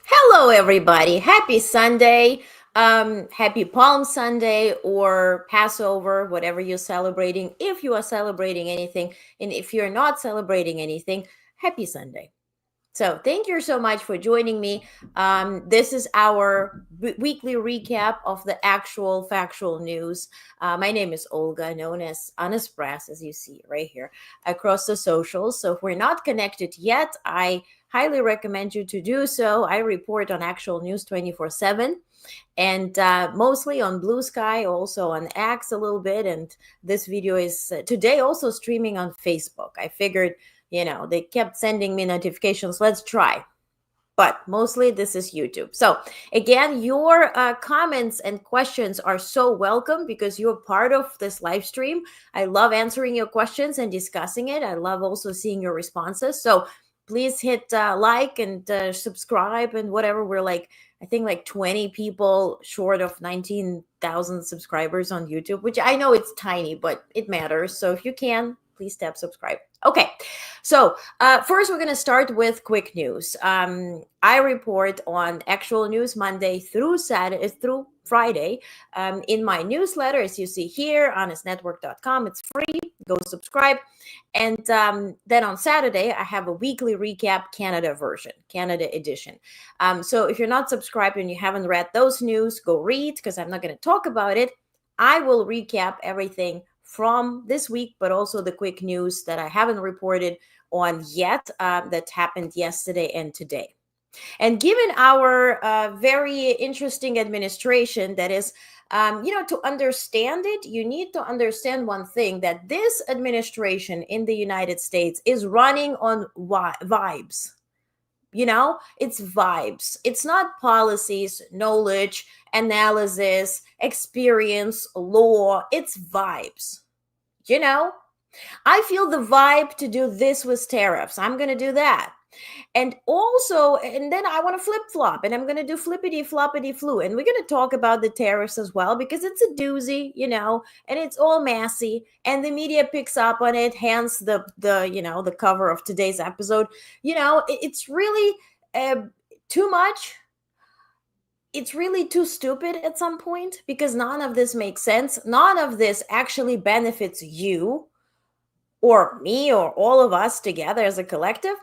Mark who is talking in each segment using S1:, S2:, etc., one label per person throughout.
S1: Hello, everybody. Happy Sunday. Happy Palm Sunday or Passover, whatever you're celebrating. If you are celebrating anything, and if you're not celebrating anything, happy Sunday. So, thank you so much for joining me. This is our weekly recap of the actual factual news. My name is Olga, known as Honest Brass, as you see right here across the socials. So, if we're not connected yet, I highly recommend you to do so. I report on actual news 24/7 and mostly on Blue Sky, also on X a little bit. And this video is today also streaming on Facebook. I figured, they kept sending me notifications. Let's try. But mostly this is YouTube. So again, your comments and questions are so welcome because you're part of this live stream. I love answering your questions and discussing it. I love also seeing your responses. So please hit like and subscribe and whatever. We're I think 20 people short of 19,000 subscribers on YouTube, which I know it's tiny, but it matters. So if you can, please tap subscribe. Okay, so first we're going to start with quick news. I report on actual news Monday through Saturday, through Friday, in my newsletter, as you see here, honestnetwork.com. It's free. Go subscribe. And then on Saturday, I have a weekly recap Canada version, Canada edition. So if you're not subscribed and you haven't read those news, go read because I'm not going to talk about it. I will recap everything from this week, but also the quick news that I haven't reported on yet that happened yesterday and today. And given our very interesting administration, that is, to understand it, you need to understand one thing, that this administration in the United States is running on vibes. It's vibes. It's not policies, knowledge, analysis, experience, law. It's vibes. I feel the vibe to do this with tariffs. I'm going to do that. And then I want to flip flop and I'm going to do flippity floppity flu. And we're going to talk about the tariffs as well, because it's a doozy, and it's all messy and the media picks up on it. Hence the cover of today's episode. It's really too much. It's really too stupid at some point because none of this makes sense. None of this actually benefits you or me or all of us together as a collective.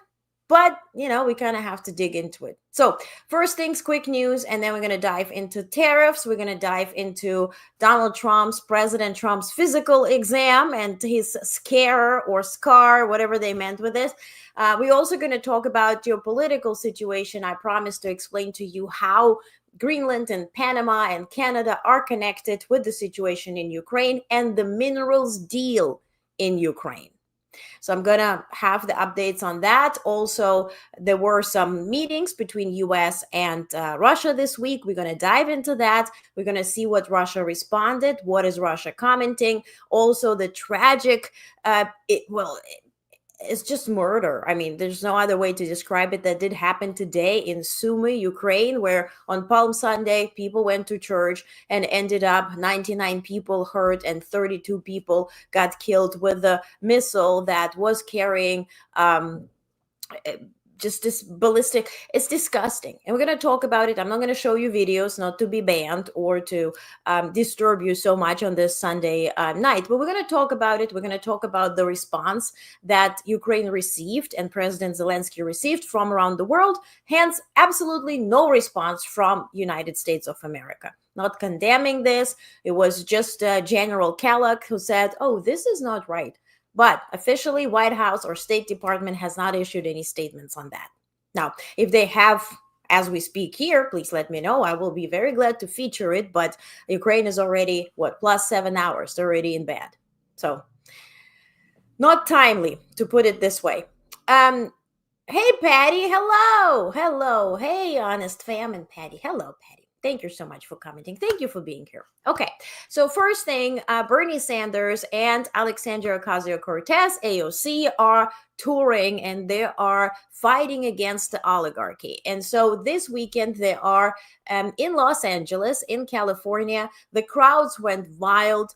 S1: But, we kind of have to dig into it. So first things, quick news, and then we're going to dive into tariffs. We're going to dive into President Trump's physical exam and his scare or scar, whatever they meant with this. We're also going to talk about geopolitical situation. I promised to explain to you how Greenland and Panama and Canada are connected with the situation in Ukraine and the minerals deal in Ukraine. So I'm going to have the updates on that. Also, there were some meetings between US and Russia this week. We're going to dive into that. We're going to see what Russia responded. What is Russia commenting? Also, the tragic, it's just murder. I mean, there's no other way to describe it. That did happen today in Sumy, Ukraine, where on Palm Sunday, people went to church and ended up 99 people hurt and 32 people got killed with a missile that was carrying just this ballistic, it's disgusting, and we're going to talk about it. I'm not going to show you videos, not to be banned or to disturb you so much on this Sunday night, but we're going to talk about it. We're going to talk about the response that Ukraine received and President Zelensky received from around the world. Hence, absolutely no response from United States of America. Not condemning this. It was just General Kellogg who said, oh, this is not right. But officially, White House or State Department has not issued any statements on that. Now, if they have, as we speak here, please let me know. I will be very glad to feature it. But Ukraine is already, plus 7 hours? They're already in bed. So, not timely, to put it this way. Hey, Patty. Hello. Hello. Hey, Honest Fam and Patty. Hello, Patty. Thank you so much for commenting. Thank you for being here. Okay, so first thing, Bernie Sanders and Alexandria Ocasio-Cortez, AOC, are touring and they are fighting against the oligarchy. And so this weekend they are in Los Angeles, in California. The crowds went wild.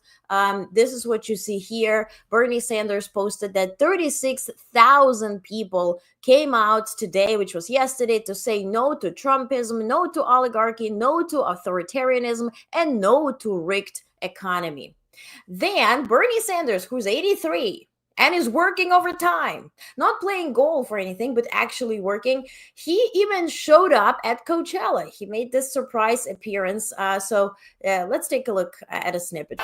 S1: This is what you see here. Bernie Sanders posted that 36,000 people came out today, which was yesterday, to say no to Trumpism, no to oligarchy, no to authoritarianism, and no to rigged economy. Then Bernie Sanders, who's 83 and is working overtime, not playing golf or anything, but actually working, he even showed up at Coachella. He made this surprise appearance. So let's take a look at a snippet.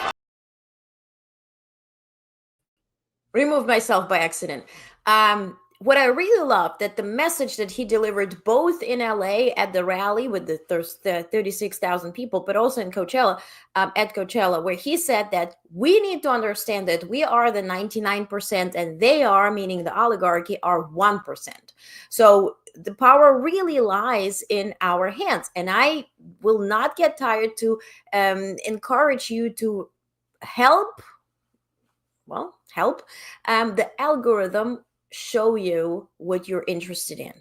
S1: Removed myself by accident. What I really love, that the message that he delivered both in LA at the rally with the 36,000 people, but also in Coachella, at Coachella, where he said that we need to understand that we are the 99% and they are, meaning the oligarchy, are 1%. So the power really lies in our hands. And I will not get tired to encourage you to help the algorithm show you what you're interested in,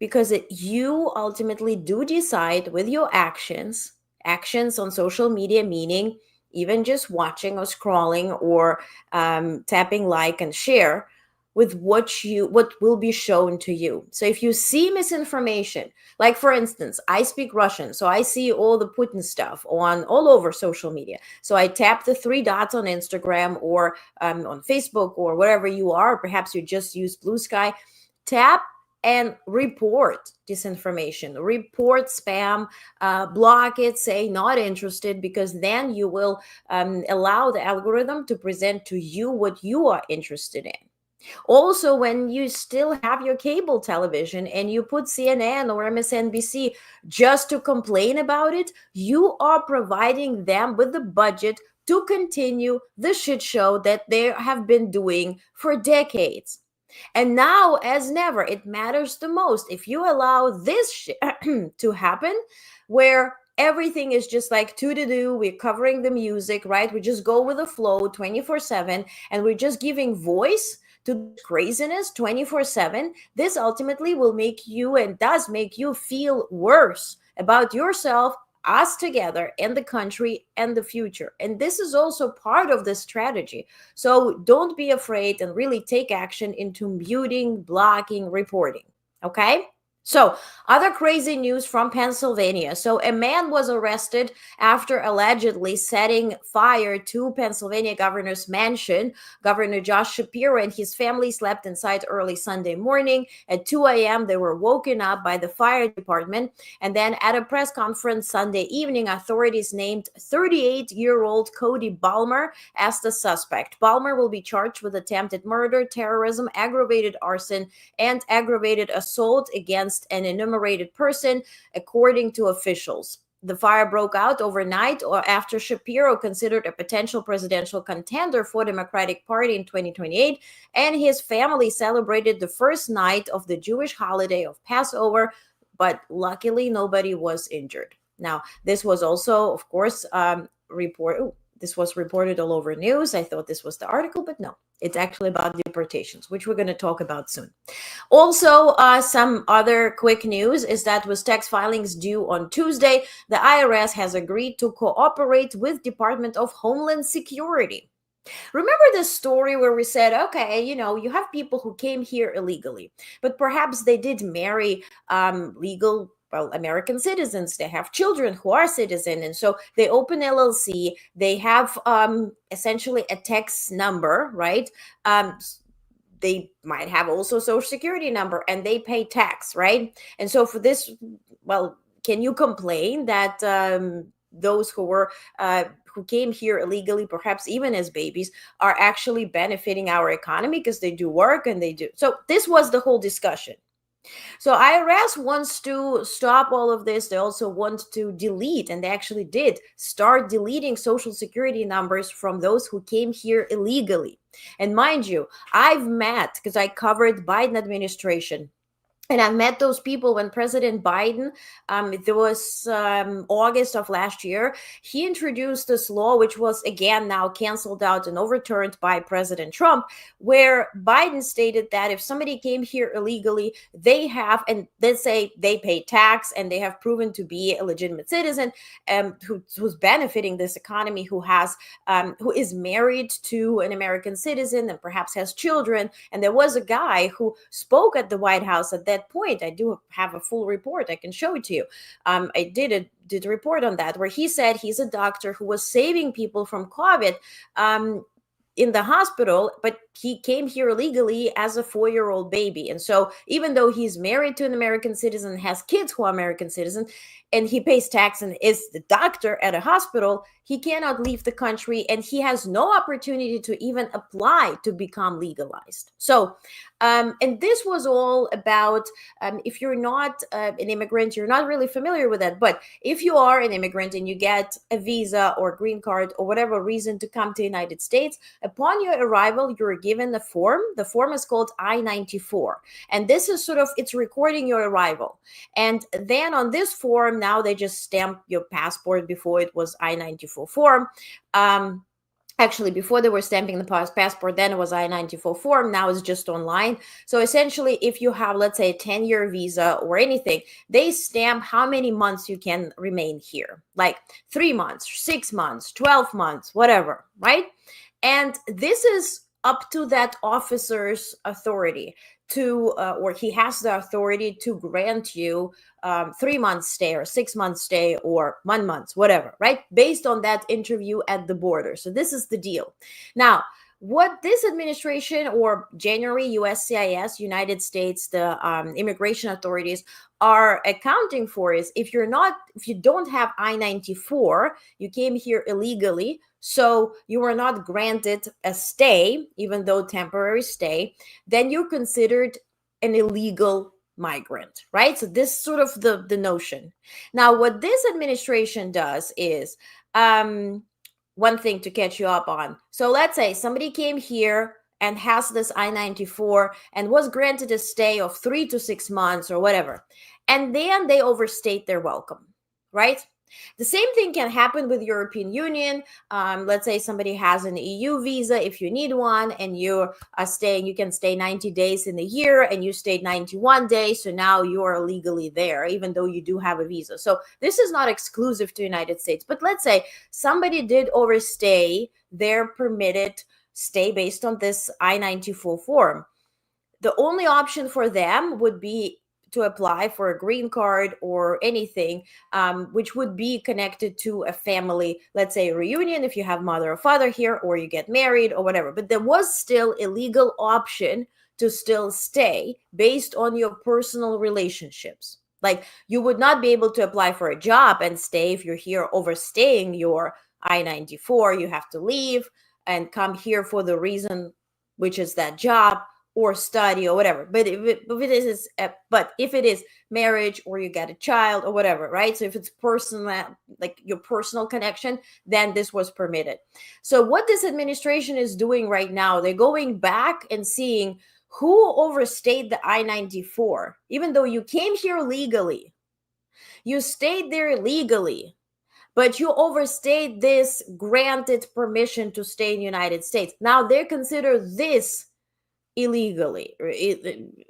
S1: because you ultimately do decide with your actions on social media, meaning even just watching or scrolling or tapping like and share, with what will be shown to you. So if you see misinformation, like for instance, I speak Russian, so I see all the Putin stuff all over social media. So I tap the 3 dots on Instagram or on Facebook or wherever you are. Perhaps you just use Blue Sky. Tap and report disinformation, report spam, block it, say not interested, because then you will allow the algorithm to present to you what you are interested in. Also, when you still have your cable television and you put CNN or MSNBC just to complain about it, you are providing them with the budget to continue the shit show that they have been doing for decades. And now, as never, it matters the most. If you allow this to happen, where everything is just like to-do, we're covering the music, right? We just go with the flow 24/7, and we're just giving voice to craziness 24/7, this ultimately will make you, and does make you, feel worse about yourself, us together, and the country and the future. And this is also part of the strategy. So don't be afraid and really take action into muting, blocking, reporting. Okay? So, other crazy news from Pennsylvania. So, a man was arrested after allegedly setting fire to Pennsylvania governor's mansion. Governor Josh Shapiro and his family slept inside early Sunday morning. At 2 a.m., they were woken up by the fire department. And then at a press conference Sunday evening, authorities named 38-year-old Cody Balmer as the suspect. Balmer will be charged with attempted murder, terrorism, aggravated arson, and aggravated assault against an enumerated person, according to officials. The fire broke out overnight or after Shapiro, considered a potential presidential contender for Democratic Party in 2028, and his family celebrated the first night of the Jewish holiday of Passover, but luckily nobody was injured. Now, this was also, of course, this was reported all over news. I thought this was the article, but no, it's actually about deportations, which we're going to talk about soon. Also, some other quick news is that with tax filings due on Tuesday, the IRS has agreed to cooperate with Department of Homeland Security. Remember this story where we said, okay, you have people who came here illegally, but perhaps they did marry legal, well, American citizens. They have children who are citizen, and so they open LLC. They have essentially a tax number, right? Um, they might have also social security number, and they pay tax, right? And so for this, well, can you complain that those who came here illegally, perhaps even as babies, are actually benefiting our economy because they do work and they do? So this was the whole discussion. So IRS wants to stop all of this. They also want to delete, and they actually did start deleting social security numbers from those who came here illegally. And mind you, I've met, because I covered Biden administration, and I met those people when President Biden, it was August of last year, he introduced this law, which was again now canceled out and overturned by President Trump, where Biden stated that if somebody came here illegally, they have, and let's say they pay tax and they have proven to be a legitimate citizen, who's benefiting this economy, who is married to an American citizen and perhaps has children. And there was a guy who spoke at the White House at that point. I do have a full report. I can show it to you. I did a report on that, where he said he's a doctor who was saving people from COVID in the hospital, but he came here illegally as a 4-year-old baby. And so even though he's married to an American citizen, has kids who are American citizens, and he pays tax and is the doctor at a hospital, he cannot leave the country, and he has no opportunity to even apply to become legalized. So, and this was all about, if you're not an immigrant, you're not really familiar with that. But if you are an immigrant and you get a visa or green card or whatever reason to come to the United States, upon your arrival, you're given a form. The form is called I-94. And this is it's recording your arrival. And then on this form, now they just stamp your passport. Before it was I-94 form. Actually, before they were stamping the passport, then it was I-94 form. Now it's just online. So essentially, if you have, let's say, a 10-year visa or anything, they stamp how many months you can remain here, like 3 months, 6 months, 12 months, whatever, right? And this is up to that officer's authority or he has the authority to grant you 3 months stay or 6 months stay or 1 month, whatever, right? Based on that interview at the border. So this is the deal. Now, what this administration, or January USCIS, United States, the immigration authorities, are accounting for is if you don't have I-94, you came here illegally, so you were not granted a stay, even though temporary stay, then you're considered an illegal migrant, right? So this is sort of the notion. Now, what this administration does is one thing to catch you up on. So let's say somebody came here and has this I-94 and was granted a stay of 3 to 6 months or whatever, and then they overstayed their welcome, right? The same thing can happen with European Union. Let's say somebody has an EU visa, if you need one, and you can stay 90 days in a year, and you stayed 91 days, so now you are legally there, even though you do have a visa. So this is not exclusive to the United States. But let's say somebody did overstay their permitted stay based on this I-94 form. The only option for them would be to apply for a green card or anything, which would be connected to a family, let's say a reunion, if you have mother or father here, or you get married or whatever. But there was still a legal option to still stay based on your personal relationships. Like, you would not be able to apply for a job and stay if you're here overstaying your I-94. You have to leave and come here for the reason, which is that job or study or whatever. But if it is marriage, or you get a child or whatever, right? So if it's personal, like your personal connection, then this was permitted. So what this administration is doing right now, they're going back and seeing who overstayed the I-94, even though you came here legally, you stayed there legally, but you overstayed this granted permission to stay in the United States. Now they consider this illegally,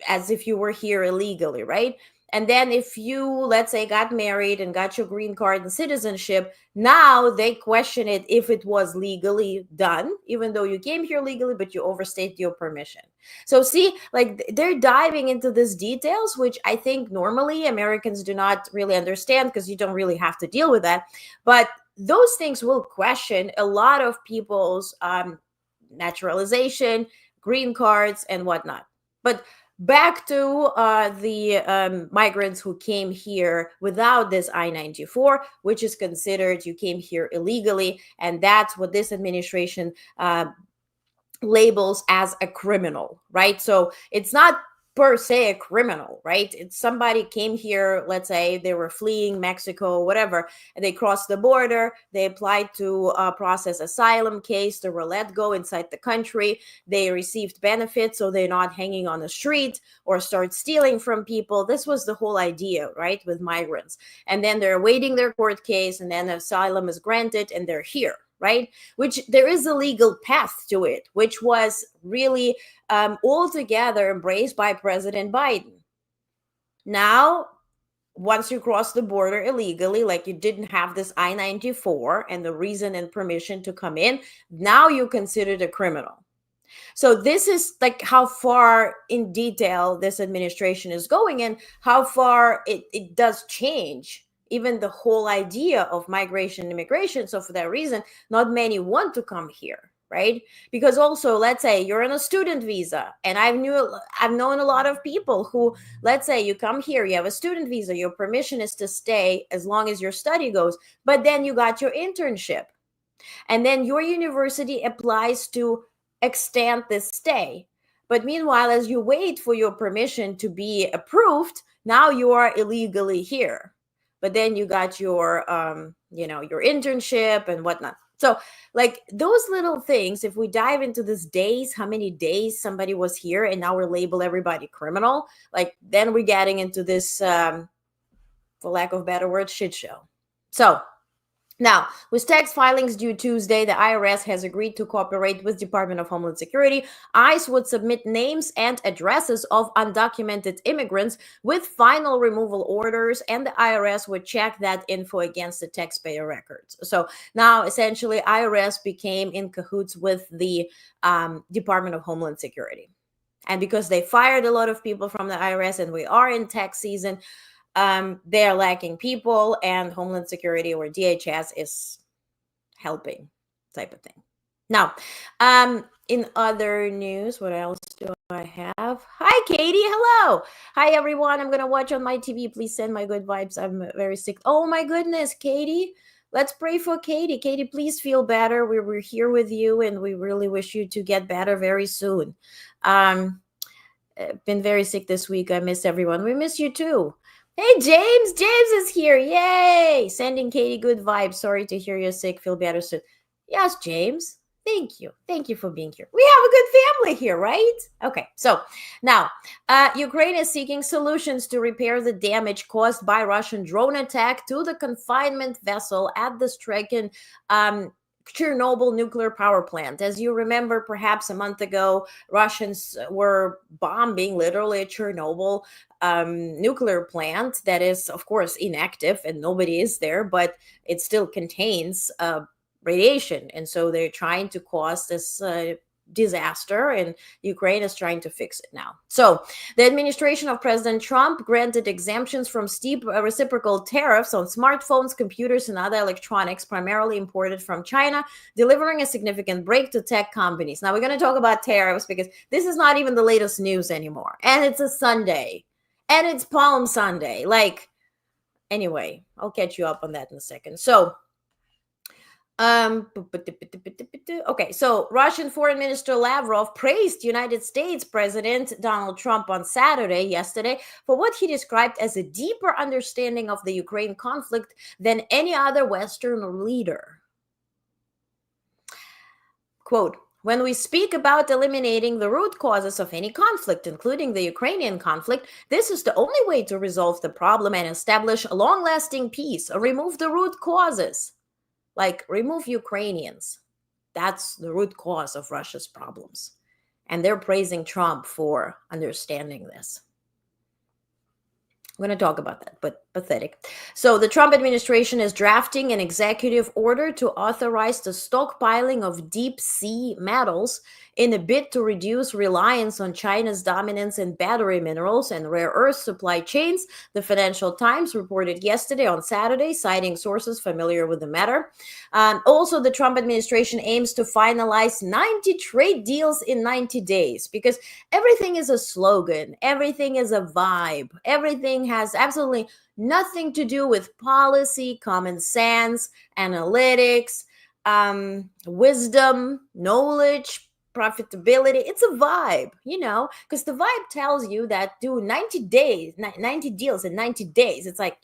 S1: as if you were here illegally, right? And then if you, let's say, got married and got your green card and citizenship, now they question it if it was legally done, even though you came here legally, but you overstayed your permission. So see, like they're diving into these details, which I think normally Americans do not really understand because you don't really have to deal with that. But those things will question a lot of people's naturalization, green cards, and whatnot. But back to the migrants who came here without this I-94, which is considered you came here illegally, and that's what this administration labels as a criminal, right? So it's not per se a criminal, right? It's somebody came here, let's say they were fleeing Mexico, whatever, and they crossed the border, they applied to process asylum case, they were let go inside the country, they received benefits so they're not hanging on the street or start stealing from people. This was the whole idea, right, with migrants. And then they're awaiting their court case, and then asylum is granted and they're here, right? Which there is a legal path to it, which was really altogether embraced by President Biden. Now, once you cross the border illegally, like you didn't have this I-94 and the reason and permission to come in, now you're considered a criminal. So this is like how far in detail this administration is going and how far it does change even the whole idea of migration and immigration. So for that reason, not many want to come here, right? Because also, let's say you're on a student visa, and I've known a lot of people who, let's say you come here, you have a student visa, your permission is to stay as long as your study goes, but then you got your internship, and then your university applies to extend this stay. But meanwhile, as you wait for your permission to be approved, now you are illegally here. But then you got your your internship and whatnot. So like those little things, if we dive into this days, how many days somebody was here and now we're label everybody criminal, like then we're getting into this for lack of better word, shit show. So now, with tax filings due Tuesday, the IRS has agreed to cooperate with Department of Homeland Security. ICE would submit names and addresses of undocumented immigrants with final removal orders, and the IRS would check that info against the taxpayer records. So now, essentially, IRS became in cahoots with the Department of Homeland Security. And because they fired a lot of people from the IRS and we are in tax season, they are lacking people, and Homeland Security or DHS is helping, type of thing. Now, in other news, what else do I have? Hi, Katie. Hello. Hi, everyone. I'm gonna watch on my TV. Please send my good vibes. I'm very sick. Oh my goodness, Katie. Let's pray for Katie. Katie, please feel better. We're here with you, and we really wish you to get better very soon. Been very sick this week. I miss everyone. We miss you too. Hey, James. James is here. Yay. Sending Katie good vibes. Sorry to hear you're sick. Feel better soon. Yes, James. Thank you. Thank you for being here. We have a good family here, right? Okay. So now, Ukraine is seeking solutions to repair the damage caused by Russian drone attack to the confinement vessel at the stricken Chernobyl nuclear power plant. As you remember, perhaps a month ago, Russians were bombing literally a Chernobyl nuclear plant that is, of course, inactive and nobody is there, but it still contains radiation. And so they're trying to cause this disaster, and Ukraine is trying to fix it now. So the administration of President Trump granted exemptions from steep reciprocal tariffs on smartphones, computers, and other electronics primarily imported from China, delivering a significant break to tech companies. Now we're going to talk about tariffs because this is not even the latest news anymore. And it's a Sunday. And it's Palm Sunday. Like, anyway, I'll catch you up on that in a second. So okay, so Russian Foreign Minister Lavrov praised United States President Donald Trump on yesterday, for what he described as a deeper understanding of the Ukraine conflict than any other Western leader. Quote, "When we speak about eliminating the root causes of any conflict, including the Ukrainian conflict, this is the only way to resolve the problem and establish a long-lasting peace, or remove the root causes." Like, remove Ukrainians. That's the root cause of Russia's problems. And they're praising Trump for understanding this. I'm going to talk about that, but pathetic. So, the Trump administration is drafting an executive order to authorize the stockpiling of deep sea metals in a bid to reduce reliance on China's dominance in battery minerals and rare earth supply chains, the Financial Times reported yesterday on Saturday, citing sources familiar with the matter. Also, the Trump administration aims to finalize 90 trade deals in 90 days because everything is a slogan, everything is a vibe, everything has absolutely nothing to do with policy, common sense, analytics, wisdom, knowledge, profitability. It's a vibe, because the vibe tells you that do 90 days, 90 deals in 90 days. It's like,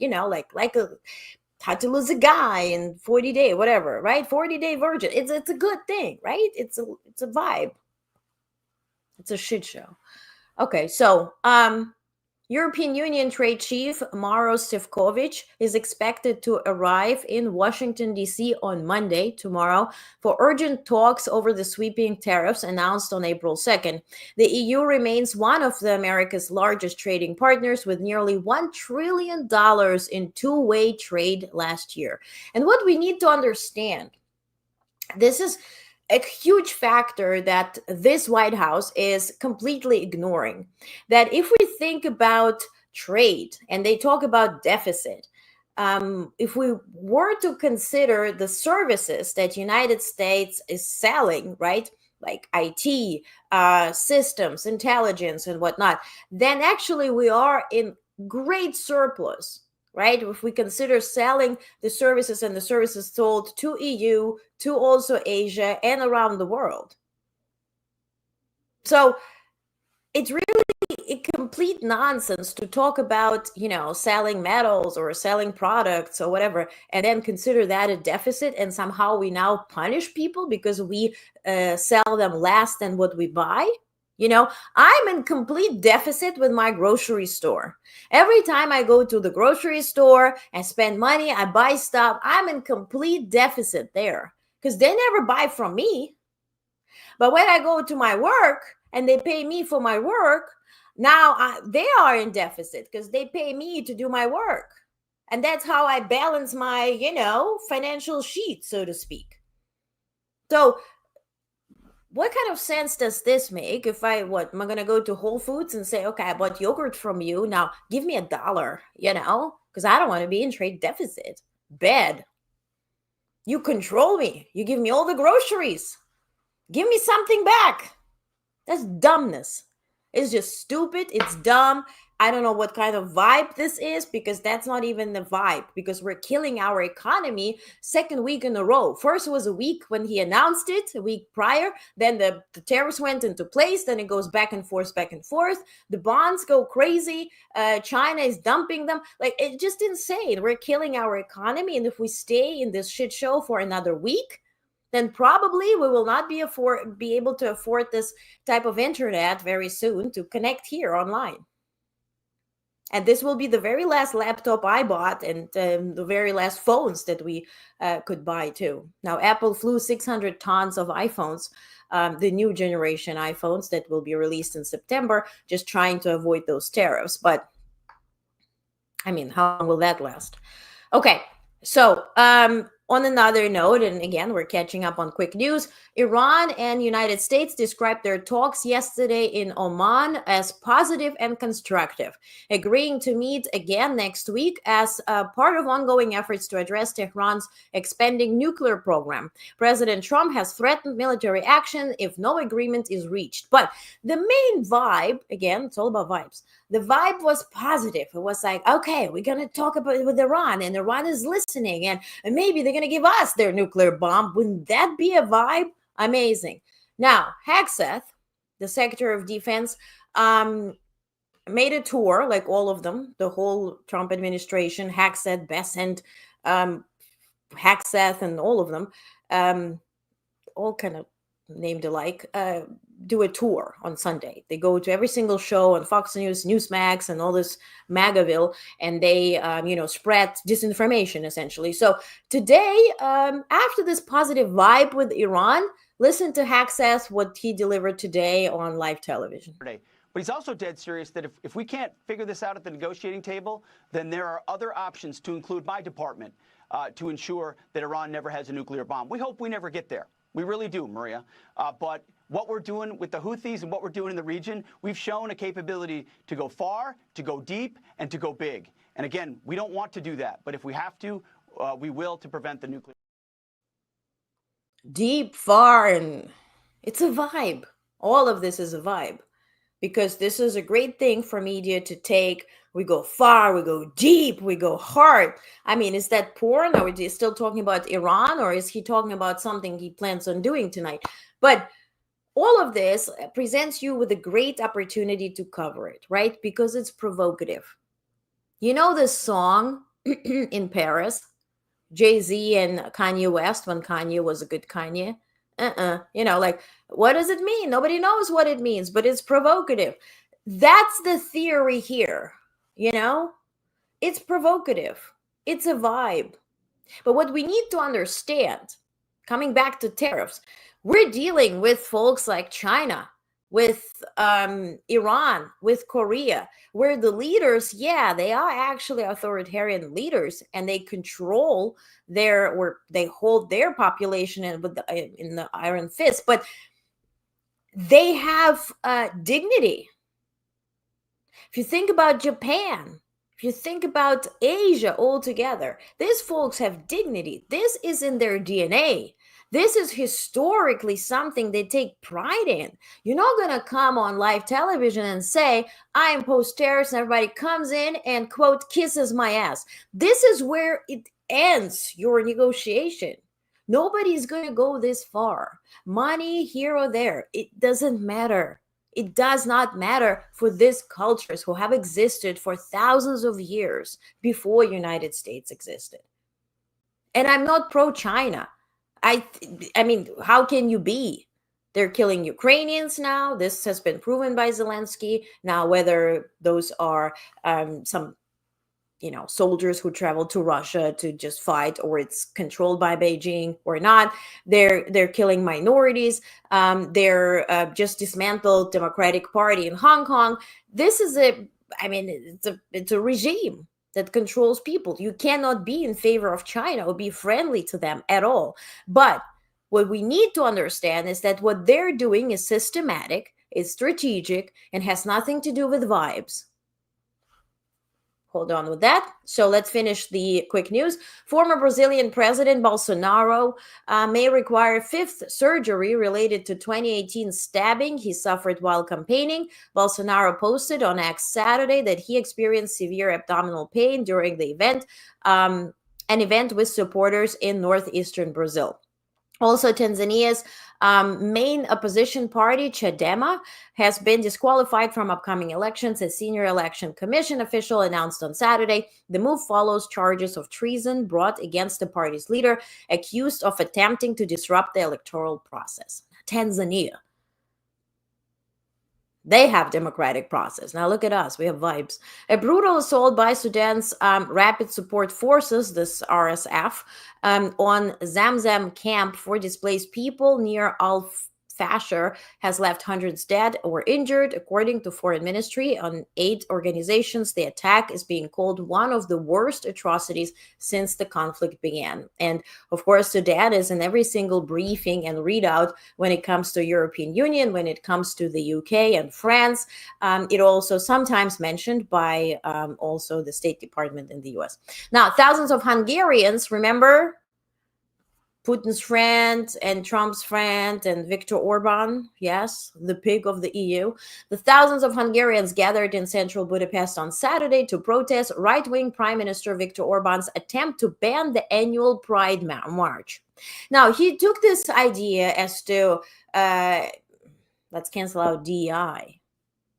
S1: like a how to lose a guy in 40 day, whatever, right? 40-day virgin. It's a good thing, right? It's a vibe. It's a shit show. Okay, so European Union Trade Chief Maros Sefcovic is expected to arrive in Washington, D.C. on Monday, tomorrow, for urgent talks over the sweeping tariffs announced on April 2nd. The EU remains one of America's largest trading partners, with nearly $1 trillion in two-way trade last year. And what we need to understand, this is a huge factor that this White House is completely ignoring. That if we think about trade and they talk about deficit, if we were to consider the services that United States is selling, right, like IT, systems, intelligence, and whatnot, then actually we are in great surplus, right? If we consider selling the services and the services sold to EU, to also Asia, and around the world. So it's really a complete nonsense to talk about, selling metals or selling products or whatever, and then consider that a deficit, and somehow we now punish people because we sell them less than what we buy. I'm in complete deficit with my grocery store. Every time I go to the grocery store and spend money, I buy stuff, I'm in complete deficit there because they never buy from me. But when I go to my work and they pay me for my work, now they are in deficit because they pay me to do my work. And that's how I balance my, financial sheet, so to speak. So what kind of sense does this make if am I going to go to Whole Foods and say, okay, I bought yogurt from you, now give me $1, because I don't want to be in trade deficit. Bad. You control me. You give me all the groceries. Give me something back. That's dumbness. It's just stupid. It's dumb. I don't know what kind of vibe this is, because that's not even the vibe, because we're killing our economy second week in a row. First was a week when he announced it, a week prior. Then the tariffs went into place. Then it goes back and forth, back and forth. The bonds go crazy. China is dumping them. Like, it's just insane. We're killing our economy. And if we stay in this shit show for another week, then probably we will not be able to afford this type of internet very soon to connect here online. And this will be the very last laptop I bought, and the very last phones that we could buy too. Now, Apple flew 600 tons of iPhones, the new generation iPhones that will be released in September, just trying to avoid those tariffs. But, I mean, how long will that last? Okay, so on another note, and again, we're catching up on quick news, Iran and United States described their talks yesterday in Oman as positive and constructive, agreeing to meet again next week as part of ongoing efforts to address Tehran's expanding nuclear program. President Trump has threatened military action if no agreement is reached. But the main vibe, again, it's all about vibes. The vibe was positive. It was like, okay, we're going to talk about it with Iran, and Iran is listening, and maybe they're going to give us their nuclear bomb. Wouldn't that be a vibe? Amazing. Now, Hegseth, the Secretary of Defense, made a tour, like all of them, the whole Trump administration, Hegseth, Bessent, Hegseth, and all of them, all kind of named alike, do a tour on Sunday. They go to every single show on Fox News, Newsmax, and all this MAGAville, and they, spread disinformation, essentially. So today, after this positive vibe with Iran, listen to Hegseth, what he delivered today on live television.
S2: But he's also dead serious that if we can't figure this out at the negotiating table, then there are other options, to include my department, to ensure that Iran never has a nuclear bomb. We hope we never get there. We really do, Maria. But what we're doing with the Houthis and what we're doing in the region, we've shown a capability to go far, to go deep, and to go big. And again, we don't want to do that. But if we have to, we will, to prevent the nuclear.
S1: Deep, far, and it's a vibe. All of this is a vibe, because this is a great thing for media to take. We go far, we go deep, we go hard. I mean, is that porn? Or is he still talking about Iran? Or is he talking about something he plans on doing tonight? But all of this presents you with a great opportunity to cover it, right? Because it's provocative. You know this song in Paris, Jay-Z and Kanye West, when Kanye was a good Kanye? You know, like, what does it mean? Nobody knows what it means, but it's provocative. That's the theory here, you know? It's provocative. It's a vibe. But what we need to understand, coming back to tariffs, we're dealing with folks like China, with Iran, with Korea, where the leaders, yeah, they are actually authoritarian leaders, and they control or they hold their population in the iron fist, but they have dignity. If you think about Japan, if you think about Asia altogether, these folks have dignity. This is in their DNA. This is historically something they take pride in. You're not going to come on live television and say, I impose tariffs, and everybody comes in and, quote, kisses my ass. This is where it ends your negotiation. Nobody's going to go this far. Money here or there, it doesn't matter. It does not matter for these cultures who have existed for thousands of years before United States existed. And I'm not pro-China. I mean, how can you be? They're killing Ukrainians now. This has been proven by Zelensky. Now, whether those are some, soldiers who travel to Russia to just fight, or it's controlled by Beijing or not, they're killing minorities. They're just dismantled Democratic Party in Hong Kong. This is it's a regime that controls people. You cannot be in favor of China or be friendly to them at all. But what we need to understand is that what they're doing is systematic, is strategic, and has nothing to do with vibes. Hold on with that. So let's finish the quick news. Former Brazilian President Bolsonaro may require fifth surgery related to 2018 stabbing he suffered while campaigning. Bolsonaro posted on X Saturday that he experienced severe abdominal pain during the event, an event with supporters in northeastern Brazil. Also, Tanzania's main opposition party, Chadema, has been disqualified from upcoming elections. A senior election commission official announced on Saturday. The move follows charges of treason brought against the party's leader, accused of attempting to disrupt the electoral process. Tanzania. They have democratic process. Now look at us. We have vibes. A brutal assault by Sudan's Rapid Support Forces, this RSF, on Zamzam camp for displaced people near Al-Fashir has left hundreds dead or injured. According to Foreign Ministry on aid organizations, the attack is being called one of the worst atrocities since the conflict began. And of course, Sudan is in every single briefing and readout when it comes to European Union, when it comes to the UK and France. It also sometimes mentioned by also the State Department in the US. Now, thousands of Hungarians, remember Putin's friend and Trump's friend and Viktor Orban, yes, the pig of the EU. The thousands of Hungarians gathered in central Budapest on Saturday to protest right-wing Prime Minister Viktor Orban's attempt to ban the annual Pride March. Now, he took this idea as to, let's cancel out DEI.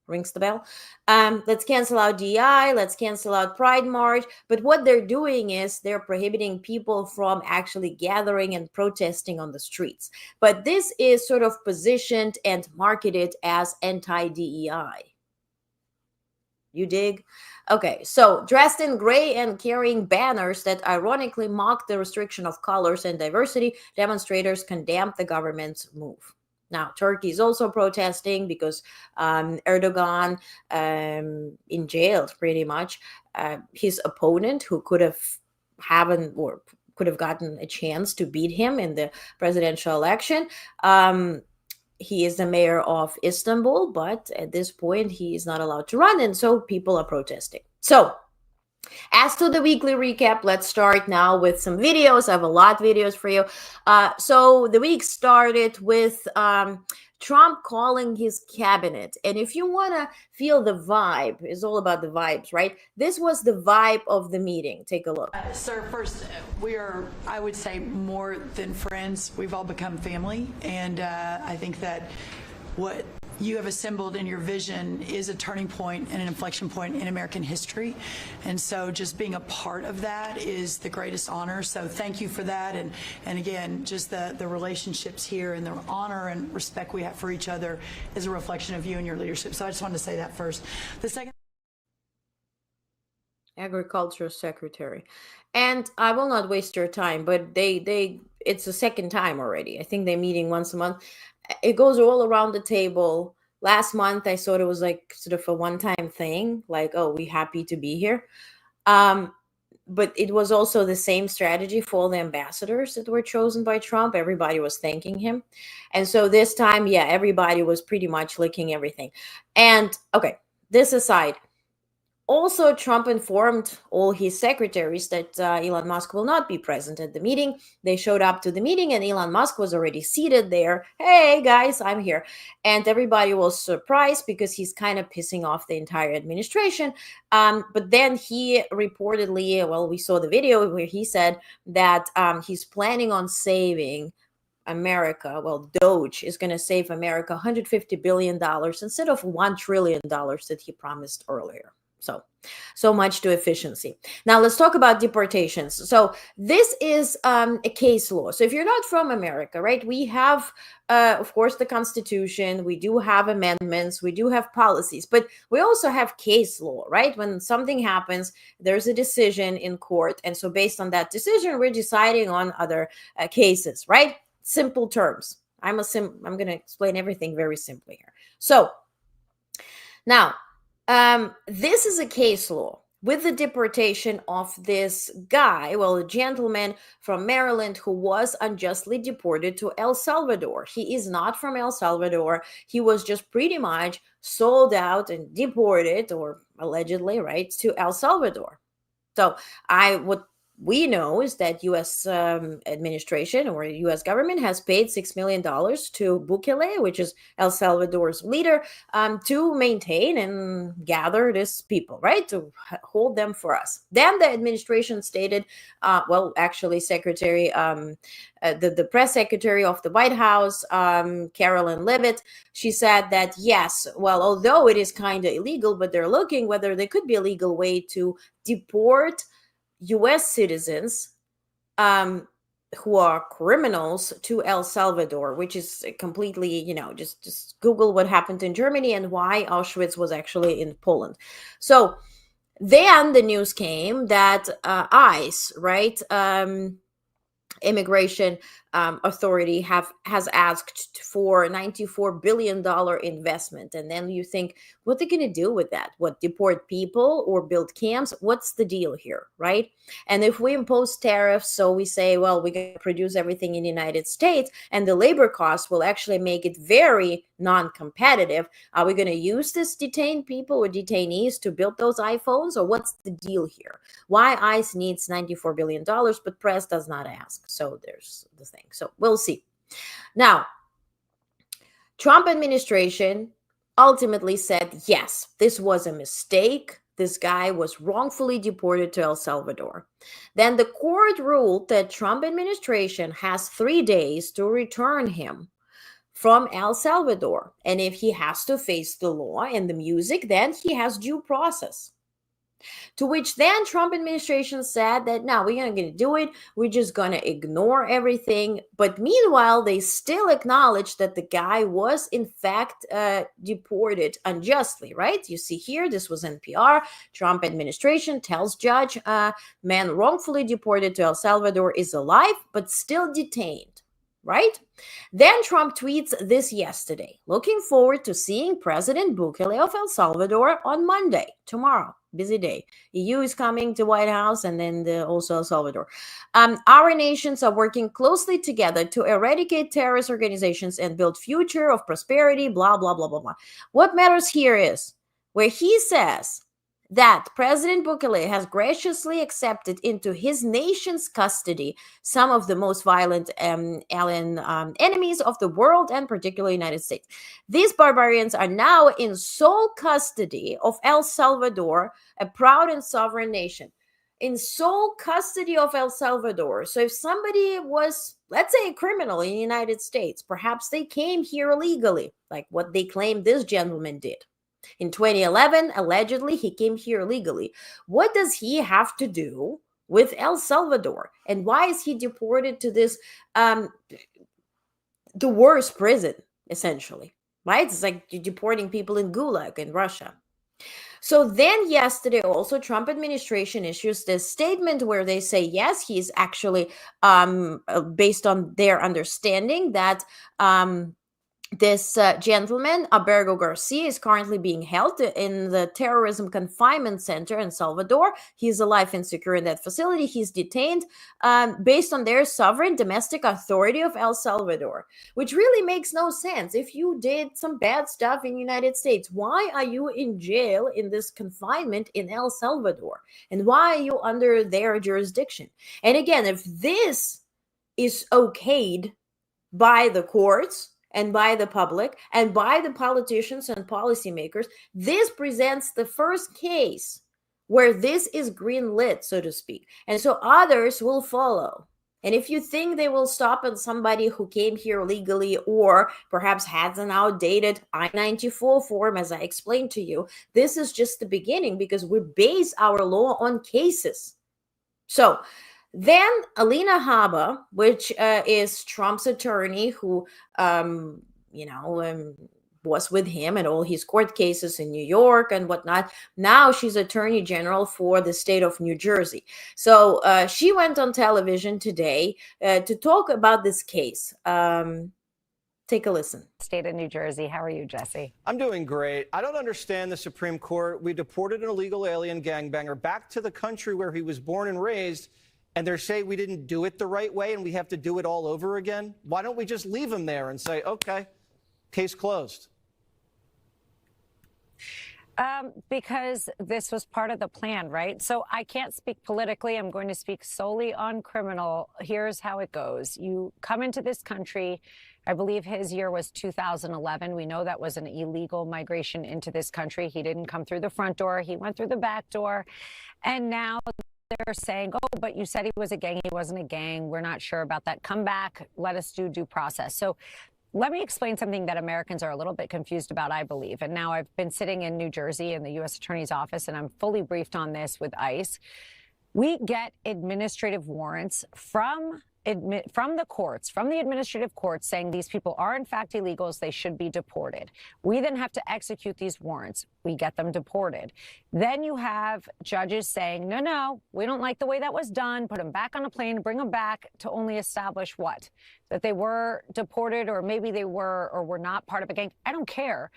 S1: Rings the bell. Let's cancel out DI. Let's cancel out Pride March. But what they're doing is they're prohibiting people from actually gathering and protesting on the streets. But this is sort of positioned and marketed as anti-DEI. You dig? Okay, so dressed in gray and carrying banners that ironically mock the restriction of colors and diversity, demonstrators condemned the government's move. Now, Turkey is also protesting because Erdogan in jail pretty much. His opponent, who could have gotten a chance to beat him in the presidential election. He is the mayor of Istanbul, but at this point, he is not allowed to run, and so people are protesting. So, as to the weekly recap, let's start now with some videos. I have a lot of videos for you. So the week started with Trump calling his cabinet. And if you want to feel the vibe, it's all about the vibes, right? This was the vibe of the meeting. Take a look.
S3: Sir, first, we are, I would say, more than friends. We've all become family. And I think that what you have assembled in your vision is a turning point and an inflection point in American history. And so just being a part of that is the greatest honor. So thank you for that. And again, just the relationships here and the honor and respect we have for each other is a reflection of you and your leadership. So I just wanted to say that first. The second.
S1: Agriculture Secretary. And I will not waste your time, but it's the second time already. I think they're meeting once a month. It goes all around the table. Last month, I thought it was like sort of a one-time thing, like, oh, we're happy to be here. But it was also the same strategy for all the ambassadors that were chosen by Trump. Everybody was thanking him. And so this time, yeah, everybody was pretty much licking everything. And okay, this aside, also, Trump informed all his secretaries that Elon Musk will not be present at the meeting. They showed up to the meeting and Elon Musk was already seated there. Hey, guys, I'm here. And everybody was surprised because he's kind of pissing off the entire administration. But then he reportedly, well, we saw the video where he said that he's planning on saving America. Well, Doge is going to save America $150 billion instead of $1 trillion that he promised earlier. So much to efficiency. Now let's talk about deportations. So this is a case law. So if you're not from America, right, we have, of course, the Constitution. We do have amendments. We do have policies, but we also have case law, right? When something happens, there's a decision in court. And so based on that decision, we're deciding on other cases, right? Simple terms. I'm going to explain everything very simply here. So now, this is a case law with the deportation of this guy, well, a gentleman from Maryland who was unjustly deported to El Salvador. He is not from El Salvador. He was just pretty much sold out and deported, or allegedly, right, to El Salvador. So what we know is that U.S. administration or U.S. government has paid $6 million to Bukele, which is El Salvador's leader, to maintain and gather these people, right, to hold them for us. Then the administration stated, well, actually, Secretary, the press secretary of the White House, Carolyn Leavitt, she said that, yes, well, although it is kind of illegal, but they're looking whether there could be a legal way to deport U.S. citizens who are criminals to El Salvador, which is completely, just Google what happened in Germany and why Auschwitz was actually in Poland. So then the news came that ICE, right, immigration authority has asked for $94 billion investment. And then you think, what are they going to do with that? What, deport people or build camps? What's the deal here, right? And if we impose tariffs, so we say, well, we're going to produce everything in the United States and the labor costs will actually make it very non-competitive. Are we going to use this detained people or detainees to build those iPhones, or what's the deal here? Why ICE needs $94 billion, but press does not ask. So there's the thing. So we'll see. Now, Trump administration ultimately said, yes, this was a mistake. This guy was wrongfully deported to El Salvador. Then the court ruled that Trump administration has 3 days to return him from El Salvador. And if he has to face the law and the music, then he has due process. To which then Trump administration said that, no, we're not going to do it. We're just going to ignore everything. But meanwhile, they still acknowledge that the guy was in fact deported unjustly, right? You see here, this was NPR. Trump administration tells judge, man wrongfully deported to El Salvador is alive, but still detained. right? Then Trump tweets this yesterday, looking forward to seeing President Bukele of El Salvador on Monday, tomorrow. Busy day. EU is coming to White House, and then also El Salvador. Our nations are working closely together to eradicate terrorist organizations and build future of prosperity, blah, blah, blah, blah, blah. What matters here is where he says that President Bukele has graciously accepted into his nation's custody some of the most violent alien enemies of the world, and particularly United States. These barbarians are now in sole custody of El Salvador, a proud and sovereign nation. In sole custody of El Salvador. So if somebody was, let's say, a criminal in the United States, perhaps they came here illegally, like what they claim this gentleman did. In 2011, allegedly, he came here illegally. What does he have to do with El Salvador? And why is he deported to this, the worst prison, essentially, right? It's like you're deporting people in Gulag in Russia. So then yesterday also Trump administration issues this statement where they say, yes, he's actually, based on their understanding that this gentleman, Alberto Garcia, is currently being held in the Terrorism Confinement Center in Salvador. He's alive and secure in that facility. He's detained based on their sovereign domestic authority of El Salvador, which really makes no sense. If you did some bad stuff in the United States, why are you in jail in this confinement in El Salvador? And why are you under their jurisdiction? And again, if this is okayed by the courts, and by the public, and by the politicians and policymakers, this presents the first case where this is green lit, so to speak. And so others will follow. And if you think they will stop at somebody who came here legally or perhaps has an outdated I-94 form, as I explained to you, this is just the beginning, because we base our law on cases. So then Alina Habba, which is Trump's attorney, who, was with him in all his court cases in New York and whatnot. Now she's attorney general for the state of New Jersey. So she went on television today to talk about this case. Take a listen.
S4: State of New Jersey. How are you, Jesse?
S5: I'm doing great. I don't understand the Supreme Court. We deported an illegal alien gangbanger back to the country where he was born and raised, and they're saying we didn't do it the right way and we have to do it all over again. Why don't we just leave him there and say, okay, case closed?
S4: Because this was part of the plan, right? So I can't speak politically. I'm going to speak solely on criminal. Here's how it goes. You come into this country. I believe his year was 2011. We know that was an illegal migration into this country. He didn't come through the front door. He went through the back door. And now they're saying, oh, but you said he was a gang. He wasn't a gang. We're not sure about that. Come back. Let us do due process. So let me explain something that Americans are a little bit confused about, I believe. And now I've been sitting in New Jersey in the U.S. Attorney's Office, and I'm fully briefed on this with ICE. We get administrative warrants from the courts, from the administrative courts, saying these people are in fact illegals, they should be deported. We then have to execute these warrants. We get them deported. Then you have judges saying, no, no, we don't like the way that was done. Put them back on a plane, bring them back to only establish what? That they were deported, or maybe they were or were not part of a gang. I don't care.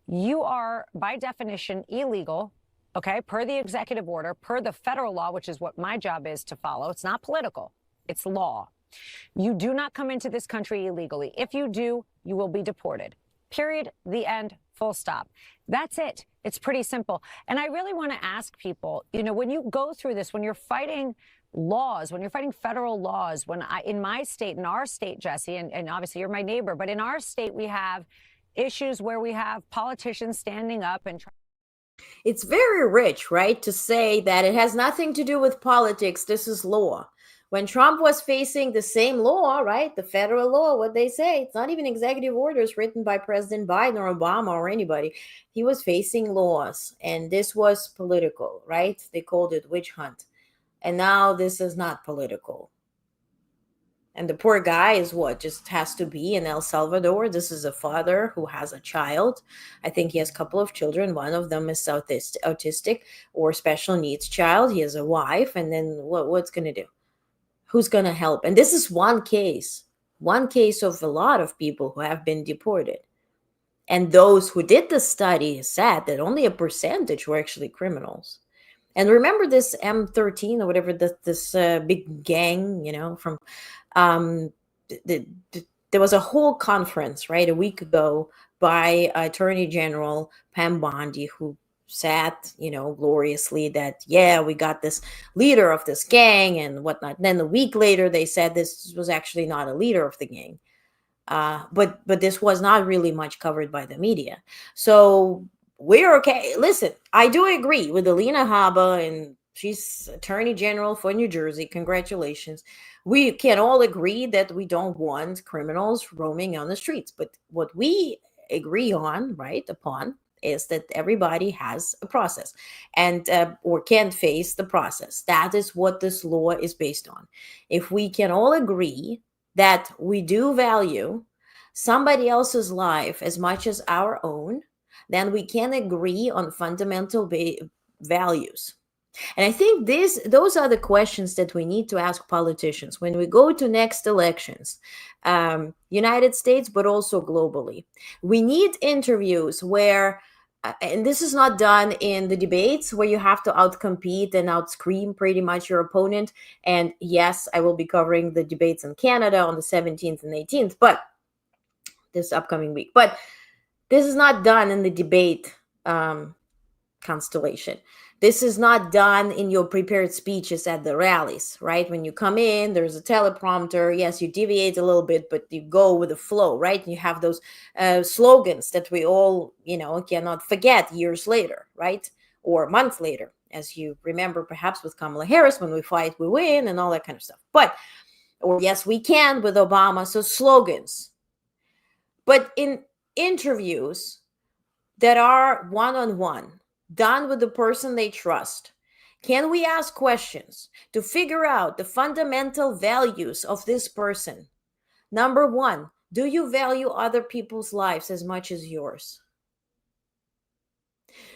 S4: You are, by definition, illegal. Okay, per the executive order, per the federal law, which is what my job is to follow. It's not political. It's law. You do not come into this country illegally. If you do, you will be deported. Period. The end. Full stop. That's it. It's pretty simple. And I really want to ask people, when you go through this, when you're fighting laws, when you're fighting federal laws, in my state, in our state, Jesse, and obviously you're my neighbor, but in our state, we have issues where we have politicians standing up and
S1: it's very rich, right, to say that it has nothing to do with politics. This is law. When Trump was facing the same law, right, the federal law, what they say, it's not even executive orders written by President Biden or Obama or anybody. He was facing laws, and this was political, right? They called it witch hunt. And now this is not political. And the poor guy is just has to be in El Salvador. This is a father who has a child. I think he has a couple of children. One of them is autistic or special needs child. He has a wife. And then what's going to do? Who's going to help? And this is one case. one case of a lot of people who have been deported. And those who did the study said that only a percentage were actually criminals. And remember this M13 or whatever, this big gang, from there was a whole conference, right, a week ago by Attorney General Pam Bondi, who said, gloriously that, yeah, we got this leader of this gang and whatnot. And then a week later, they said this was actually not a leader of the gang. But this was not really much covered by the media. So we're okay. Listen, I do agree with Alina Habba, and she's Attorney General for New Jersey. Congratulations. We can all agree that we don't want criminals roaming on the streets. But what we agree on, is that everybody has a process and or can face the process. That is what this law is based on. If we can all agree that we do value somebody else's life as much as our own, then we can agree on fundamental values. And I think those are the questions that we need to ask politicians when we go to next elections, United States, but also globally. We need interviews where, and this is not done in the debates where you have to outcompete and outscream pretty much your opponent. And yes, I will be covering the debates in Canada on the 17th and 18th, but this upcoming week. But this is not done in the debate constellation. This is not done in your prepared speeches at the rallies, right? When you come in, there's a teleprompter. Yes, you deviate a little bit, but you go with the flow, right? And you have those slogans that we all, cannot forget years later, right? Or a month later, as you remember, perhaps with Kamala Harris, when we fight, we win, and all that kind of stuff. Or yes, we can with Obama. So slogans. But in interviews that are one-on-one, done with the person they trust, can we ask questions to figure out the fundamental values of this person? Number one, do you value other people's lives as much as yours?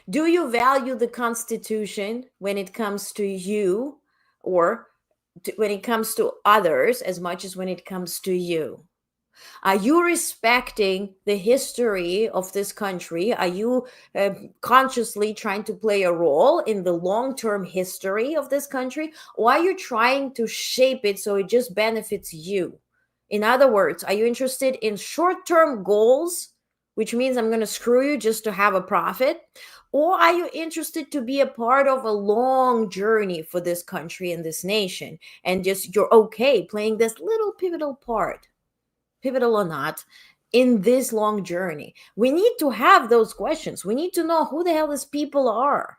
S1: Do you value the Constitution when it comes to you, or when it comes to others as much as when it comes to you? Are you respecting the history of this country? Are you consciously trying to play a role in the long-term history of this country? Or are you trying to shape it so it just benefits you? In other words, are you interested in short-term goals, which means I'm going to screw you just to have a profit? Or are you interested to be a part of a long journey for this country and this nation, and just you're okay playing this little pivotal part? Pivotal or not, in this long journey? We need to have those questions. We need to know who the hell these people are.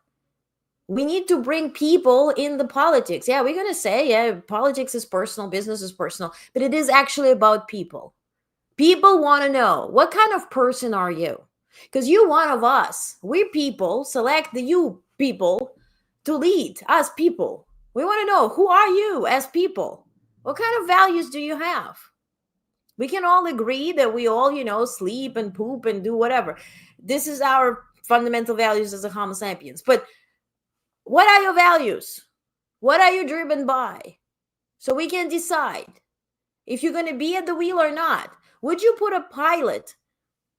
S1: We need to bring people in the politics. Yeah, we're going to say, yeah, politics is personal, business is personal, but it is actually about people. People want to know, what kind of person are you? Because you're one of us. We people select the you people to lead us people. We want to know, who are you as people? What kind of values do you have? We can all agree that we all, sleep and poop and do whatever. This is our fundamental values as a Homo sapiens. But what are your values? What are you driven by? So we can decide if you're going to be at the wheel or not. Would you put a pilot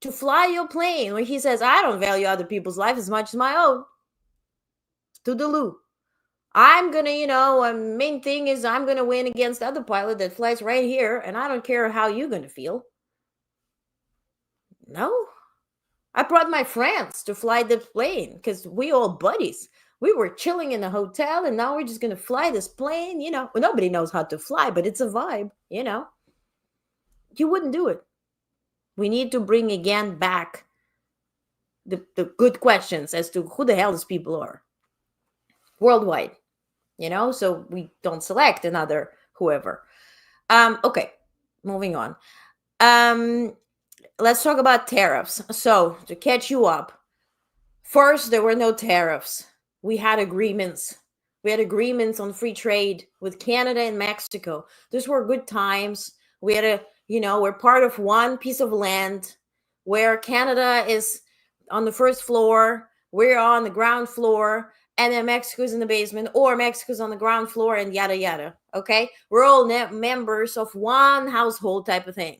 S1: to fly your plane where he says, I don't value other people's life as much as my own? To the loo. I'm going to, main thing is I'm going to win against the other pilot that flies right here, and I don't care how you're going to feel. No. I brought my friends to fly the plane because we all buddies. We were chilling in a hotel, and now we're just going to fly this plane, Well, nobody knows how to fly, but it's a vibe, You wouldn't do it. We need to bring again back the good questions as to who the hell these people are. Worldwide. So we don't select another whoever. Okay, moving on. Let's talk about tariffs. So to catch you up, first, there were no tariffs. We had agreements. We had agreements on free trade with Canada and Mexico. Those were good times. We had we're part of one piece of land where Canada is on the first floor. We're on the ground floor. And then Mexico's in the basement, or Mexico's on the ground floor, and yada, yada. Okay, we're all members of one household type of thing.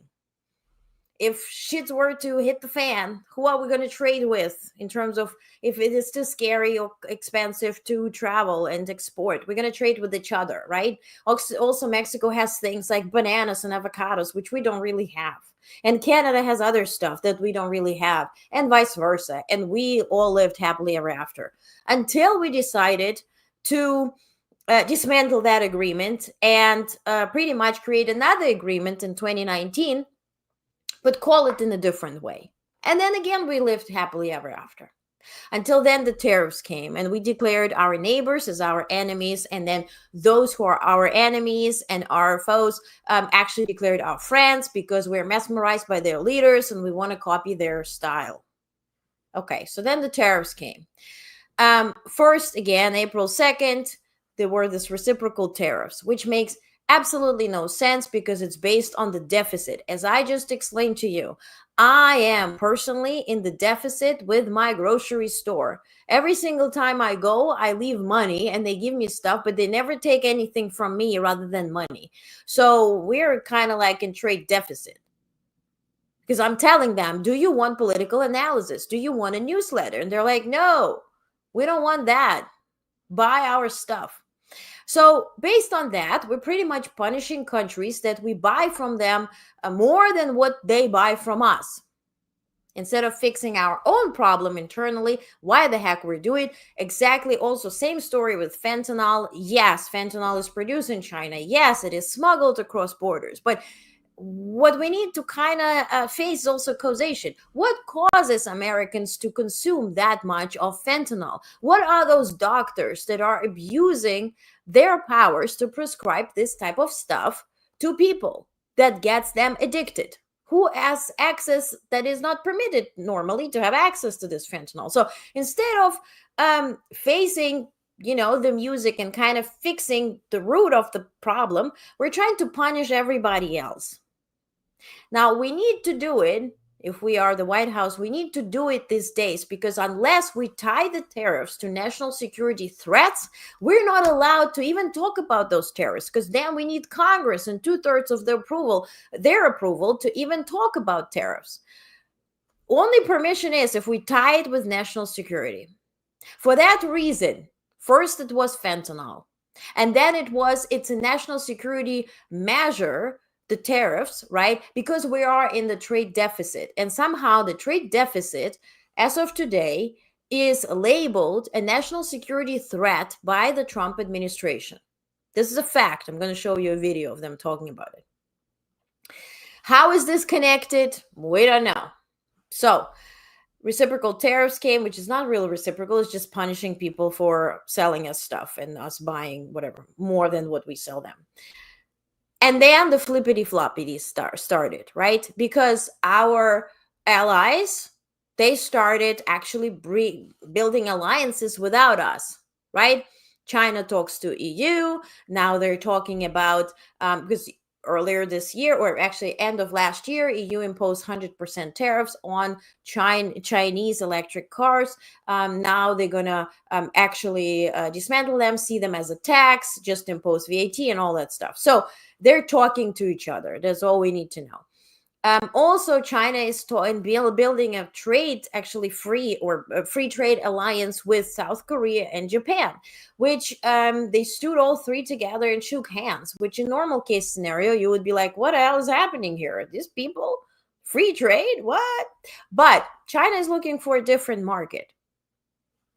S1: If shit were to hit the fan, who are we going to trade with in terms of if it is too scary or expensive to travel and export? We're going to trade with each other, right? Also, Mexico has things like bananas and avocados, which we don't really have. And Canada has other stuff that we don't really have, and vice versa. And we all lived happily ever after until we decided to dismantle that agreement and pretty much create another agreement in 2019, but call it in a different way. And then again, we lived happily ever after. Until then, the tariffs came and we declared our neighbors as our enemies. And then those who are our enemies and our foes actually declared our friends because we're mesmerized by their leaders and we want to copy their style. Okay, so then the tariffs came. First, again, April 2nd, there were this reciprocal tariffs, which makes absolutely no sense because it's based on the deficit. As I just explained to you, I am personally in the deficit with my grocery store. Every single time I go, I leave money and they give me stuff, but they never take anything from me rather than money. So we're kind of like in trade deficit. Because I'm telling them, do you want political analysis? Do you want a newsletter? And they're like, no, we don't want that. Buy our stuff. So based on that, we're pretty much punishing countries that we buy from them more than what they buy from us. Instead of fixing our own problem internally, why the heck we're doing it? Exactly. Also, same story with fentanyl. Yes, fentanyl is produced in China. Yes, it is smuggled across borders. But what we need to kind of face is also causation. What causes Americans to consume that much of fentanyl? What are those doctors that are abusing their powers to prescribe this type of stuff to people that gets them addicted? Who has access that is not permitted normally to have access to this fentanyl? So instead of facing the music and kind of fixing the root of the problem, we're trying to punish everybody else. Now, we need to do it. If we are the White House, we need to do it these days because unless we tie the tariffs to national security threats, we're not allowed to even talk about those tariffs because then we need Congress and 2/3 of their approval to even talk about tariffs. Only permission is if we tie it with national security. For that reason, first it was fentanyl, and then it's a national security measure, the tariffs, right? Because we are in the trade deficit. And somehow the trade deficit, as of today, is labeled a national security threat by the Trump administration. This is a fact. I'm going to show you a video of them talking about it. How is this connected? We don't know. So, reciprocal tariffs came, which is not really reciprocal. It's just punishing people for selling us stuff and us buying whatever, more than what we sell them. And then the flippity-floppity started, right? Because our allies, they started actually building alliances without us, right? China talks to EU. Now they're talking about, because earlier this year, or actually end of last year, EU imposed 100% tariffs on Chinese electric cars. Now they're going to actually dismantle them, see them as a tax, just impose VAT and all that stuff. So they're talking to each other. That's all we need to know. Also, China is building a free trade alliance with South Korea and Japan, which they stood all three together and shook hands, which in normal case scenario, you would be like, what the hell is happening here? Are these people free trade? What? But China is looking for a different market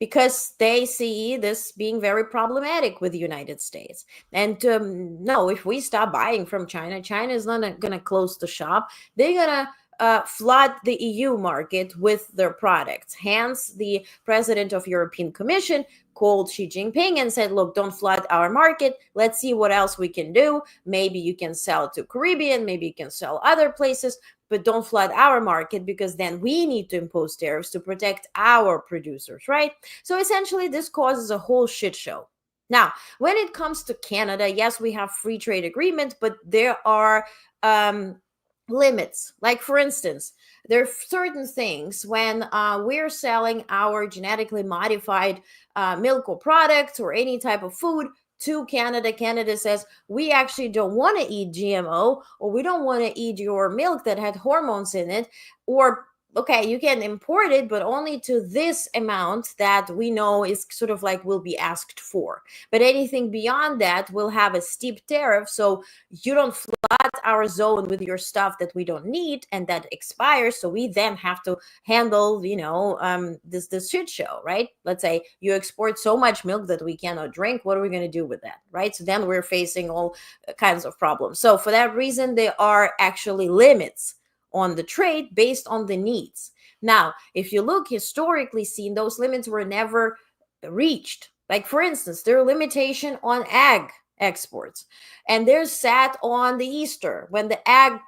S1: because they see this being very problematic with the United States. And no, if we stop buying from China, China is not going to close the shop. They're going to flood the EU market with their products. Hence, the president of European Commission called Xi Jinping and said, look, don't flood our market. Let's see what else we can do. Maybe you can sell to Caribbean, maybe you can sell other places, but don't flood our market because then we need to impose tariffs to protect our producers, right? So essentially, this causes a whole shit show. Now, when it comes to Canada, yes, we have free trade agreements, but there are limits. Like, for instance, there are certain things when we're selling our genetically modified milk or products or any type of food to Canada. Canada says, we actually don't want to eat GMO, or we don't want to eat your milk that had hormones in it, or okay, you can import it, but only to this amount that we know is sort of like will be asked for. But anything beyond that will have a steep tariff. So you don't flood our zone with your stuff that we don't need and that expires. So we then have to handle, this shit show, right? Let's say you export so much milk that we cannot drink. What are we going to do with that, right? So then we're facing all kinds of problems. So for that reason, there are actually limits on the trade based on the needs. Now, if you look historically seen, those limits were never reached. Like, for instance, there are limitation on ag exports, and they're set on the Easter when the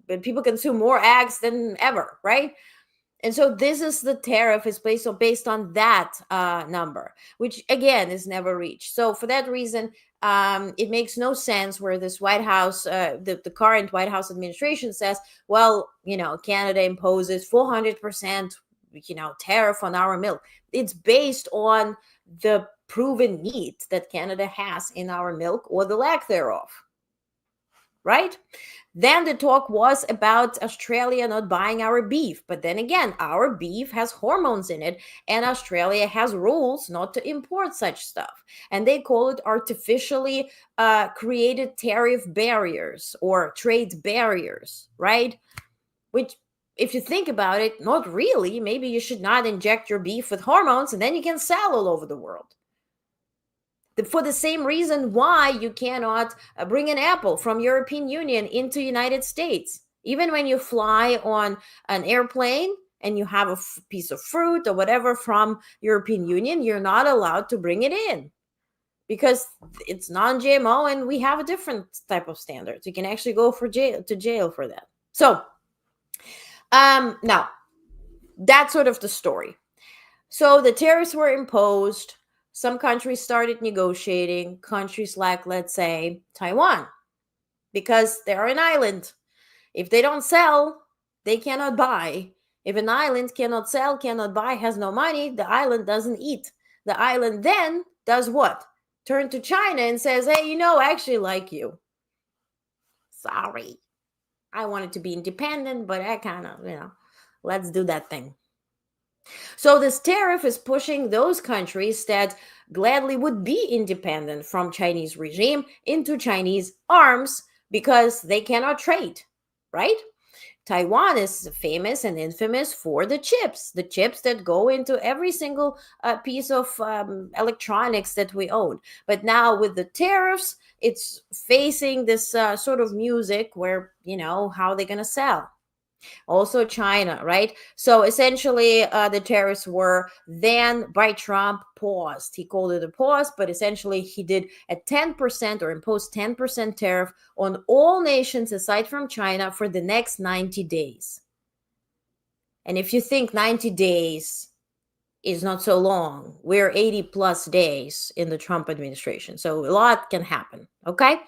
S1: when people consume more eggs than ever, right? And so this is the tariff is based on that number, which again is never reached. So for that reason, it makes no sense where this White House, the current White House administration says, well, Canada imposes 400%, tariff on our milk. It's based on the proven need that Canada has in our milk or the lack thereof, right? Then the talk was about Australia not buying our beef. But then again, our beef has hormones in it, and Australia has rules not to import such stuff. And they call it artificially created tariff barriers or trade barriers, right? Which, if you think about it, not really. Maybe you should not inject your beef with hormones, and then you can sell all over the world. For the same reason why you cannot bring an apple from European Union into United States. Even when you fly on an airplane and you have a piece of fruit or whatever from European Union, you're not allowed to bring it in because it's non-GMO and we have a different type of standards. You can actually go to jail for that. So now that's sort of the story. So the tariffs were imposed. Some countries started negotiating, countries like, let's say, Taiwan, because they're an island. If they don't sell, they cannot buy. If an island cannot sell, cannot buy, has no money, the island doesn't eat. The island then does what? Turn to China and says, hey, I actually like you. Sorry. I wanted to be independent, but I kind of, let's do that thing. So this tariff is pushing those countries that gladly would be independent from Chinese regime into Chinese arms because they cannot trade, right? Taiwan is famous and infamous for the chips that go into every single piece of electronics that we own. But now with the tariffs, it's facing this sort of music where, how are they going to sell? Also China, right? So essentially the tariffs were then by Trump paused. He called it a pause, but essentially he did a 10% or imposed 10% tariff on all nations aside from China for the next 90 days. And if you think 90 days is not so long, we're 80 plus days in the Trump administration. So a lot can happen, okay?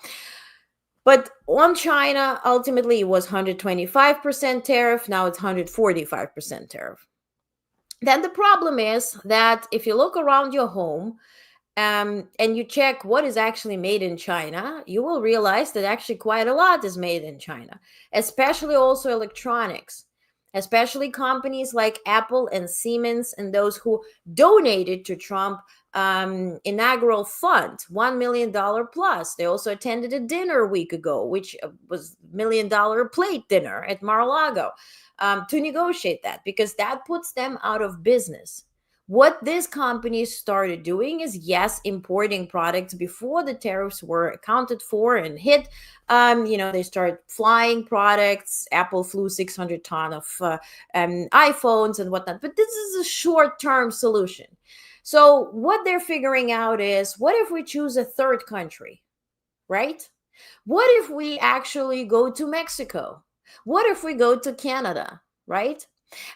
S1: But on China, ultimately, it was 125% tariff. Now it's 145% tariff. Then the problem is that if you look around your home and you check what is actually made in China, you will realize that actually quite a lot is made in China, especially also electronics, especially companies like Apple and Siemens and those who donated to Trump inaugural fund, $1 million plus. They also attended a dinner a week ago, which was $1 million plate dinner at Mar-a-Lago to negotiate that because that puts them out of business. What these companies started doing is, yes, importing products before the tariffs were accounted for and hit. They started flying products. Apple flew 600 ton of iPhones and whatnot. But this is a short-term solution. So what they're figuring out is, what if we choose a third country, right? What if we actually go to Mexico? What if we go to Canada, right?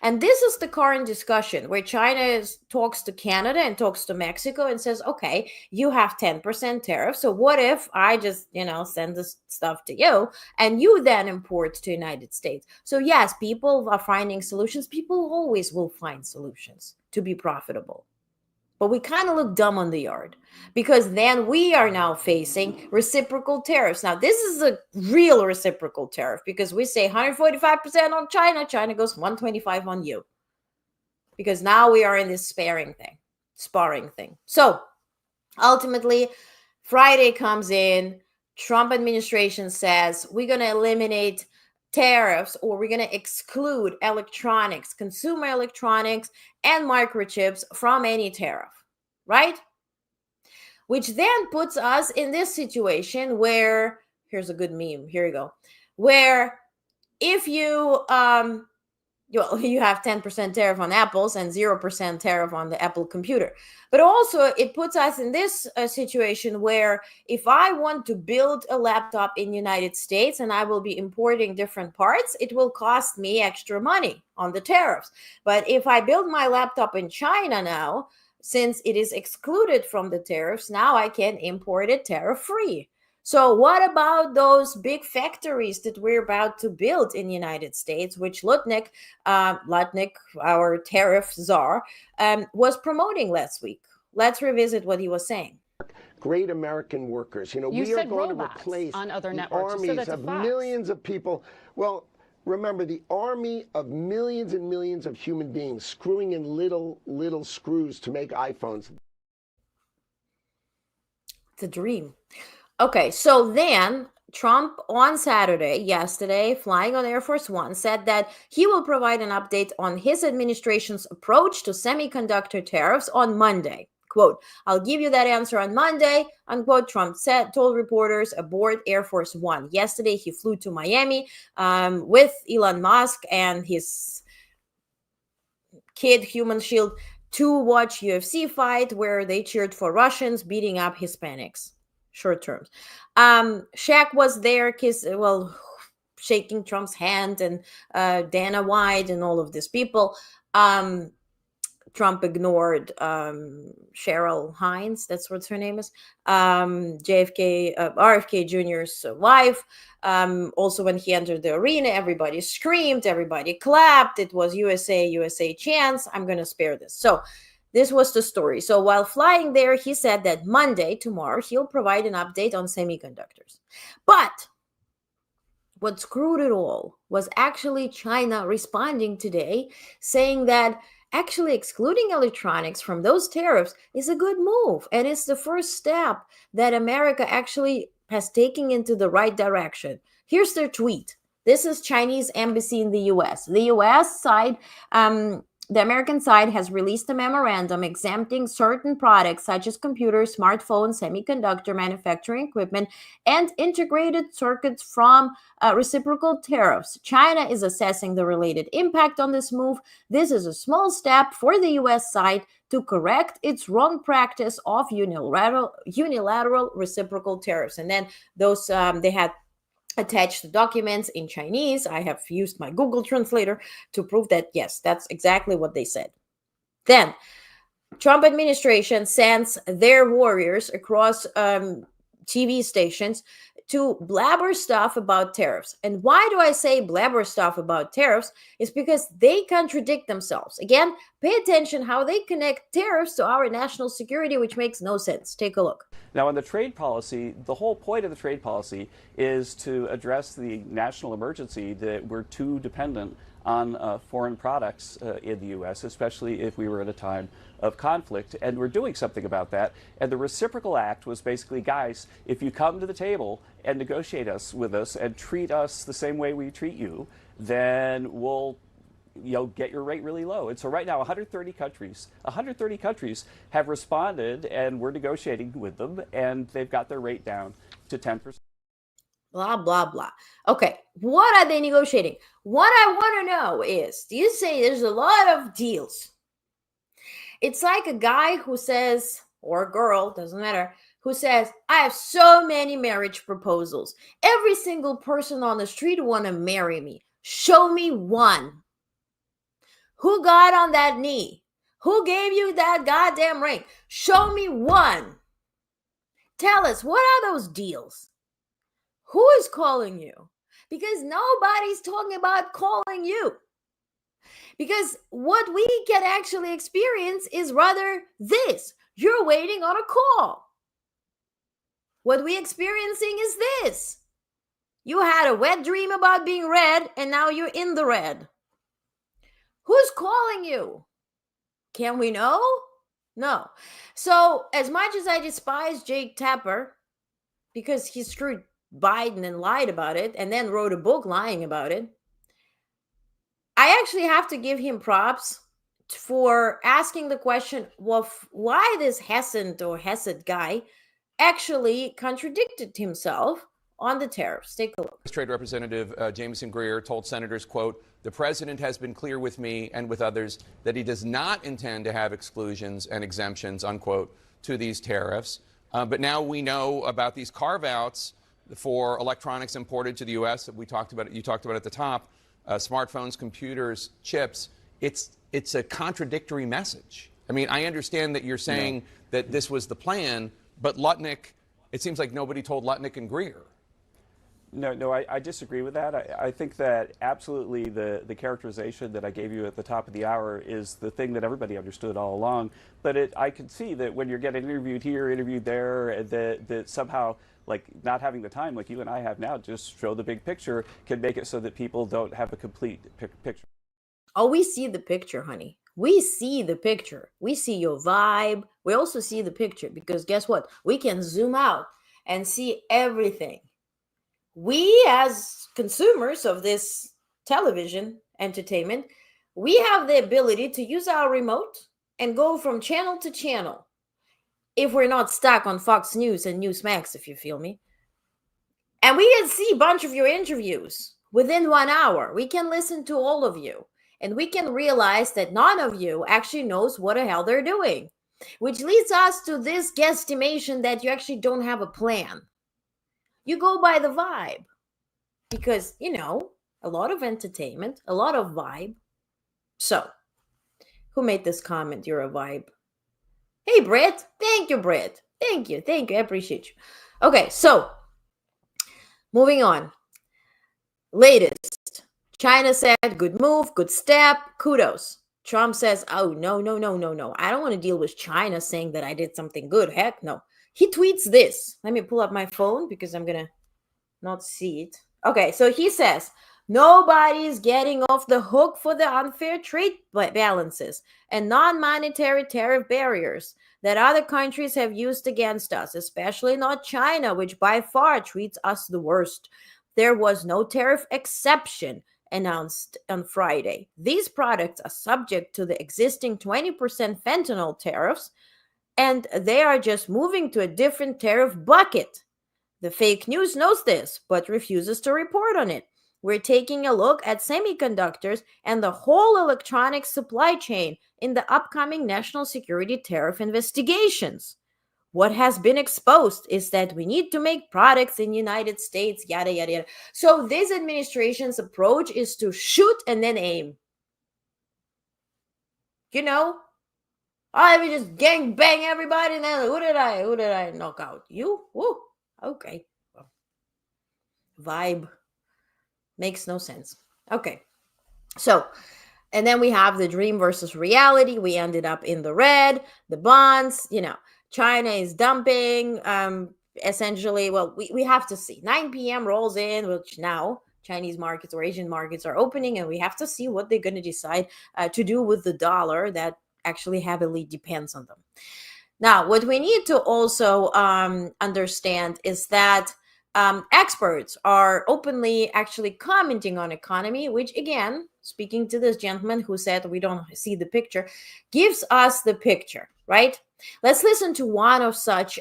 S1: And this is the current discussion where China talks to Canada and talks to Mexico and says, okay, you have 10% tariff. So what if I just, send this stuff to you and you then import to the United States? So yes, people are finding solutions. People always will find solutions to be profitable. But we kind of look dumb on the yard because then we are now facing reciprocal tariffs. Now, this is a real reciprocal tariff because we say 145% on China, China goes 125 on you. Because now we are in this sparring thing. So ultimately, Friday comes in, Trump administration says we're going to eliminate tariffs, or we're going to exclude electronics, consumer electronics and microchips from any tariff, right? Which then puts us in this situation where, here's a good meme, here you go, where if you you have 10% tariff on apples and 0% tariff on the Apple computer. But also it puts us in this situation where if I want to build a laptop in the United States and I will be importing different parts, it will cost me extra money on the tariffs. But if I build my laptop in China now, since it is excluded from the tariffs, now I can import it tariff-free. So what about those big factories that we're about to build in the United States, which Lutnick, our tariff czar, was promoting last week? Let's revisit what he was saying.
S6: Great American workers.
S7: You
S6: we are
S7: said
S6: going to
S7: robots
S6: replace
S7: on other
S6: the
S7: networks.
S6: armies of millions of people. Well, remember, the army of millions and millions of human beings screwing in little screws to make iPhones.
S1: It's a dream. Okay, so then Trump on yesterday, flying on Air Force One, said that he will provide an update on his administration's approach to semiconductor tariffs on Monday. Quote, I'll give you that answer on Monday, unquote, Trump told reporters aboard Air Force One. Yesterday, he flew to Miami with Elon Musk and his kid, Human Shield, to watch UFC fight where they cheered for Russians beating up Hispanics. Short terms. Shaq was there, shaking Trump's hand, and Dana White and all of these people. Trump ignored Cheryl Hines, that's what her name is, RFK Jr.'s wife. Also, when he entered the arena, everybody screamed, everybody clapped. It was USA chants. I'm going to spare this. So this was the story. So while flying there, he said that Monday, tomorrow, he'll provide an update on semiconductors. But what screwed it all was actually China responding today, saying that actually excluding electronics from those tariffs is a good move. And it's the first step that America actually has taken into the right direction. Here's their tweet. This is Chinese embassy in the U.S. The U.S. side, the American side has released a memorandum exempting certain products such as computers, smartphones, semiconductor manufacturing equipment, and integrated circuits from reciprocal tariffs. China is assessing the related impact on this move. This is a small step for the U.S. side to correct its wrong practice of unilateral reciprocal tariffs. And then those they had attached the documents in Chinese. I have used my Google translator to prove that, yes, that's exactly what they said. Then, Trump administration sends their warriors across TV stations to blabber stuff about tariffs. And why do I say blabber stuff about tariffs? It's because they contradict themselves. Again, pay attention how they connect tariffs to our national security, which makes no sense. Take a look.
S8: Now, on the trade policy, the whole point of the trade policy is to address the national emergency that we're too dependent on foreign products in the U.S., especially if we were at a time of conflict, and we're doing something about that. And the Reciprocal Act was basically, guys, if you come to the table and negotiate with us and treat us the same way we treat you, then we'll get your rate really low. And so right now, 130 countries have responded, and we're negotiating with them, and they've got their rate down to 10%.
S1: Blah, blah, blah. Okay, what are they negotiating? What I want to know is, do you say there's a lot of deals? It's like a guy who says, or a girl, doesn't matter, who says, I have so many marriage proposals. Every single person on the street want to marry me. Show me one. Who got on that knee? Who gave you that goddamn ring? Show me one. Tell us, what are those deals? Who is calling you? Because nobody's talking about calling you. Because what we can actually experience is rather this. You're waiting on a call. What we're experiencing is this. You had a wet dream about being red, and now you're in the red. Who's calling you? Can we know? No. So as much as I despise Jake Tapper, because he screwed Biden and lied about it, and then wrote a book lying about it, I actually have to give him props for asking the question, well, why this Hesed guy actually contradicted himself on the tariffs. Take a look.
S7: Trade Representative Jameson Greer told senators, quote, "The president has been clear with me and with others that he does not intend to have exclusions and exemptions," unquote, to these tariffs. But now we know about these carve-outs for electronics imported to the U.S. that we talked about. You talked about at the top, smartphones, computers, chips. It's a contradictory message. I mean, I understand that you're saying that this was the plan, but Lutnick, it seems like nobody told Lutnick and Greer.
S8: No, I disagree with that. I think that absolutely the characterization that I gave you at the top of the hour is the thing that everybody understood all along. But I can see that when you're getting interviewed here, interviewed there, that somehow, like, not having the time like you and I have now, just show the big picture, can make it so that people don't have a complete picture.
S1: Oh, we see the picture, honey. We see the picture. We see your vibe. We also see the picture because guess what? We can zoom out and see everything. We, as consumers of this television entertainment, we have the ability to use our remote and go from channel to channel. If we're not stuck on Fox News and Newsmax, if you feel me. And we can see a bunch of your interviews within 1 hour. We can listen to all of you. And we can realize that none of you actually knows what the hell they're doing. Which leads us to this guesstimation that you actually don't have a plan. You go by the vibe. Because, you know, a lot of entertainment, a lot of vibe. So, who made this comment? You're a vibe. Hey, Brett. Thank you, Brett. Thank you. I appreciate you. Okay, so, moving on. Latest. China said, good move, good step, kudos. Trump says, oh, no. I don't want to deal with China saying that I did something good. Heck no. He tweets this. Let me pull up my phone because I'm going to not see it. Okay, so he says, nobody's getting off the hook for the unfair trade balances and non-monetary tariff barriers that other countries have used against us, especially not China, which by far treats us the worst. There was no tariff exception announced on Friday. These products are subject to the existing 20% fentanyl tariffs, and they are just moving to a different tariff bucket. The fake news knows this, but refuses to report on it. We're taking a look at semiconductors and the whole electronic supply chain in the upcoming national security tariff investigations. What has been exposed is that we need to make products in the United States, yada, yada, yada. So this administration's approach is to shoot and then aim. You know? I would just gang bang everybody, and then who did I knock out? You? Woo. Okay. Well, vibe makes no sense. Okay. So, and then we have the dream versus reality. We ended up in the red, the bonds, you know, China is dumping, essentially. Well, we have to see. 9 p.m. rolls in, which now Chinese markets or Asian markets are opening, and we have to see what they're going to decide to do with the dollar that actually heavily depends on them. Now, what we need to also understand is that experts are openly actually commenting on economy, which again, speaking to this gentleman who said we don't see the picture, gives us the picture, right? Let's listen to one of such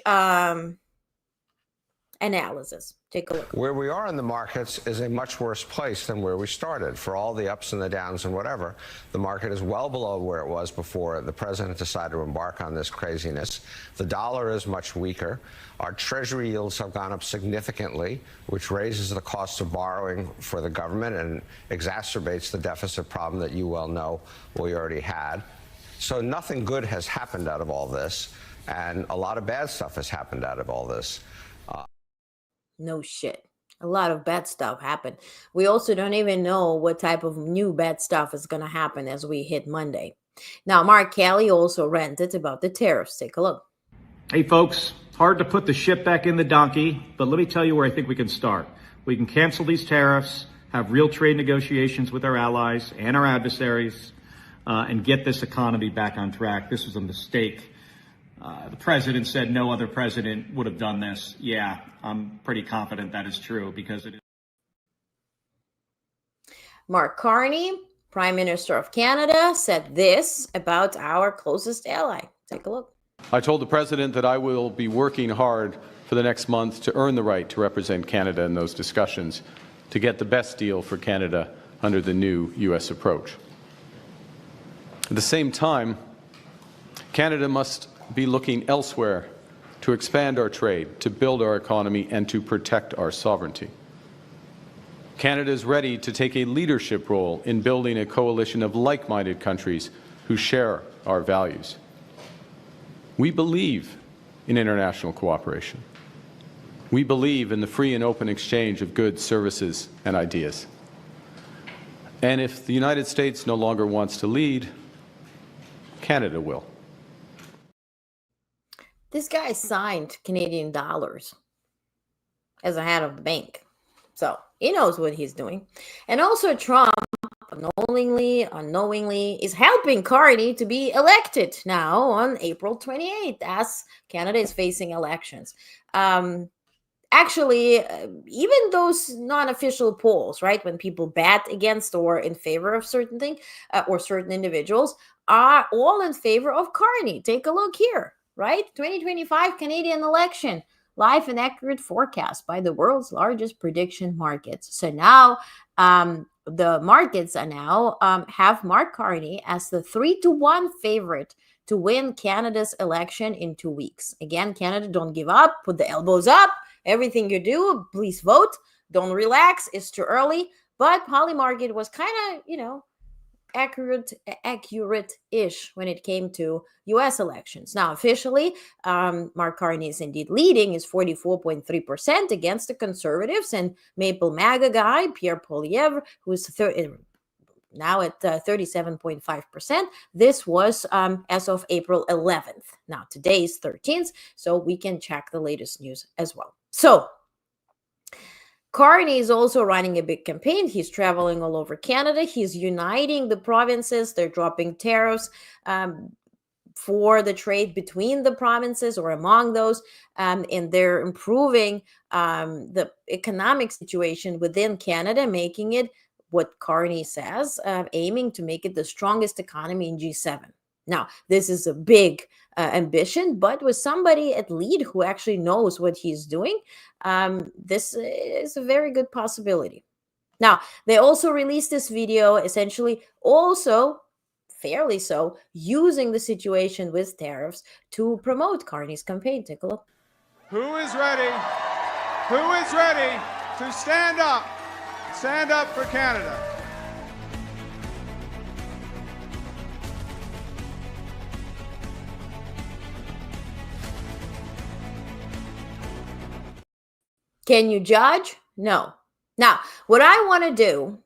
S1: analysis. Take a look.
S9: Where we are in the markets is a much worse place than where we started. For all the ups and the downs and whatever, the market is well below where it was before the president decided to embark on this craziness. The dollar is much weaker. Our treasury yields have gone up significantly, which raises the cost of borrowing for the government and exacerbates the deficit problem that you well know we already had. So nothing good has happened out of all this, and a lot of bad stuff has happened out of all this.
S1: No shit. A lot of bad stuff happened. We also don't even know what type of new bad stuff is going to happen as we hit Monday. Now, Mark Kelly also ranted about the tariffs. Take a look.
S10: Hey, folks, hard to put the ship back in the donkey, but let me tell you where I think we can start. We can cancel these tariffs, have real trade negotiations with our allies and our adversaries, and get this economy back on track. This was a mistake. The president said no other president would have done this. Yeah, I'm pretty confident that is true because it is.
S1: Mark Carney, Prime Minister of Canada, said this about our closest ally. Take a look.
S11: I told the President that I will be working hard for the next month to earn the right to represent Canada in those discussions, to get the best deal for Canada under the new U.S. approach. At the same time, Canada must be looking elsewhere to expand our trade, to build our economy, and to protect our sovereignty. Canada is ready to take a leadership role in building a coalition of like-minded countries who share our values. We believe in international cooperation. We believe in the free and open exchange of goods, services, and ideas. And if the United States no longer wants to lead, Canada will.
S1: This guy signed Canadian dollars as a head of the bank. So he knows what he's doing. And also Trump, unknowingly, is helping Carney to be elected now on April 28th as Canada is facing elections. Actually, even those non-official polls, right, when people bet against or in favor of certain thing or certain individuals are all in favor of Carney. Take a look here, right? 2025 Canadian election. Live and accurate forecast by the world's largest prediction markets. So now the markets are now have Mark Carney as the 3-1 favorite to win Canada's election in 2 weeks. Again, Canada, don't give up. Put the elbows up. Everything you do, please vote. Don't relax. It's too early. But Polymarket was kind of, accurate-ish when it came to U.S. elections. Now, officially, Mark Carney is indeed leading, is 44.3% against the Conservatives, and Maple MAGA guy, Pierre Poilievre, who's now at 37.5%. This was as of April 11th. Now, today is 13th, so we can check the latest news as well. So, Carney is also running a big campaign. He's traveling all over Canada. He's uniting the provinces. They're dropping tariffs for the trade between the provinces or among those, and they're improving the economic situation within Canada, making it what Carney says, aiming to make it the strongest economy in G7. Now, this is a big ambition, but with somebody at lead who actually knows what he's doing, this is a very good possibility. Now, they also released this video, essentially also, fairly so, using the situation with tariffs to promote Carney's campaign. Take a look.
S12: Who is ready? Who is ready to stand up? Stand up for Canada.
S1: Can you judge? No. Now, what I want to do,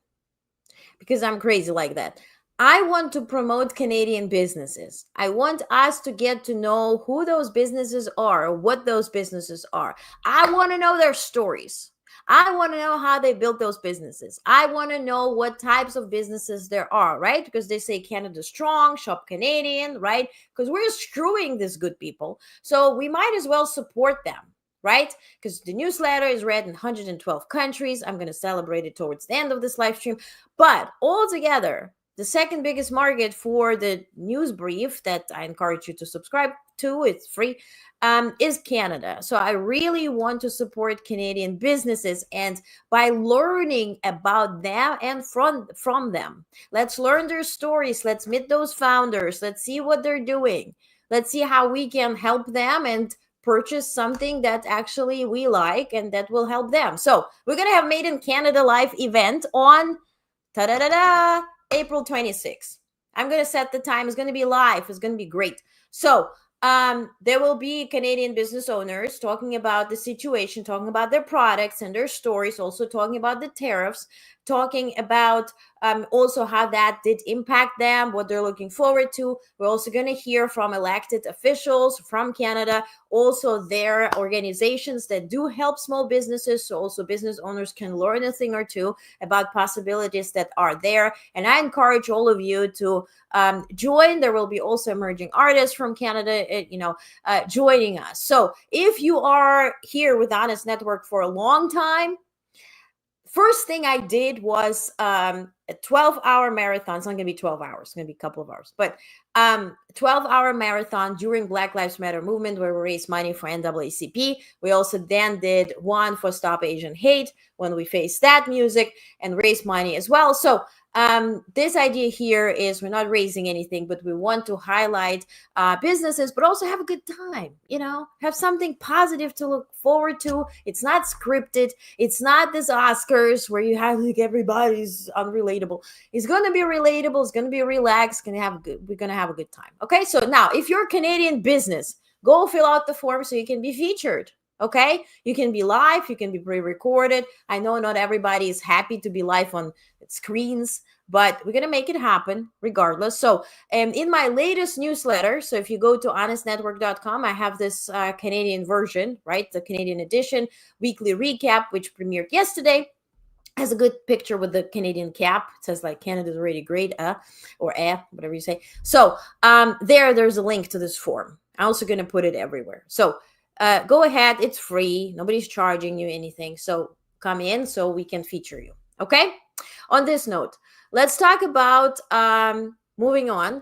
S1: because I'm crazy like that, I want to promote Canadian businesses. I want us to get to know who those businesses are, or what those businesses are. I want to know their stories. I want to know how they built those businesses. I want to know what types of businesses there are, right? Because they say Canada strong, shop Canadian, right? Because we're screwing these good people. So we might as well support them. Right? Because the newsletter is read in 112 countries. I'm going to celebrate it towards the end of this live stream. But altogether, the second biggest market for the news brief that I encourage you to subscribe to, it's free, is Canada. So I really want to support Canadian businesses, and by learning about them and from them. Let's learn their stories. Let's meet those founders. Let's see what they're doing. Let's see how we can help them and purchase something that actually we like and that will help them. So we're going to have Made in Canada live event on April 26th. I'm going to set the time. It's going to be live. It's going to be great. So there will be Canadian business owners talking about the situation, talking about their products and their stories, also talking about the tariffs, talking about also how that did impact them, what they're looking forward to. We're also going to hear from elected officials from Canada, also their organizations that do help small businesses, so also business owners can learn a thing or two about possibilities that are there. And I encourage all of you to join. There will be also emerging artists from Canada, joining us. So if you are here with Honest Network for a long time, first thing I did was a 12-hour marathon. It's not going to be 12 hours. It's going to be a couple of hours. But 12-hour marathon during Black Lives Matter movement where we raised money for NAACP. We also then did one for Stop Asian Hate when we faced that music and raised money as well. So this idea here is we're not raising anything, but we want to highlight businesses, but also have a good time, have something positive to look forward to. It's not scripted. It's not this Oscars where you have like everybody's unrelatable. It's going to be relatable. It's going to be relaxed. We're going to have a good time. Okay. So now if you're a Canadian business, go fill out the form so you can be featured. Okay, you can be live, you can be pre-recorded. I know not everybody is happy to be live on screens, but we're going to make it happen regardless. So in my latest newsletter, so if you go to honestnetwork.com, I have this Canadian version, right? The Canadian edition, weekly recap, which premiered yesterday. Has a good picture with the Canadian cap. It says like Canada's already great, or whatever you say. So there's a link to this form. I'm also going to put it everywhere. So go ahead. It's free. Nobody's charging you anything. So come in so we can feature you. Okay. On this note, let's talk about moving on.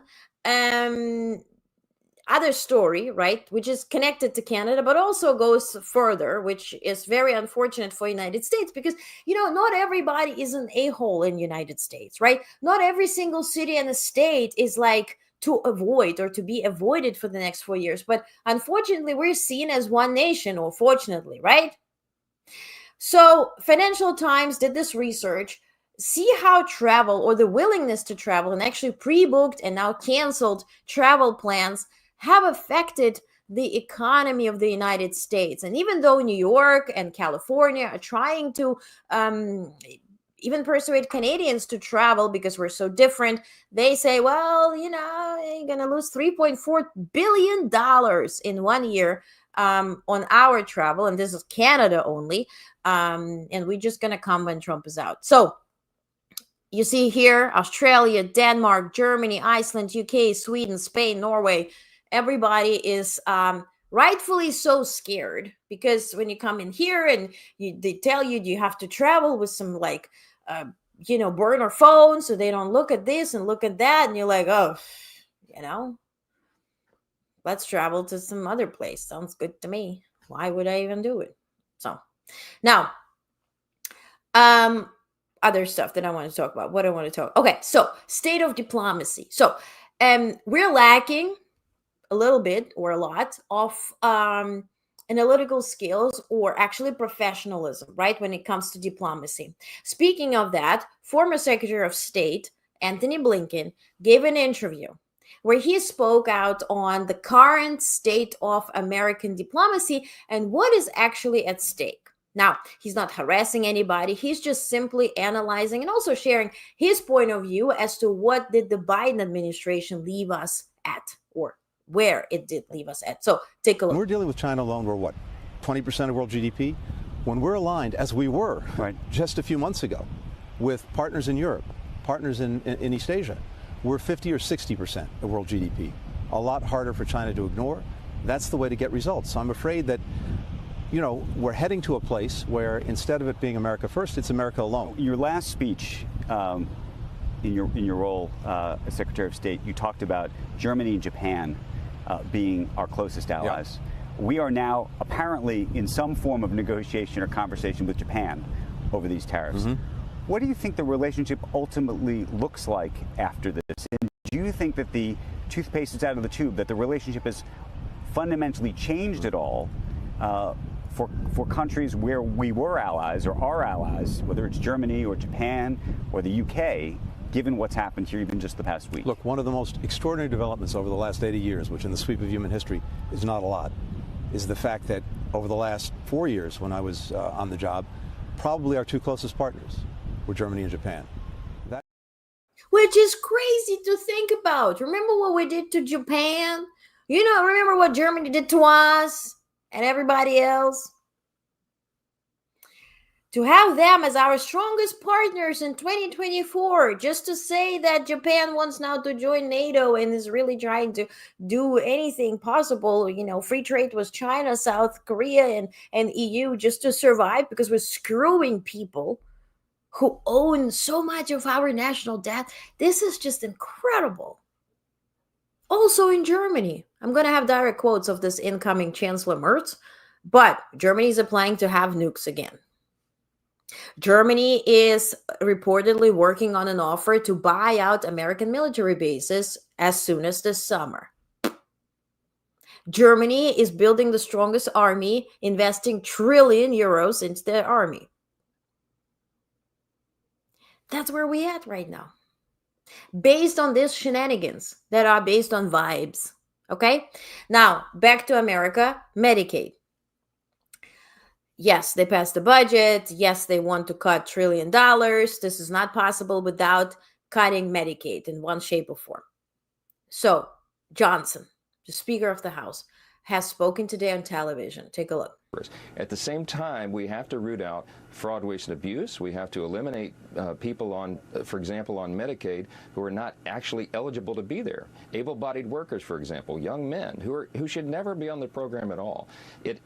S1: Other story, right, which is connected to Canada, but also goes further, which is very unfortunate for United States because, not everybody is an a-hole in United States, right? Not every single city and state is like to avoid or to be avoided for the next 4 years. But unfortunately, we're seen as one nation, or fortunately, right? So Financial Times did this research, see how travel or the willingness to travel and actually pre-booked and now canceled travel plans have affected the economy of the United States. And even though New York and California are trying to even persuade Canadians to travel because we're so different, they say, well, you're going to lose $3.4 billion in 1 year on our travel. And this is Canada only. And we're just going to come when Trump is out. So you see here, Australia, Denmark, Germany, Iceland, UK, Sweden, Spain, Norway, everybody is rightfully so scared because when you come in here and they tell you have to travel with some burner phone so they don't look at this and look at that. And you're like, oh, let's travel to some other place. Sounds good to me. Why would I even do it? So now, other stuff that I want to talk about. What I want to talk. Okay. So state of diplomacy. So we're lacking a little bit or a lot of analytical skills or actually professionalism, right, when it comes to diplomacy. Speaking of that, former Secretary of State Antony Blinken gave an interview where he spoke out on the current state of American diplomacy and what is actually at stake. Now, he's not harassing anybody. He's just simply analyzing and also sharing his point of view as to what did the Biden administration leave us at, or where it did leave us at. So take a look.
S13: We're dealing with China alone. We're what, 20% of world GDP? When we're aligned, as we were just a few months ago, with partners in Europe, partners in East Asia, we're 50 or 60% of world GDP. A lot harder for China to ignore. That's the way to get results. So I'm afraid that, we're heading to a place where instead of it being America first, it's America alone.
S14: Your last speech, in your role as Secretary of State, you talked about Germany and Japan being our closest allies. Yeah. We are now apparently in some form of negotiation or conversation with Japan over these tariffs. Mm-hmm. What do you think the relationship ultimately looks like after this? And do you think that the toothpaste is out of the tube, that the relationship has fundamentally changed at all for countries where we were allies or are allies, whether it's Germany or Japan or the UK, given what's happened here even just the past week?
S13: Look, one of the most extraordinary developments over the last 80 years, which in the sweep of human history is not a lot, is the fact that over the last 4 years when I was on the job, probably our two closest partners were Germany and Japan.
S1: Which is crazy to think about. Remember what we did to Japan? Remember what Germany did to us and everybody else? To have them as our strongest partners in 2024, just to say that Japan wants now to join NATO and is really trying to do anything possible, free trade with China, South Korea, and EU just to survive, because we're screwing people who own so much of our national debt. This is just incredible. Also in Germany, I'm going to have direct quotes of this incoming Chancellor Merz, but Germany is applying to have nukes again. Germany is reportedly working on an offer to buy out American military bases as soon as this summer. Germany is building the strongest army, investing trillion euros into their army. That's where we at right now. Based on these shenanigans that are based on vibes. Okay? Now, back to America, Medicaid. Yes, they passed the budget. Yes, they want to cut $1 trillion. This is not possible without cutting Medicaid in one shape or form. So, Johnson, the Speaker of the House, has spoken today on television. Take a look.
S15: At the same time, we have to root out fraud, waste, and abuse. We have to eliminate people on, for example, on Medicaid who are not actually eligible to be there. Able-bodied workers, for example, young men who should never be on the program at all.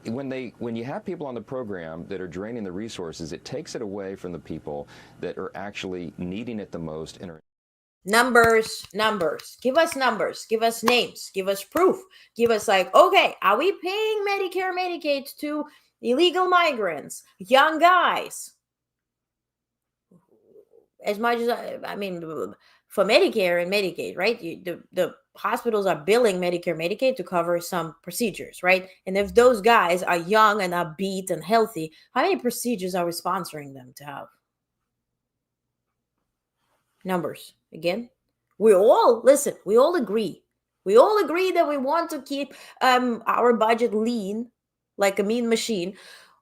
S15: When you have people on the program that are draining the resources, it takes it away from the people that are actually needing it the most and are
S1: Numbers. Give us numbers. Give us names. Give us proof. Give us okay, are we paying Medicare, Medicaid to illegal migrants, young guys? As much as, for Medicare and Medicaid, right? The hospitals are billing Medicare, Medicaid to cover some procedures, right? And if those guys are young and upbeat and healthy, how many procedures are we sponsoring them to have? Numbers. Again, we all agree. We all agree that we want to keep our budget lean, like a mean machine.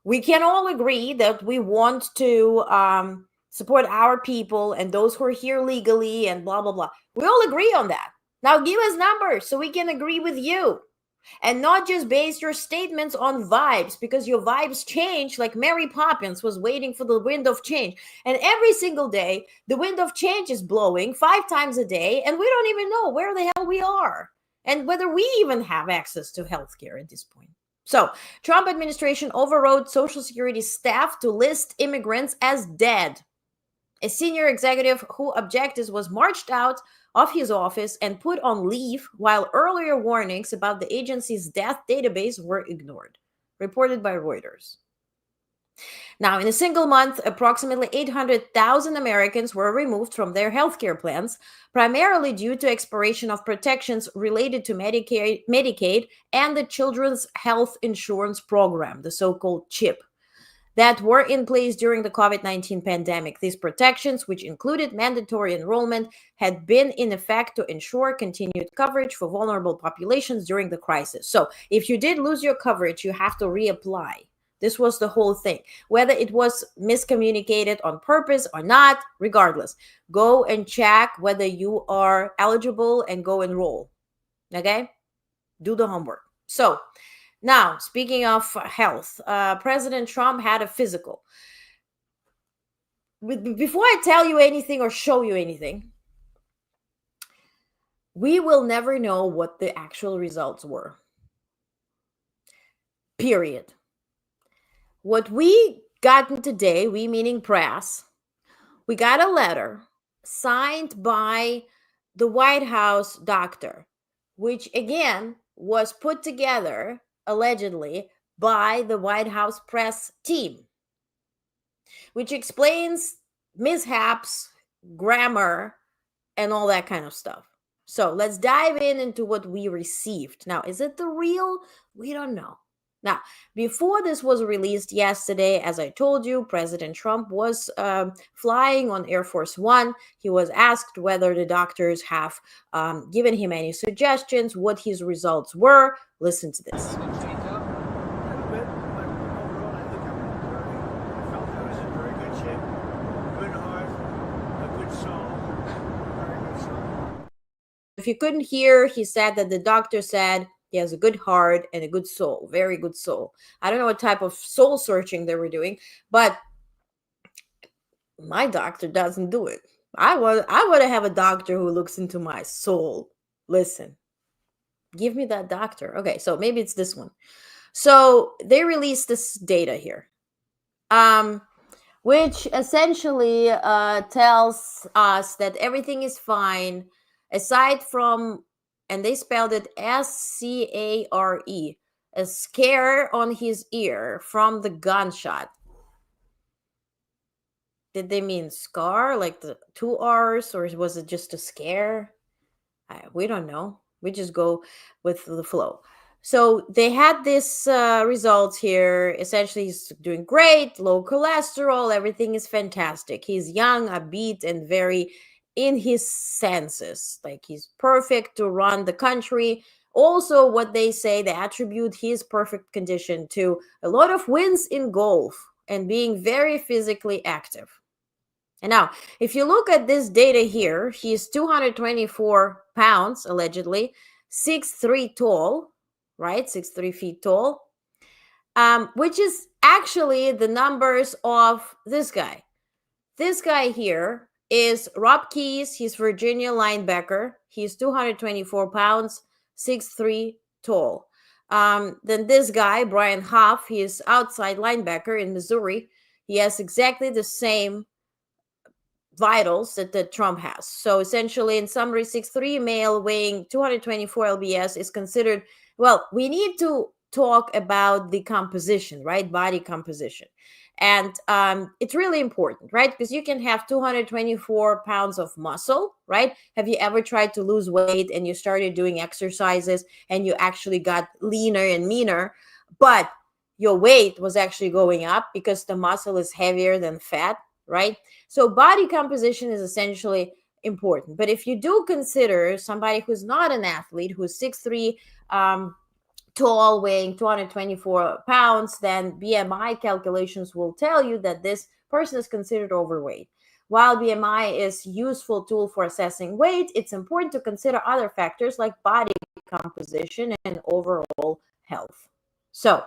S1: We can all agree that we want to support our people and those who are here legally and blah, blah, blah. We all agree on that. Now give us numbers so we can agree with you. And not just base your statements on vibes, because your vibes change, like Mary Poppins was waiting for the wind of change. And every single day, the wind of change is blowing 5 times a day, and we don't even know where the hell we are and whether we even have access to healthcare at this point. So, Trump administration overrode Social Security staff to list immigrants as dead. A senior executive who objected was marched out of his office and put on leave, while earlier warnings about the agency's death database were ignored, reported by Reuters. Now, in a single month, approximately 800,000 Americans were removed from their healthcare plans, primarily due to expiration of protections related to Medicaid and the Children's Health Insurance Program, the so-called CHIP, that were in place during the COVID-19 pandemic. These protections, which included mandatory enrollment, had been in effect to ensure continued coverage for vulnerable populations during the crisis. So if you did lose your coverage, you have to reapply. This was the whole thing. Whether it was miscommunicated on purpose or not, regardless, go and check whether you are eligible and go enroll. Okay? Do the homework. So, now, speaking of health, President Trump had a physical. Before I tell you anything or show you anything, we will never know what the actual results were. Period. What we gotten today, we meaning press, we got a letter signed by the White House doctor, which again was put together allegedly by the White House press team, which explains mishaps, grammar, and all that kind of stuff. So let's dive into what we received. Now, is it the real? We don't know. Now, before this was released yesterday, as I told you, President Trump was flying on Air Force One. He was asked whether the doctors have given him any suggestions, what his results were. Listen to this. If you couldn't hear, he said that the doctor said he has a good heart and a good soul, very good soul. I don't know what type of soul searching they were doing, but my doctor doesn't do it. I want to have a doctor who looks into my soul. Listen, give me that doctor. Okay, so maybe it's this one. So they released this data here, which essentially tells us that everything is fine, aside from, and they spelled it S-C-A-R-E, a scare on his ear from the gunshot. Did they mean scar, like the 2 R's, or was it just a scare? We don't know. We just go with the flow. So they had this results here. Essentially, he's doing great, low cholesterol, everything is fantastic. He's young, upbeat, and very in his senses. Like, he's perfect to run the country. Also, what they say, they attribute his perfect condition to a lot of wins in golf and being very physically active. And now, if you look at this data here, he's 224 pounds, allegedly, 6'3" tall, right? 6'3" feet tall, which is actually the numbers of this guy. This guy here is Rob Keyes. He's Virginia linebacker. He's 224 pounds, 6'3" tall. Then this guy, Brian Huff, he is outside linebacker in Missouri. He has exactly the same vitals that Trump has. So essentially, in summary, 6'3" male weighing 224 lbs is considered, well, we need to talk about the composition, right? Body composition. And it's really important, right? Because you can have 224 pounds of muscle, right? Have you ever tried to lose weight and you started doing exercises and you actually got leaner and meaner, but your weight was actually going up because the muscle is heavier than fat, right? So body composition is essentially important. But if you do consider somebody who's not an athlete, who's 6'3", tall, weighing 224 pounds, then BMI calculations will tell you that this person is considered overweight. While BMI is a useful tool for assessing weight, it's important to consider other factors like body composition and overall health. So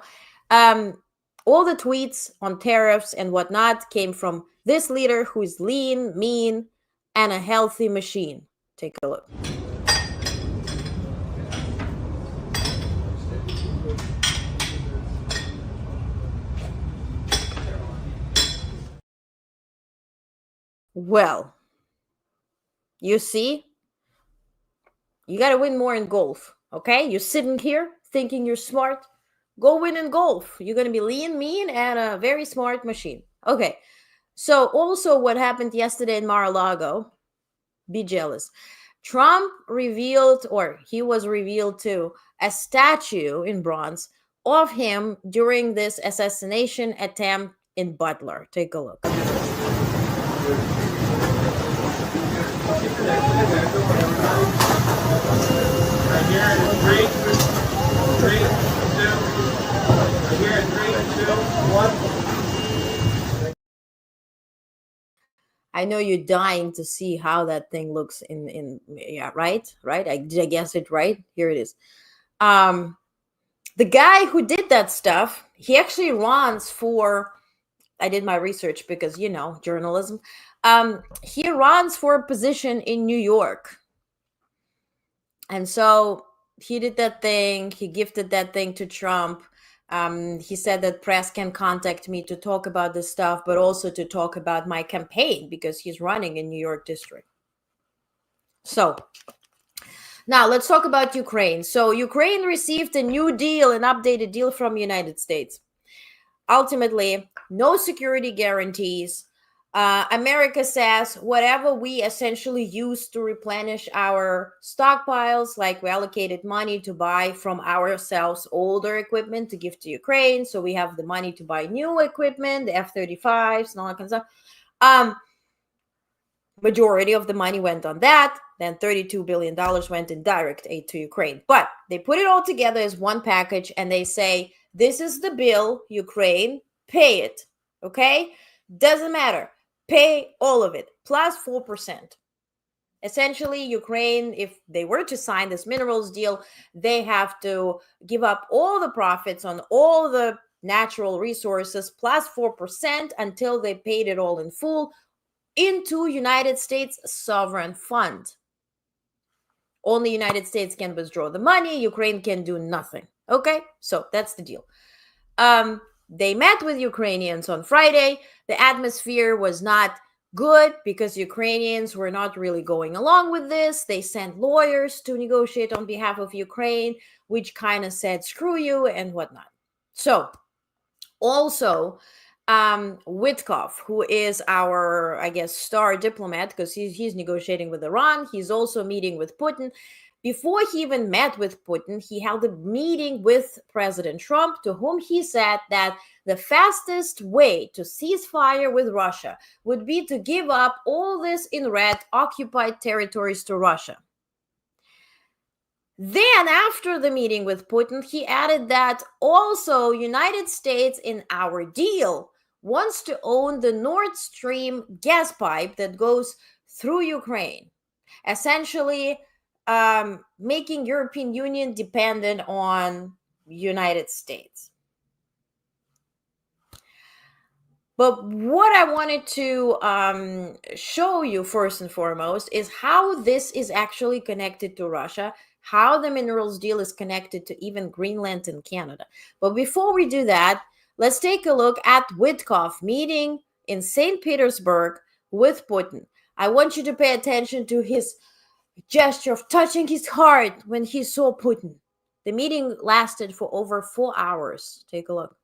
S1: all the tweets on tariffs and whatnot came from this leader who is lean, mean, and a healthy machine. Take a look. Well, you see, you got to win more in golf, okay? You're sitting here thinking you're smart. Go win in golf. You're going to be lean, mean, and a very smart machine. Okay, so also what happened yesterday in Mar-a-Lago, be jealous. Trump revealed, or he was revealed to, a statue in bronze of him during this assassination attempt in Butler. Take a look. I know you're dying to see how that thing looks yeah, right? Did I guess it right? Here it is. The guy who did that stuff, he actually runs for, I did my research because, you know, journalism. He runs for a position in New York. And so he did that thing. He gifted that thing to Trump. He said that press can contact me to talk about this stuff, but also to talk about my campaign because he's running in New York District. So now let's talk about Ukraine. So Ukraine received a new deal, an updated deal from the United States. Ultimately, no security guarantees, America says whatever we essentially use to replenish our stockpiles, like we allocated money to buy from ourselves older equipment to give to Ukraine. So we have the money to buy new equipment, the F-35s and all that kind of stuff. Majority of the money went on that. Then $32 billion went in direct aid to Ukraine. But they put it all together as one package and they say, this is the bill, Ukraine, pay it. Okay? Doesn't matter. Pay all of it, plus 4%. Essentially, Ukraine, if they were to sign this minerals deal, they have to give up all the profits on all the natural resources, plus 4% until they paid it all in full into United States sovereign fund. Only United States can withdraw the money. Ukraine can do nothing. Okay, so that's the deal. They met with Ukrainians on Friday. The atmosphere was not good because Ukrainians were not really going along with this. They sent lawyers to negotiate on behalf of Ukraine, which kind of said, screw you and whatnot. So also, Witkoff, who is our, I guess, star diplomat, because he's negotiating with Iran. He's also meeting with Putin. Before he even met with Putin, he held a meeting with President Trump, to whom he said that the fastest way to cease fire with Russia would be to give up all this in red occupied territories to Russia. Then, after the meeting with Putin, he added that also United States in our deal wants to own the Nord Stream gas pipe that goes through Ukraine, essentially making European Union dependent on United States. But what I wanted to show you first and foremost is how this is actually connected to Russia, how the minerals deal is connected to even Greenland and Canada. But before we do that, let's take a look at Witkoff meeting in St. Petersburg with Putin. I want you to pay attention to his gesture of touching his heart when he saw Putin. The meeting lasted for over 4 hours. Take a look.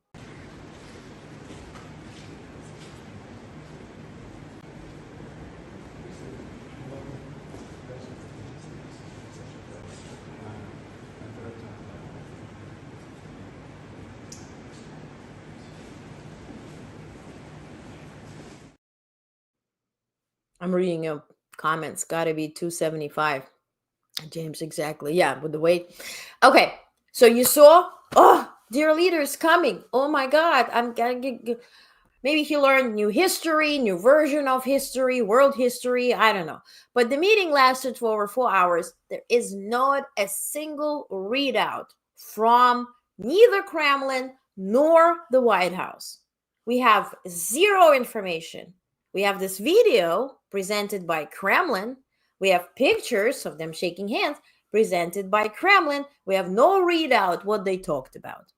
S1: I'm reading your comments. Gotta be 275. James, exactly. Yeah, with the weight. Okay, so you saw, oh, dear leaders coming. Oh my God, I'm gonna get. Maybe he learned new history, new version of history, world history. I don't know. But the meeting lasted for over 4 hours. There is not a single readout from neither Kremlin nor the White House. We have zero information. We have this video presented by Kremlin. We have pictures of them shaking hands presented by Kremlin. We have no readout what they talked about.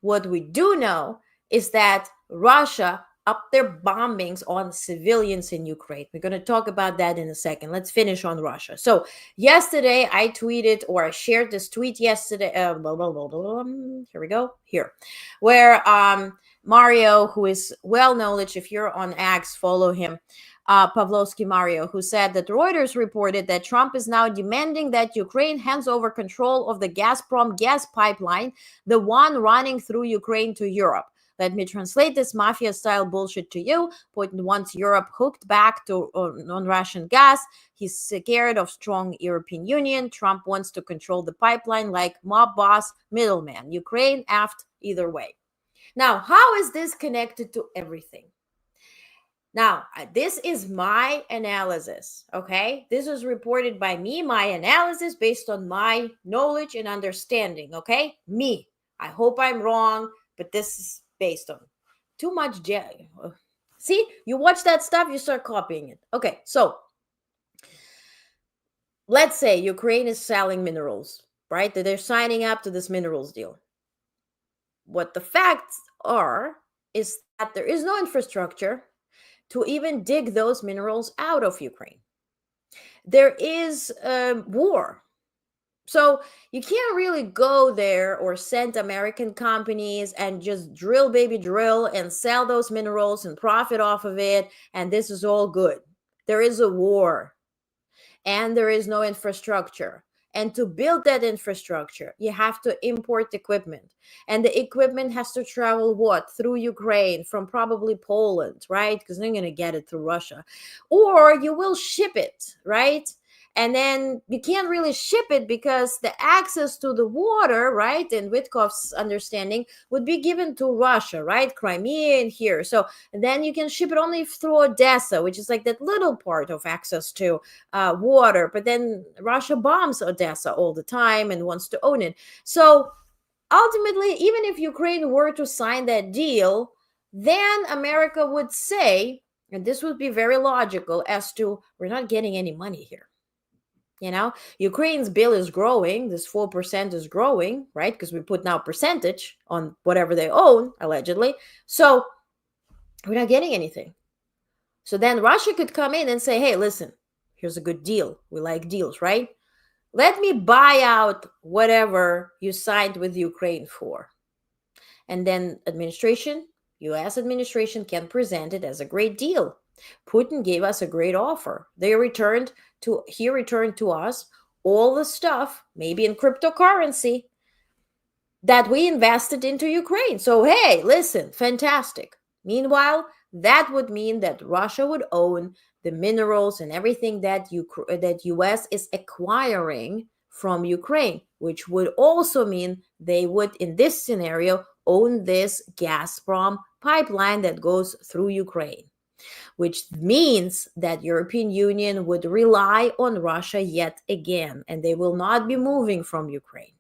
S1: What we do know is that Russia upped their bombings on civilians in Ukraine. We're going to talk about that in a second. Let's finish on Russia. So yesterday I tweeted, or I shared this tweet yesterday. Here we go. Here. Where Mario, who is well knowledge, if you're on X, follow him, Pavlovsky Mario, who said that Reuters reported that Trump is now demanding that Ukraine hands over control of the Gazprom gas pipeline, the one running through Ukraine to Europe. Let me translate this mafia-style bullshit to you. Putin wants Europe hooked back to on Russian gas. He's scared of strong European Union. Trump wants to control the pipeline like mob boss middleman. Ukraine aft either way. Now, how is this connected to everything? Now, this is my analysis, okay? This is reported by me, my analysis based on my knowledge and understanding, okay? Me. I hope I'm wrong, but this is based on too much. See, you watch that stuff, you start copying it. Okay, so let's say Ukraine is selling minerals, right? That they're signing up to this minerals deal. What the facts are is that there is no infrastructure to even dig those minerals out of Ukraine. There is war. So you can't really go there or send American companies and just drill, baby, drill and sell those minerals and profit off of it. And this is all good. There is a war and there is no infrastructure. And to build that infrastructure, you have to import equipment. And the equipment has to travel what? Through Ukraine, from probably Poland, right? Because they're going to get it through Russia. Or you will ship it, right? And then you can't really ship it because the access to the water, right, in Witkoff's understanding, would be given to Russia, right? Crimea and here. So then you can ship it only through Odessa, which is like that little part of access to water. But then Russia bombs Odessa all the time and wants to own it. So ultimately, even if Ukraine were to sign that deal, then America would say, and this would be very logical, as to we're not getting any money here. You know, Ukraine's bill is growing. This 4% is growing, right? Because we put now percentage on whatever they own, allegedly. So we're not getting anything. So then Russia could come in and say, hey, listen, here's a good deal. We like deals, right? Let me buy out whatever you signed with Ukraine for. And then US administration can present it as a great deal. Putin gave us a great offer. He returned to us all the stuff, maybe in cryptocurrency, that we invested into Ukraine. So, hey, listen, fantastic. Meanwhile, that would mean that Russia would own the minerals and everything that US is acquiring from Ukraine, which would also mean they would, in this scenario, own this Gazprom pipeline that goes through Ukraine, which means that European Union would rely on Russia yet again, and they will not be moving from Ukraine.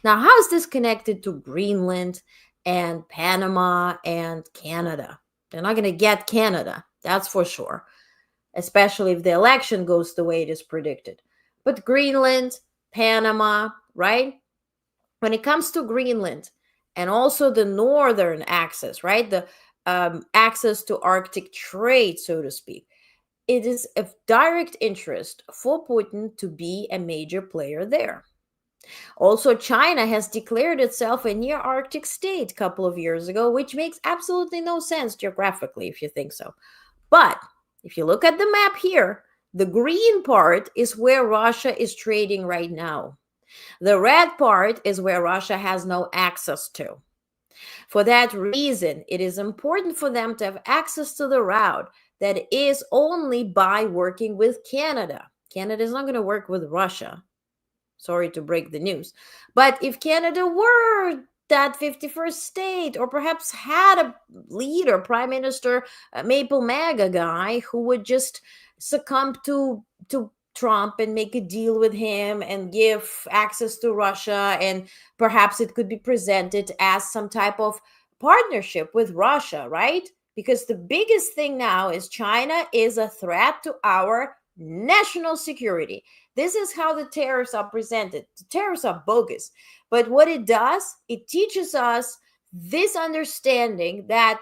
S1: Now, how is this connected to Greenland and Panama and Canada? They're not going to get Canada, that's for sure, especially if the election goes the way it is predicted. But Greenland, Panama, right? When it comes to Greenland and also the northern axis, right? The access to Arctic trade, so to speak. It is of direct interest for Putin to be a major player there. Also, China has declared itself a near Arctic state a couple of years ago, which makes absolutely no sense geographically, if you think so. But if you look at the map here, the green part is where Russia is trading right now. The red part is where Russia has no access to. For that reason, it is important for them to have access to the route that is only by working with Canada. Canada is not going to work with Russia. Sorry to break the news. But if Canada were that 51st state, or perhaps had a leader, Prime Minister, Maple MAGA guy, who would just succumb to Trump and make a deal with him and give access to Russia, and perhaps it could be presented as some type of partnership with Russia, right? Because the biggest thing now is China is a threat to our national security. This is how the tariffs are presented. The tariffs are bogus. But what it does, it teaches us this understanding that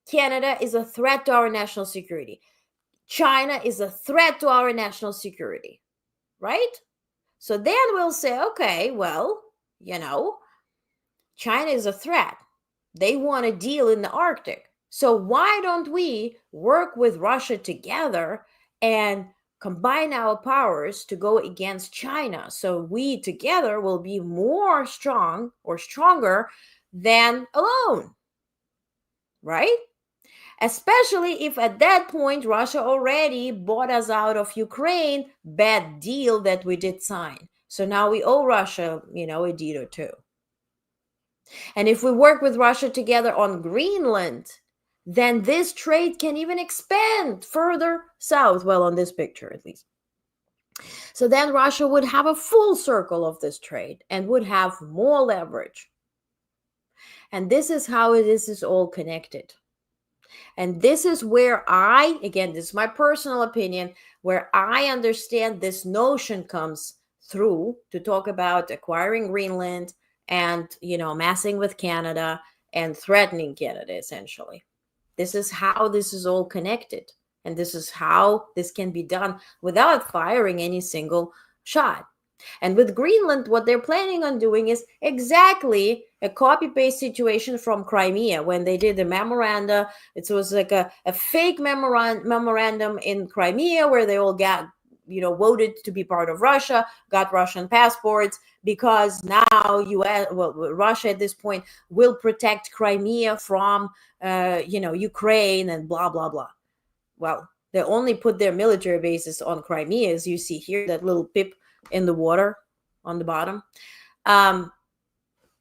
S1: Canada is a threat to our national security. China is a threat to our national security, right? So then we'll say, okay, well, China is a threat. They want a deal in the Arctic. So why don't we work with Russia together and combine our powers to go against China? So we together will be more strong or stronger than alone, right? Especially if at that point Russia already bought us out of Ukraine, bad deal that we did sign. So now we owe Russia, a deed or two. And if we work with Russia together on Greenland, then this trade can even expand further south, well, on this picture at least. So then Russia would have a full circle of this trade and would have more leverage. And this is how this is all connected. And this is where again, this is my personal opinion, where I understand this notion comes through to talk about acquiring Greenland and, messing with Canada and threatening Canada, essentially. This is how this is all connected. And this is how this can be done without firing any single shot. And with Greenland, what they're planning on doing is exactly a copy-paste situation from Crimea when they did the memoranda. It was like a fake memorandum in Crimea where they all got, voted to be part of Russia, got Russian passports, because now Russia at this point will protect Crimea from, Ukraine and blah, blah, blah. Well, they only put their military bases on Crimea, as you see here, that little pip in the water on the bottom.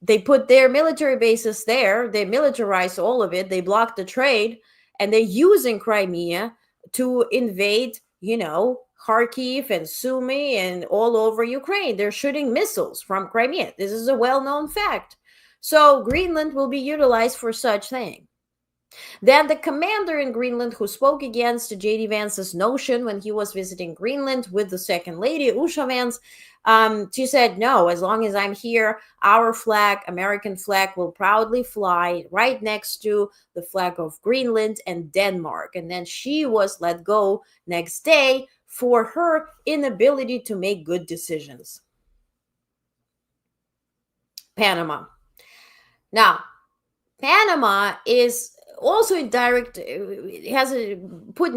S1: They put their military bases there. They militarized all of it. They blocked the trade, and they're using Crimea to invade, Kharkiv and Sumy and all over Ukraine. They're shooting missiles from Crimea. This is a well-known fact. So Greenland will be utilized for such thing. Then the commander in Greenland who spoke against J.D. Vance's notion when he was visiting Greenland with the second lady, Usha Vance, she said, no, as long as I'm here, our flag, American flag, will proudly fly right next to the flag of Greenland and Denmark. And then she was let go next day for her inability to make good decisions. Panama. Now, Panama is also Putin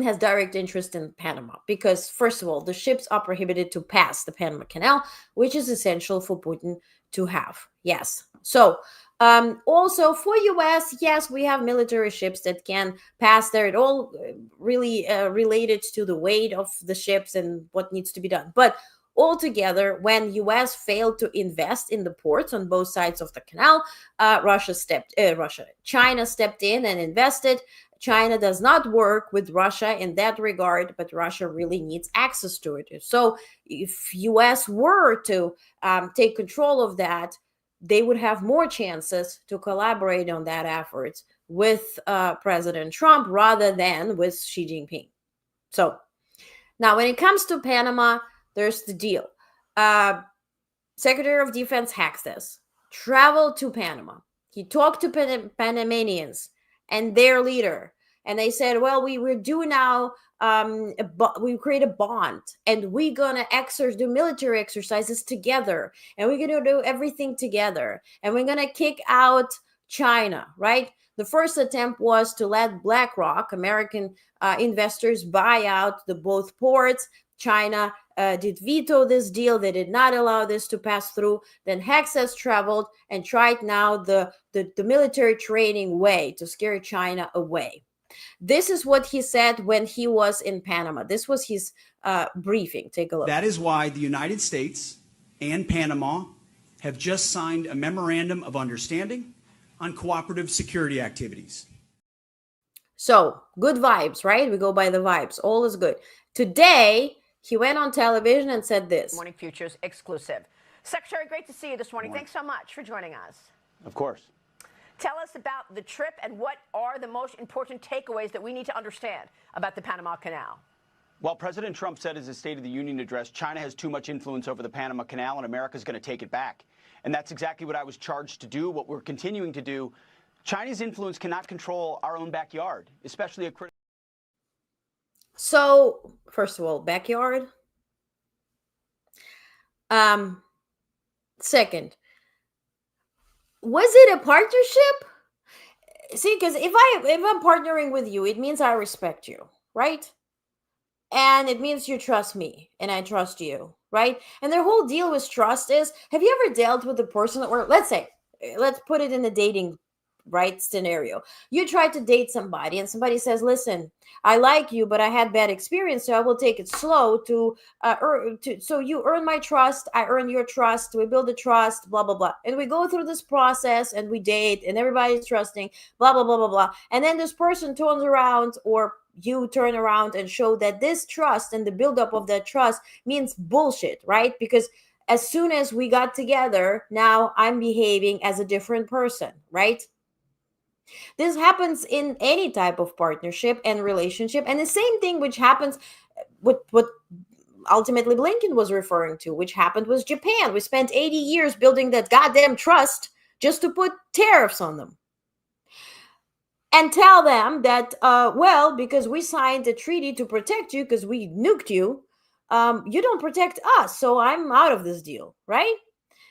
S1: has direct interest in Panama because, first of all, the ships are prohibited to pass the Panama Canal, which is essential for Putin to have. Yes. So also for U.S., yes, we have military ships that can pass there. It all really related to the weight of the ships and what needs to be done. But altogether, when U.S. failed to invest in the ports on both sides of the canal, China stepped in and invested. China does not work with Russia in that regard, but Russia really needs access to it. So if U.S. were to take control of that, they would have more chances to collaborate on that effort with President Trump rather than with Xi Jinping. So now when it comes to Panama, there's the deal. Secretary of Defense Haxton traveled to Panama. He talked to Panamanians and their leader, and they said, well, we will do now, we create a bond, and we're going to do military exercises together, and we're going to do everything together, and we're going to kick out China, right? The first attempt was to let BlackRock, American investors, buy out the both ports. China did veto this deal. They did not allow this to pass through. Then Hex has traveled and tried now the military training way to scare China away. This is what he said when he was in Panama. This was his briefing. Take a look.
S16: That is why the United States and Panama have just signed a memorandum of understanding on cooperative security activities.
S1: So good vibes, right? We go by the vibes. All is good. Today, he went on television and said this.
S17: Morning Futures exclusive. Secretary, great to see you this morning. Thanks so much for joining us.
S2: Of course.
S17: Tell us about the trip and what are the most important takeaways that we need to understand about the Panama Canal.
S2: Well, President Trump said in his State of the Union address, China has too much influence over the Panama Canal and America's going to take it back. And that's exactly what I was charged to do, what we're continuing to do. China's influence cannot control our own backyard, especially a critical.
S1: So, first of all, backyard. Second, was it a partnership? See, because if I'm partnering with you, it means I respect you, right? And it means you trust me and I trust you, right? And their whole deal with trust is, have you ever dealt with a person, or let's put it in a dating right scenario. You try to date somebody and somebody says, listen, I like you, but I had bad experience, so I will take it slow so you earn my trust, I earn your trust, we build a trust, blah, blah, blah. And we go through this process and we date and everybody's trusting, blah, blah, blah, blah, blah. And then this person turns around, or you turn around and show that this trust and the buildup of that trust means bullshit, right? Because as soon as we got together, now I'm behaving as a different person, right? This happens in any type of partnership and relationship. And the same thing which happens with what ultimately Blinken was referring to, which happened with Japan. We spent 80 years building that goddamn trust just to put tariffs on them. And tell them that, well, because we signed a treaty to protect you because we nuked you, You don't protect us, so I'm out of this deal, right?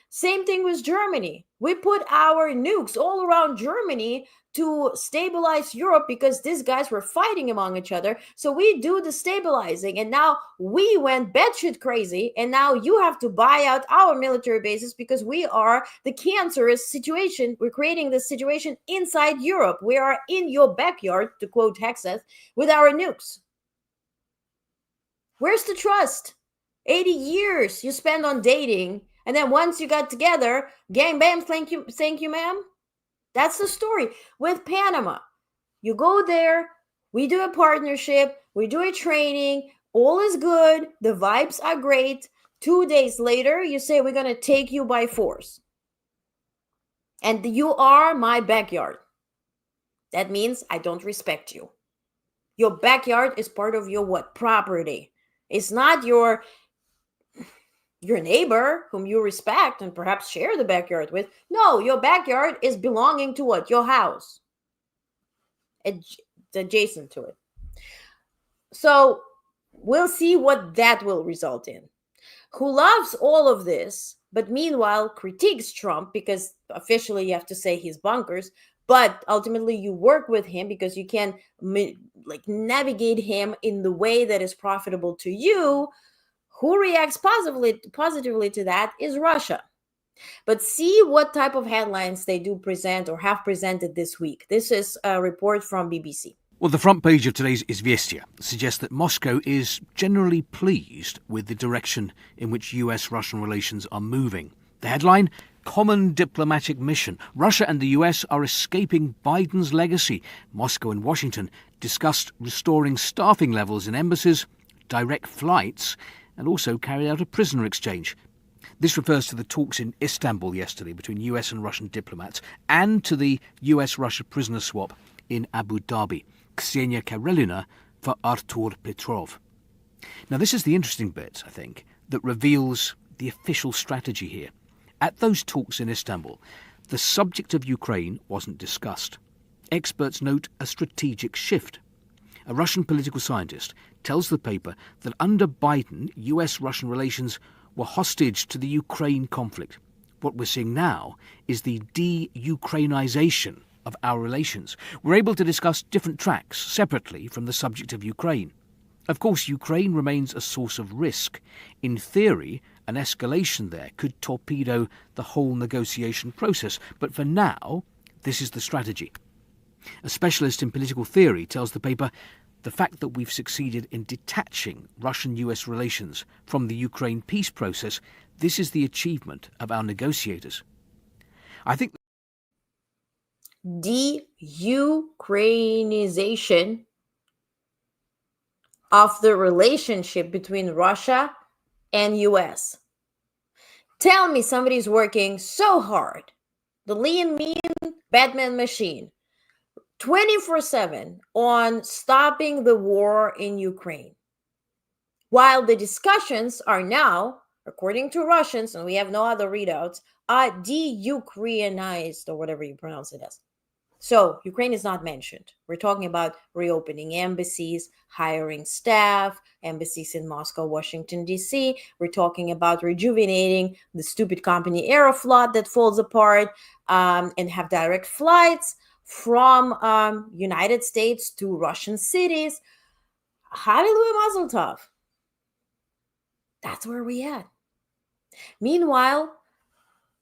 S1: Same thing with Germany. We put our nukes all around Germany to stabilize Europe because these guys were fighting among each other. So we do the stabilizing, and now we went batshit crazy, and now you have to buy out our military bases because we are the cancerous situation. We're creating this situation inside Europe. We are in your backyard, to quote Hexeth, with our nukes. Where's the trust? 80 years you spend on dating, and then once you got together, gang bam, thank you, ma'am. That's the story with Panama. You go there, we do a partnership, we do a training, all is good, the vibes are great. 2 days later, you say we're going to take you by force. And you are my backyard. That means I don't respect you. Your backyard is part of your what? Property. It's not your neighbor whom you respect and perhaps share the backyard with. No, your backyard is belonging to what? Your house. It's adjacent to it. So we'll see what that will result in. Who loves all of this, but meanwhile critiques Trump because officially you have to say he's bonkers, but ultimately you work with him because you can navigate him in the way that is profitable to you. Who reacts positively to that is Russia. But see what type of headlines they do present or have presented this week. This is a report from BBC.
S18: Well, the front page of today's Izvestia suggests that Moscow is generally pleased with the direction in which US-Russian relations are moving. The headline, Common Diplomatic Mission. Russia and the US are escaping Biden's legacy. Moscow and Washington discussed restoring staffing levels in embassies, direct flights, and also carried out a prisoner exchange. This refers to the talks in Istanbul yesterday between US and Russian diplomats and to the US-Russia prisoner swap in Abu Dhabi. Ksenia Karelina for Artur Petrov. Now, this is the interesting bit, I think, that reveals the official strategy here. At those talks in Istanbul, the subject of Ukraine wasn't discussed. Experts note a strategic shift. A Russian political scientist tells the paper that under Biden, US-Russian relations were hostage to the Ukraine conflict. What we're seeing now is the de-Ukrainization of our relations. We're able to discuss different tracks separately from the subject of Ukraine. Of course, Ukraine remains a source of risk. In theory, an escalation there could torpedo the whole negotiation process. But for now, this is the strategy. A specialist in political theory tells the paper the fact that we've succeeded in detaching Russian-US relations from the Ukraine peace process, this is the achievement of our negotiators. I think
S1: de-Ukrainization of the relationship between Russia and US. Tell me somebody's working so hard, the lean, mean Batman machine, 24/7 on stopping the war in Ukraine. While the discussions are now, according to Russians, and we have no other readouts, are de-Ukrainized, or whatever you pronounce it as. So Ukraine is not mentioned. We're talking about reopening embassies, hiring staff, embassies in Moscow, Washington, D.C. We're talking about rejuvenating the stupid company Aeroflot that falls apart, and have direct flights from United States to Russian cities. Hallelujah, Mazel Tov. That's where we at. Meanwhile,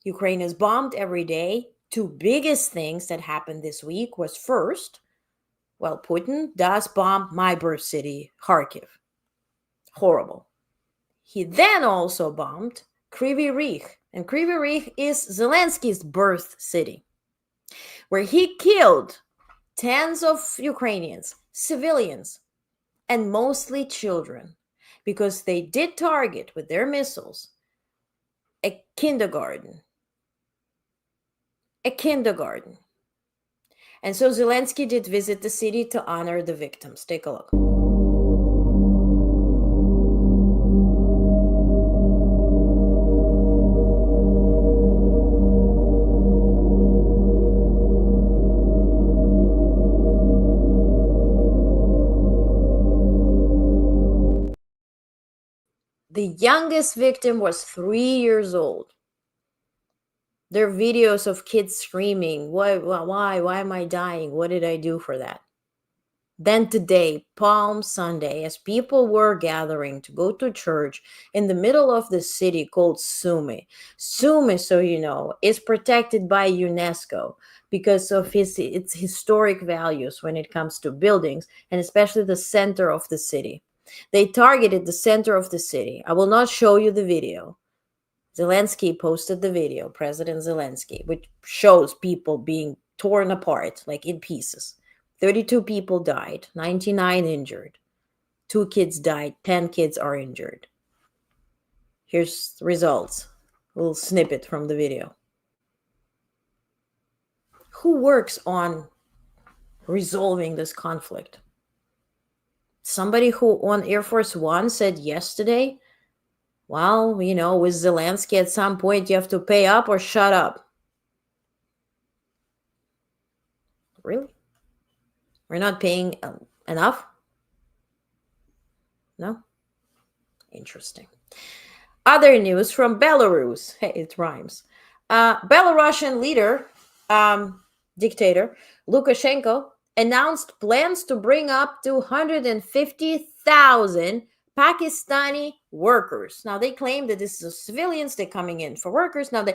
S1: Ukraine is bombed every day. Two biggest things that happened this week was first, well, Putin does bomb my birth city, Kharkiv. Horrible. He then also bombed Kryvyi Rih, and Kryvyi Rih is Zelensky's birth city, where he killed tens of Ukrainians, civilians, and mostly children, because they did target with their missiles a kindergarten. And so Zelensky did visit the city to honor the victims. Take a look. The youngest victim was 3 years old. There are videos of kids screaming, why am I dying? What did I do for that? Then today, Palm Sunday, as people were gathering to go to church in the middle of the city called Sumy. Sumy, so you know, is protected by UNESCO because of its historic values when it comes to buildings, and especially the center of the city. They targeted the center of the city. I will not show you the video. Zelensky posted the video, President Zelensky, which shows people being torn apart, like in pieces. 32 people died, 99 injured. 2 kids died, 10 kids are injured. Here's the results. A little snippet from the video. Who works on resolving this conflict? Somebody who on Air Force One said yesterday, well, you know, with Zelensky at some point you have to pay up or shut up. Really? We're not paying enough? No? Interesting. Other news from Belarus. Hey, it rhymes. Belarusian leader, dictator, Lukashenko, announced plans to bring up to 150,000 Pakistani workers. Now, they claim that this is civilians. They're coming in for workers. Now,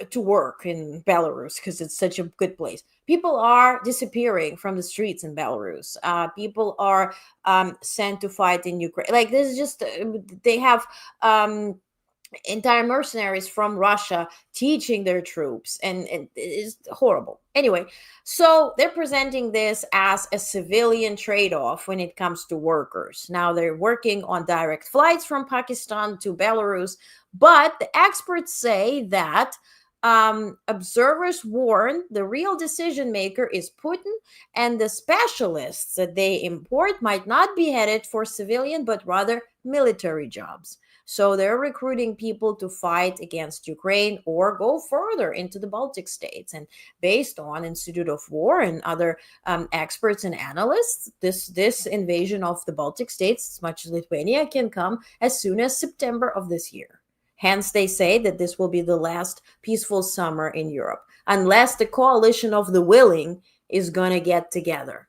S1: to work in Belarus because it's such a good place. People are disappearing from the streets in Belarus. People are sent to fight in Ukraine. Like, this is just, they have entire mercenaries from Russia teaching their troops, and it is horrible. Anyway, so they're presenting this as a civilian trade-off when it comes to workers. Now they're working on direct flights from Pakistan to Belarus, but the experts say that observers warn the real decision maker is Putin, and the specialists that they import might not be headed for civilian but rather military jobs. So they're recruiting people to fight against Ukraine or go further into the Baltic states. And based on Institute of War and other experts and analysts, this invasion of the Baltic states, as much as Lithuania, can come as soon as September of this year. Hence, they say that this will be the last peaceful summer in Europe, unless the coalition of the willing is going to get together.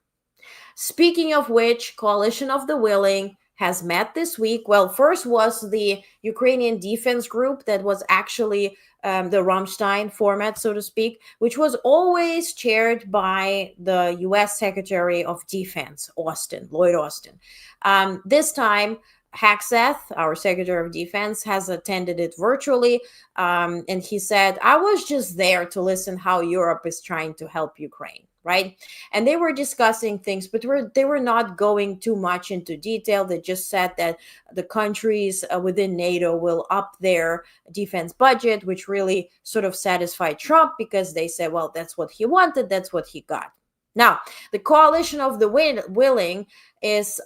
S1: Speaking of which, coalition of the willing has met this week. Well, first was the Ukrainian defense group that was actually the Rammstein format, so to speak, which was always chaired by the U.S. Secretary of Defense, Lloyd Austin. This time, Hegseth, our Secretary of Defense, has attended it virtually, and he said, I was just there to listen how Europe is trying to help Ukraine. Right? And they were discussing things, but they were not going too much into detail. They just said that the countries within NATO will up their defense budget, which really sort of satisfied Trump because they said, well, that's what he wanted. That's what he got. Now, the coalition of the willing is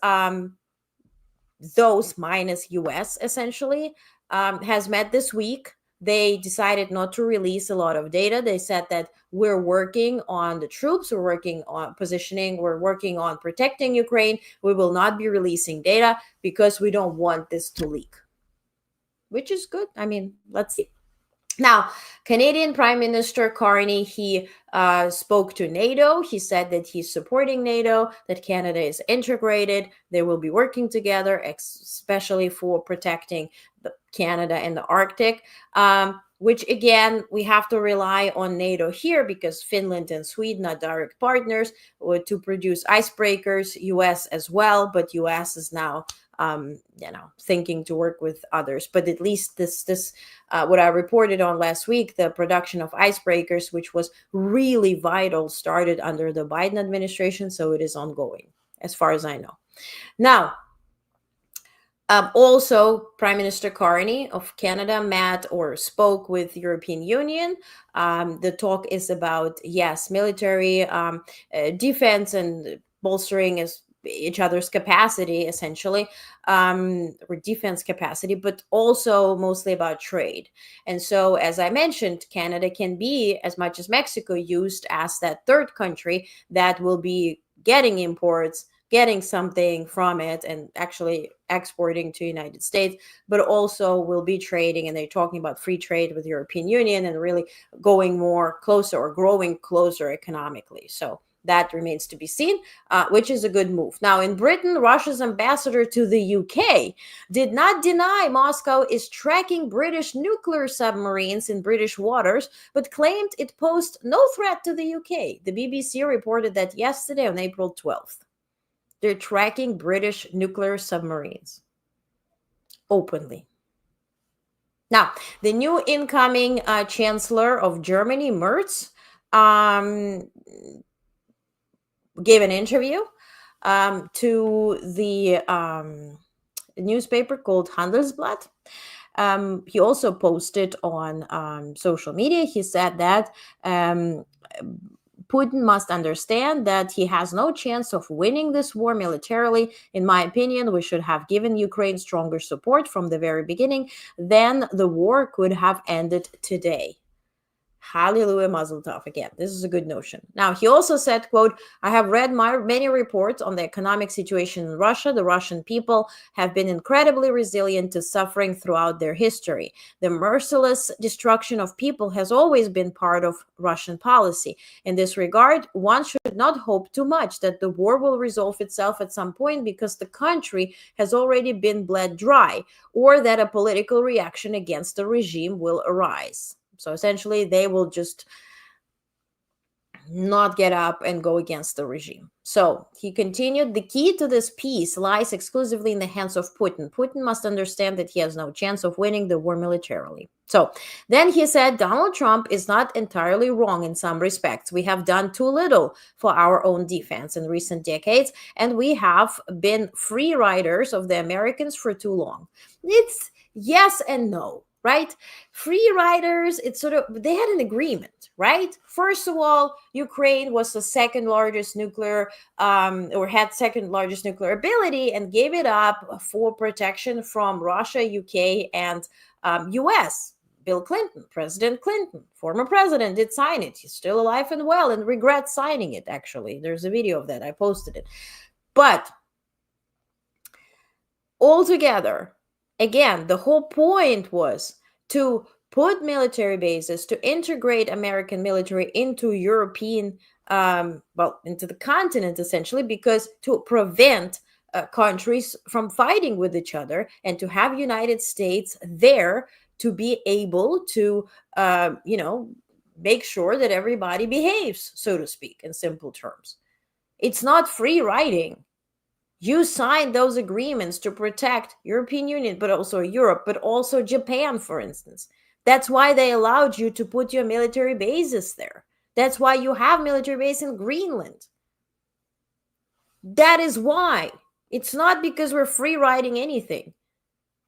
S1: those minus US, essentially, has met this week. They decided not to release a lot of data. They said that we're working on the troops, we're working on positioning, we're working on protecting Ukraine. We will not be releasing data because we don't want this to leak, which is good. I mean, let's see. Now, Canadian Prime Minister Carney, he spoke to NATO. He said that he's supporting NATO, that Canada is integrated. They will be working together, especially for protecting Canada and the Arctic, which again, we have to rely on NATO here because Finland and Sweden are direct partners to produce icebreakers, US as well, but US is now thinking to work with others. But at least this what I reported on last week, the production of icebreakers, which was really vital, started under the Biden administration. So it is ongoing, as far as I know. Now, also, Prime Minister Carney of Canada met or spoke with European Union. The talk is about, yes, military defense and bolstering each other's capacity, essentially, or defense capacity, but also mostly about trade. And so, as I mentioned, Canada can be, as much as Mexico, used as that third country that will be getting imports getting something from it and actually exporting to United States, but also will be trading, and they're talking about free trade with European Union and really going more closer or growing closer economically. So that remains to be seen, which is a good move. Now, in Britain, Russia's ambassador to the UK did not deny Moscow is tracking British nuclear submarines in British waters, but claimed it posed no threat to the UK. The BBC reported that yesterday on April 12th. They're tracking British nuclear submarines openly. Now, the new incoming Chancellor of Germany, Merz, gave an interview to the newspaper called Handelsblatt. He also posted on social media. He said that Putin must understand that he has no chance of winning this war militarily. In my opinion, we should have given Ukraine stronger support from the very beginning. Then the war could have ended today. Hallelujah, Mazel Tov. Again, this is a good notion. Now, he also said, quote, I have read many reports on the economic situation in Russia. The Russian people have been incredibly resilient to suffering throughout their history. The merciless destruction of people has always been part of Russian policy. In this regard, one should not hope too much that the war will resolve itself at some point because the country has already been bled dry, or that a political reaction against the regime will arise. So essentially, they will just not get up and go against the regime. So he continued, the key to this peace lies exclusively in the hands of Putin. Putin must understand that he has no chance of winning the war militarily. So then he said, Donald Trump is not entirely wrong in some respects. We have done too little for our own defense in recent decades, and we have been free riders of the Americans for too long. It's yes and no. Right? Free riders, it's sort of, they had an agreement, right? First of all, Ukraine was the second largest nuclear, or had second largest nuclear ability and gave it up for protection from Russia, UK, and US. Bill Clinton, President Clinton, former president, did sign it. He's still alive and well and regrets signing it, actually. There's a video of that. I posted it. But altogether, again, the whole point was to put military bases, to integrate American military into European, into the continent, essentially, because to prevent countries from fighting with each other and to have United States there to be able to, make sure that everybody behaves, so to speak, in simple terms. It's not free riding. You signed those agreements to protect European Union, but also Europe, but also Japan, for instance. That's why they allowed you to put your military bases there. That's why you have military base in Greenland. That is why. It's not because we're free riding anything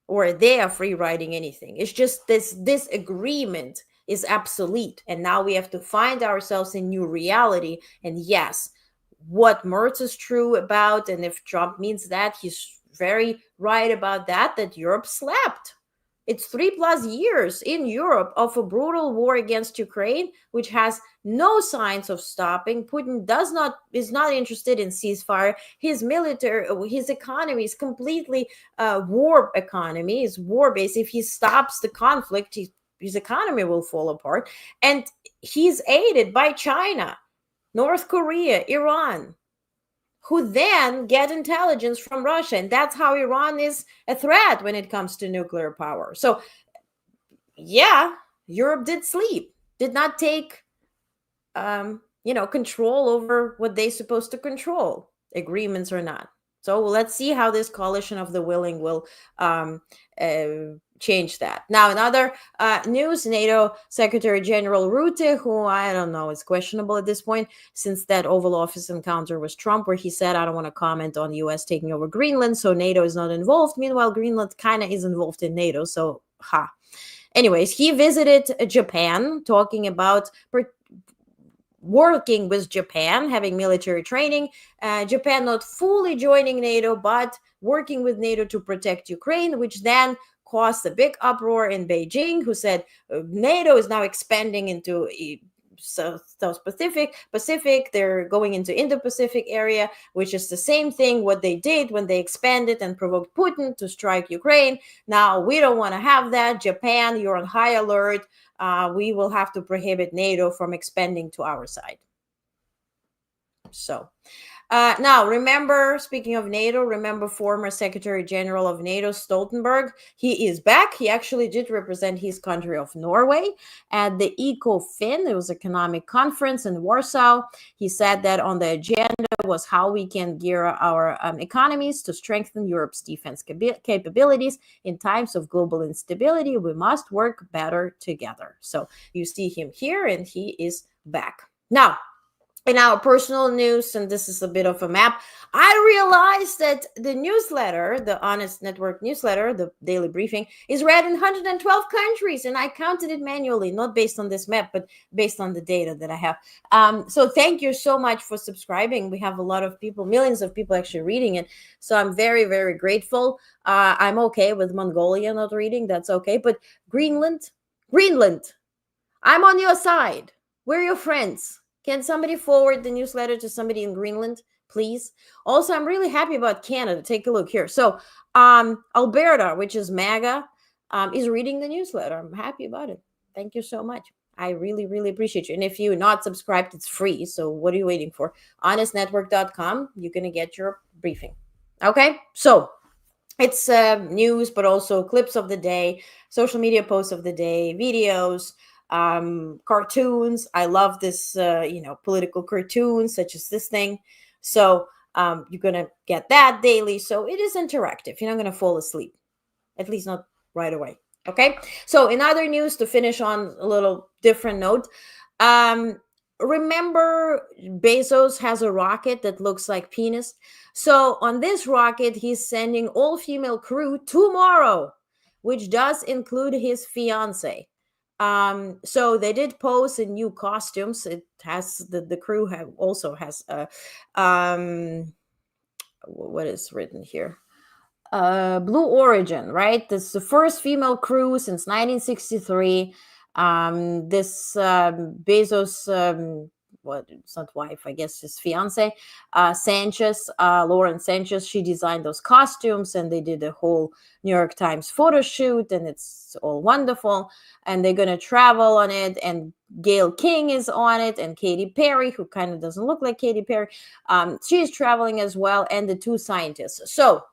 S1: or they are free riding anything. It's just this agreement is obsolete. And now we have to find ourselves in new reality. And yes, what Merz is true about, and if Trump means that, he's very right about that Europe slept. It's 3+ years in Europe of a brutal war against Ukraine, which has no signs of stopping. Putin is not interested in ceasefire. His military, his economy is completely war economy, is war-based. If he stops the conflict, his economy will fall apart. And he's aided by China, North Korea, Iran, who then get intelligence from Russia. And that's how Iran is a threat when it comes to nuclear power. So, yeah, Europe did sleep, did not take, control over what they're supposed to control, agreements or not. So let's see how this coalition of the willing will change that. Now, in other news, NATO Secretary General Rutte, who I don't know is questionable at this point, since that Oval Office encounter with Trump, where he said, I don't want to comment on the U.S. taking over Greenland, so NATO is not involved. Meanwhile, Greenland kind of is involved in NATO, so Anyways, he visited Japan, talking about working with Japan, having military training, Japan not fully joining NATO, but working with NATO to protect Ukraine, which then caused a big uproar in Beijing, who said NATO is now expanding into South Pacific. They're going into Indo-Pacific area, which is the same thing what they did when they expanded and provoked Putin to strike Ukraine. Now we don't want to have that. Japan, you're on high alert. We will have to prohibit NATO from expanding to our side. So now, remember, speaking of NATO, remember former Secretary General of NATO, Stoltenberg? He is back. He actually did represent his country of Norway at the ECOFIN. It was an economic conference in Warsaw. He said that on the agenda was how we can gear our economies to strengthen Europe's defense capabilities. In times of global instability, we must work better together. So you see him here, and he is back. Now, in our personal news, and this is a bit of a map, I realized that the newsletter, the Honest Network newsletter, the daily briefing, is read in 112 countries, and I counted it manually, not based on this map, but based on the data that I have. So thank you so much for subscribing. We have a lot of people, millions of people actually reading it, so I'm very, very grateful. I'm okay with Mongolia not reading, that's okay, but Greenland, I'm on your side. We're your friends. Can somebody forward the newsletter to somebody in Greenland, please? Also, I'm really happy about Canada. Take a look here. So Alberta, which is MAGA, is reading the newsletter. I'm happy about it. Thank you so much. I really, really appreciate you. And if you're not subscribed, it's free. So what are you waiting for? honestnetwork.com. You're going to get your briefing. Okay? So it's news, but also clips of the day, social media posts of the day, videos, cartoons. I love this, political cartoons such as this thing. So you're going to get that daily. So it is interactive. You're not going to fall asleep, at least not right away. Okay. So in other news, to finish on a little different note, remember Bezos has a rocket that looks like penis. So on this rocket, he's sending all-female crew tomorrow, which does include his fiance. So they did pose in new costumes. It has the crew also has what is written here? Blue Origin, right? This is the first female crew since 1963. This Bezos, it's not wife, I guess his fiance, Sanchez, Lauren Sanchez, she designed those costumes, and they did a whole New York Times photo shoot, and it's all wonderful. And they're going to travel on it, and Gayle King is on it, and Katy Perry, who kind of doesn't look like Katy Perry, she's traveling as well, and the two scientists. So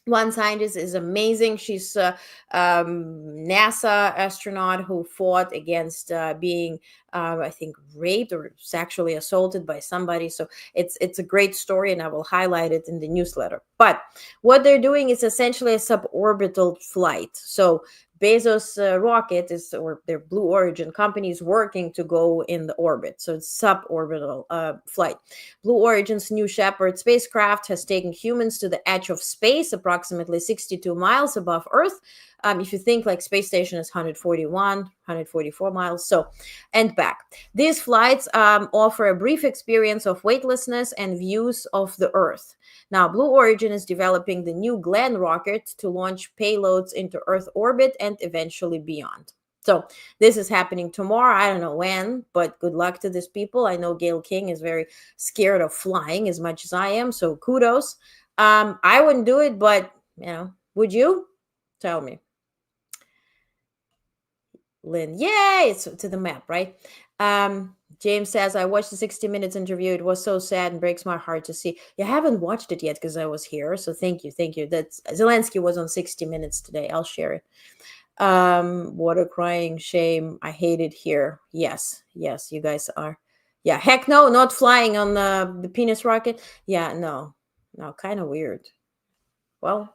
S1: one scientist is amazing. She's a NASA astronaut who fought against being, I think, raped or sexually assaulted by somebody. So it's a great story, and I will highlight it in the newsletter. But what they're doing is essentially a suborbital flight. So Bezos' rocket or their Blue Origin company is working to go in the orbit. So it's suborbital flight. Blue Origin's New Shepard spacecraft has taken humans to the edge of space, approximately 62 miles above Earth. If you think like space station is 144 miles, so, and back. These flights offer a brief experience of weightlessness and views of the Earth. Now, Blue Origin is developing the New Glenn rocket to launch payloads into Earth orbit and eventually beyond. So this is happening tomorrow. I don't know when, but good luck to these people. I know Gayle King is very scared of flying as much as I am, so kudos. I wouldn't do it, but, would you? Tell me. Lynn, yay, it's to the map, right? James says, I watched the 60 Minutes interview. It was so sad and breaks my heart to see. You haven't watched it yet because I was here. So thank you. That's Zelensky was on 60 Minutes today. I'll share it. Water crying, shame. I hate it here. Yes, you guys are. Yeah, heck no, not flying on the penis rocket. Yeah, no, kind of weird. Well,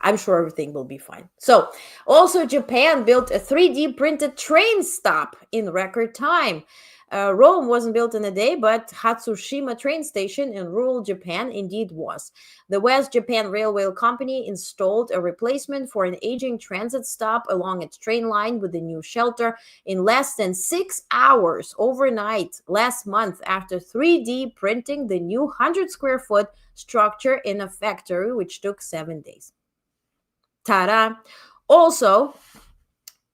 S1: I'm sure everything will be fine. So also Japan built a 3D printed train stop in record time. Rome wasn't built in a day, but Hatsushima train station in rural Japan indeed was. The West Japan Railway Company installed a replacement for an aging transit stop along its train line with a new shelter in less than 6 hours overnight last month after 3D printing the new 100 square foot structure in a factory, which took 7 days. Ta-da! Also,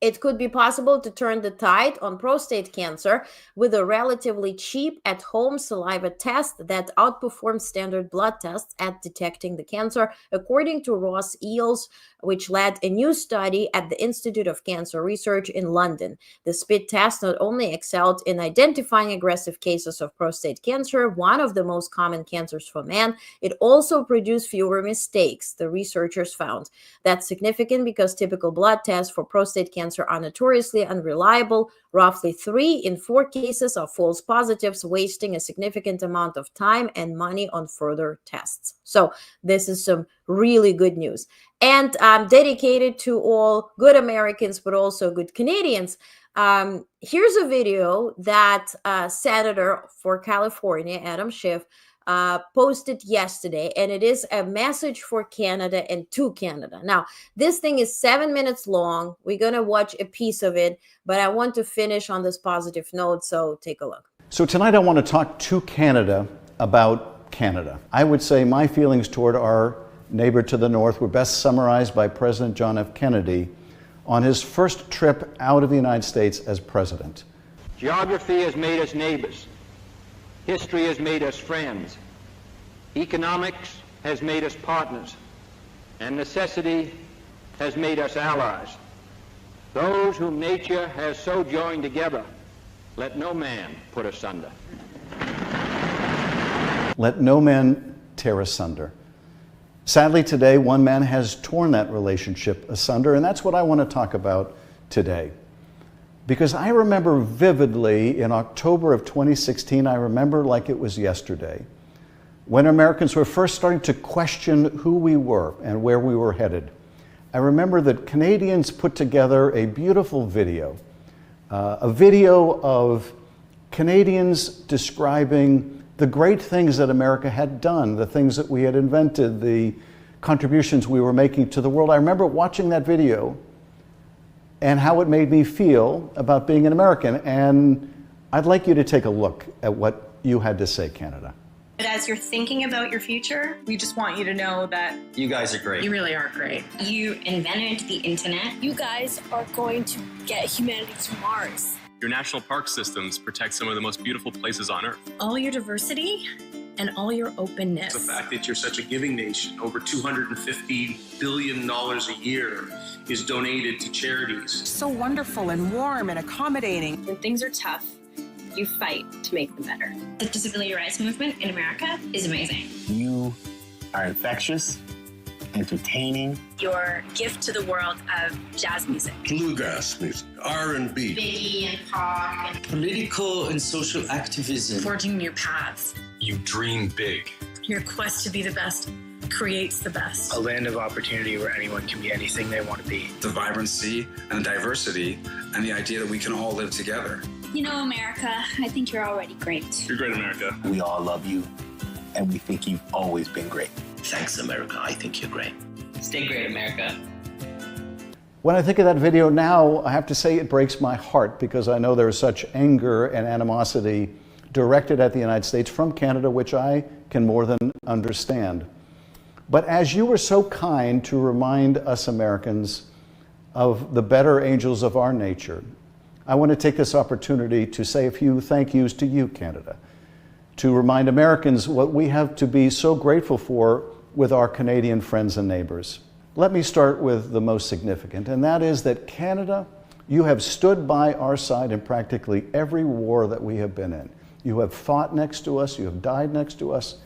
S1: It could be possible to turn the tide on prostate cancer with a relatively cheap at-home saliva test that outperforms standard blood tests at detecting the cancer, according to Ross Eels, which led a new study at the Institute of Cancer Research in London. The spit test not only excelled in identifying aggressive cases of prostate cancer, one of the most common cancers for men, it also produced fewer mistakes, the researchers found. That's significant because typical blood tests for prostate cancer are notoriously unreliable. Roughly 3 in 4 cases are false positives, wasting a significant amount of time and money on further tests. So this is some really good news. And dedicated to all good Americans, but also good Canadians. Here's a video that Senator for California, Adam Schiff, posted yesterday, and it is a message for Canada and to Canada. Now, this thing is 7 minutes long. We're going to watch a piece of it, but I want to finish on this positive note, so take a look.
S13: So tonight I want to talk to Canada about Canada. I would say my feelings toward our neighbor to the north were best summarized by President John F. Kennedy on his first trip out of the United States as president.
S19: Geography has made us neighbors. History has made us friends. Economics has made us partners. And necessity has made us allies. Those whom nature has so joined together, let no man put asunder.
S13: Let no man tear asunder. Sadly, today, one man has torn that relationship asunder, and that's what I want to talk about today. Because I remember vividly in October of 2016, I remember like it was yesterday, when Americans were first starting to question who we were and where we were headed. I remember that Canadians put together a beautiful video, a video of Canadians describing the great things that America had done, the things that we had invented, the contributions we were making to the world. I remember watching that video and how it made me feel about being an American. And I'd like you to take a look at what you had to say, Canada.
S20: But as you're thinking about your future, we just want you to know that
S21: you guys are great.
S20: You really are great.
S22: You invented the internet.
S23: You guys are going to get humanity to Mars.
S24: Your national park systems protect some of the most beautiful places on Earth.
S23: All your diversity and all your openness.
S24: The fact that you're such a giving nation, over $250 billion a year is donated to charities.
S20: So wonderful and warm and accommodating.
S22: When things are tough, you fight to make them better. The disability rights movement in America is amazing.
S21: You are infectious, entertaining.
S22: Your gift to the world of jazz music.
S25: Bluegrass music, R&B.
S22: Biggie and Pac. And
S21: political and social activism.
S20: Forging new paths.
S24: You dream big.
S20: Your quest to be the best creates the best.
S21: A land of opportunity where anyone can be anything they want to be.
S26: The vibrancy and diversity and the idea that we can all live together.
S22: You know, America, I think you're already great.
S24: You're great, America.
S21: We all love you, and we think you've always been great. Thanks, America. I think you're great.
S27: Stay great, America.
S13: When I think of that video now, I have to say it breaks my heart because I know there is such anger and animosity directed at the United States from Canada, which I can more than understand. But as you were so kind to remind us Americans of the better angels of our nature, I want to take this opportunity to say a few thank yous to you, Canada, to remind Americans what we have to be so grateful for with our Canadian friends and neighbors. Let me start with the most significant, and that is that Canada, you have stood by our side in practically every war that we have been in. You have fought next to us, you have died next to us,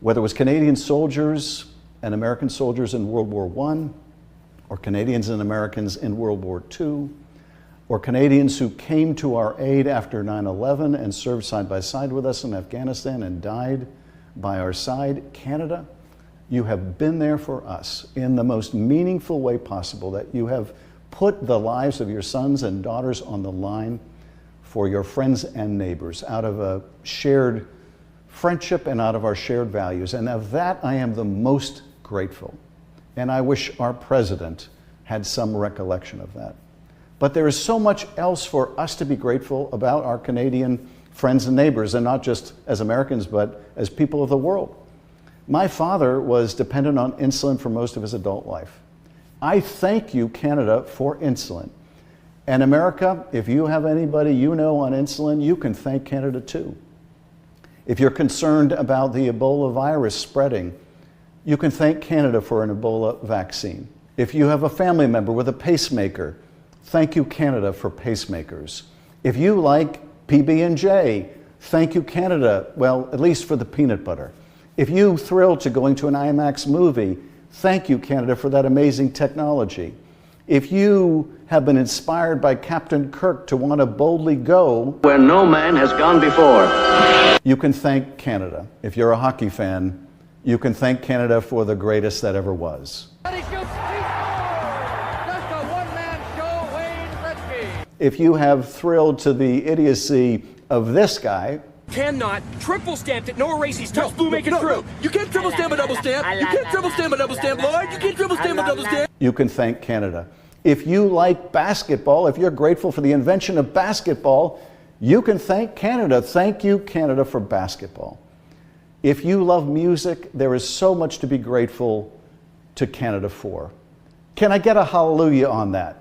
S13: whether it was Canadian soldiers and American soldiers in World War I, or Canadians and Americans in World War II, or Canadians who came to our aid after 9/11 and served side by side with us in Afghanistan and died by our side. Canada, you have been there for us in the most meaningful way possible, that you have put the lives of your sons and daughters on the line for your friends and neighbors out of a shared friendship and out of our shared values. And of that, I am the most grateful. And I wish our president had some recollection of that. But there is so much else for us to be grateful about our Canadian friends and neighbors, and not just as Americans, but as people of the world. My father was dependent on insulin for most of his adult life. I thank you, Canada, for insulin. And America, if you have anybody you know on insulin, you can thank Canada too. If you're concerned about the Ebola virus spreading, you can thank Canada for an Ebola vaccine. If you have a family member with a pacemaker, thank you, Canada, for pacemakers. If you like PB&J, thank you, Canada, well, at least for the peanut butter. If you thrilled to going to an IMAX movie, thank you, Canada, for that amazing technology. If you have been inspired by Captain Kirk to want to boldly go
S3: where no man has gone before,
S13: you can thank Canada. If you're a hockey fan, you can thank Canada for the greatest that ever was. If you have thrilled to the idiocy of this guy,
S4: cannot triple stamp it, no erases, touch blue, make it true. You can't triple stamp a double stamp. You can't triple stamp a double stamp, Lord. You can't triple stamp a double stamp.
S13: you can thank Canada. If you like basketball, if you're grateful for the invention of basketball, you can thank Canada. Thank you, Canada, for basketball. If you love music, there is so much to be grateful to Canada for. Can I get a hallelujah on that?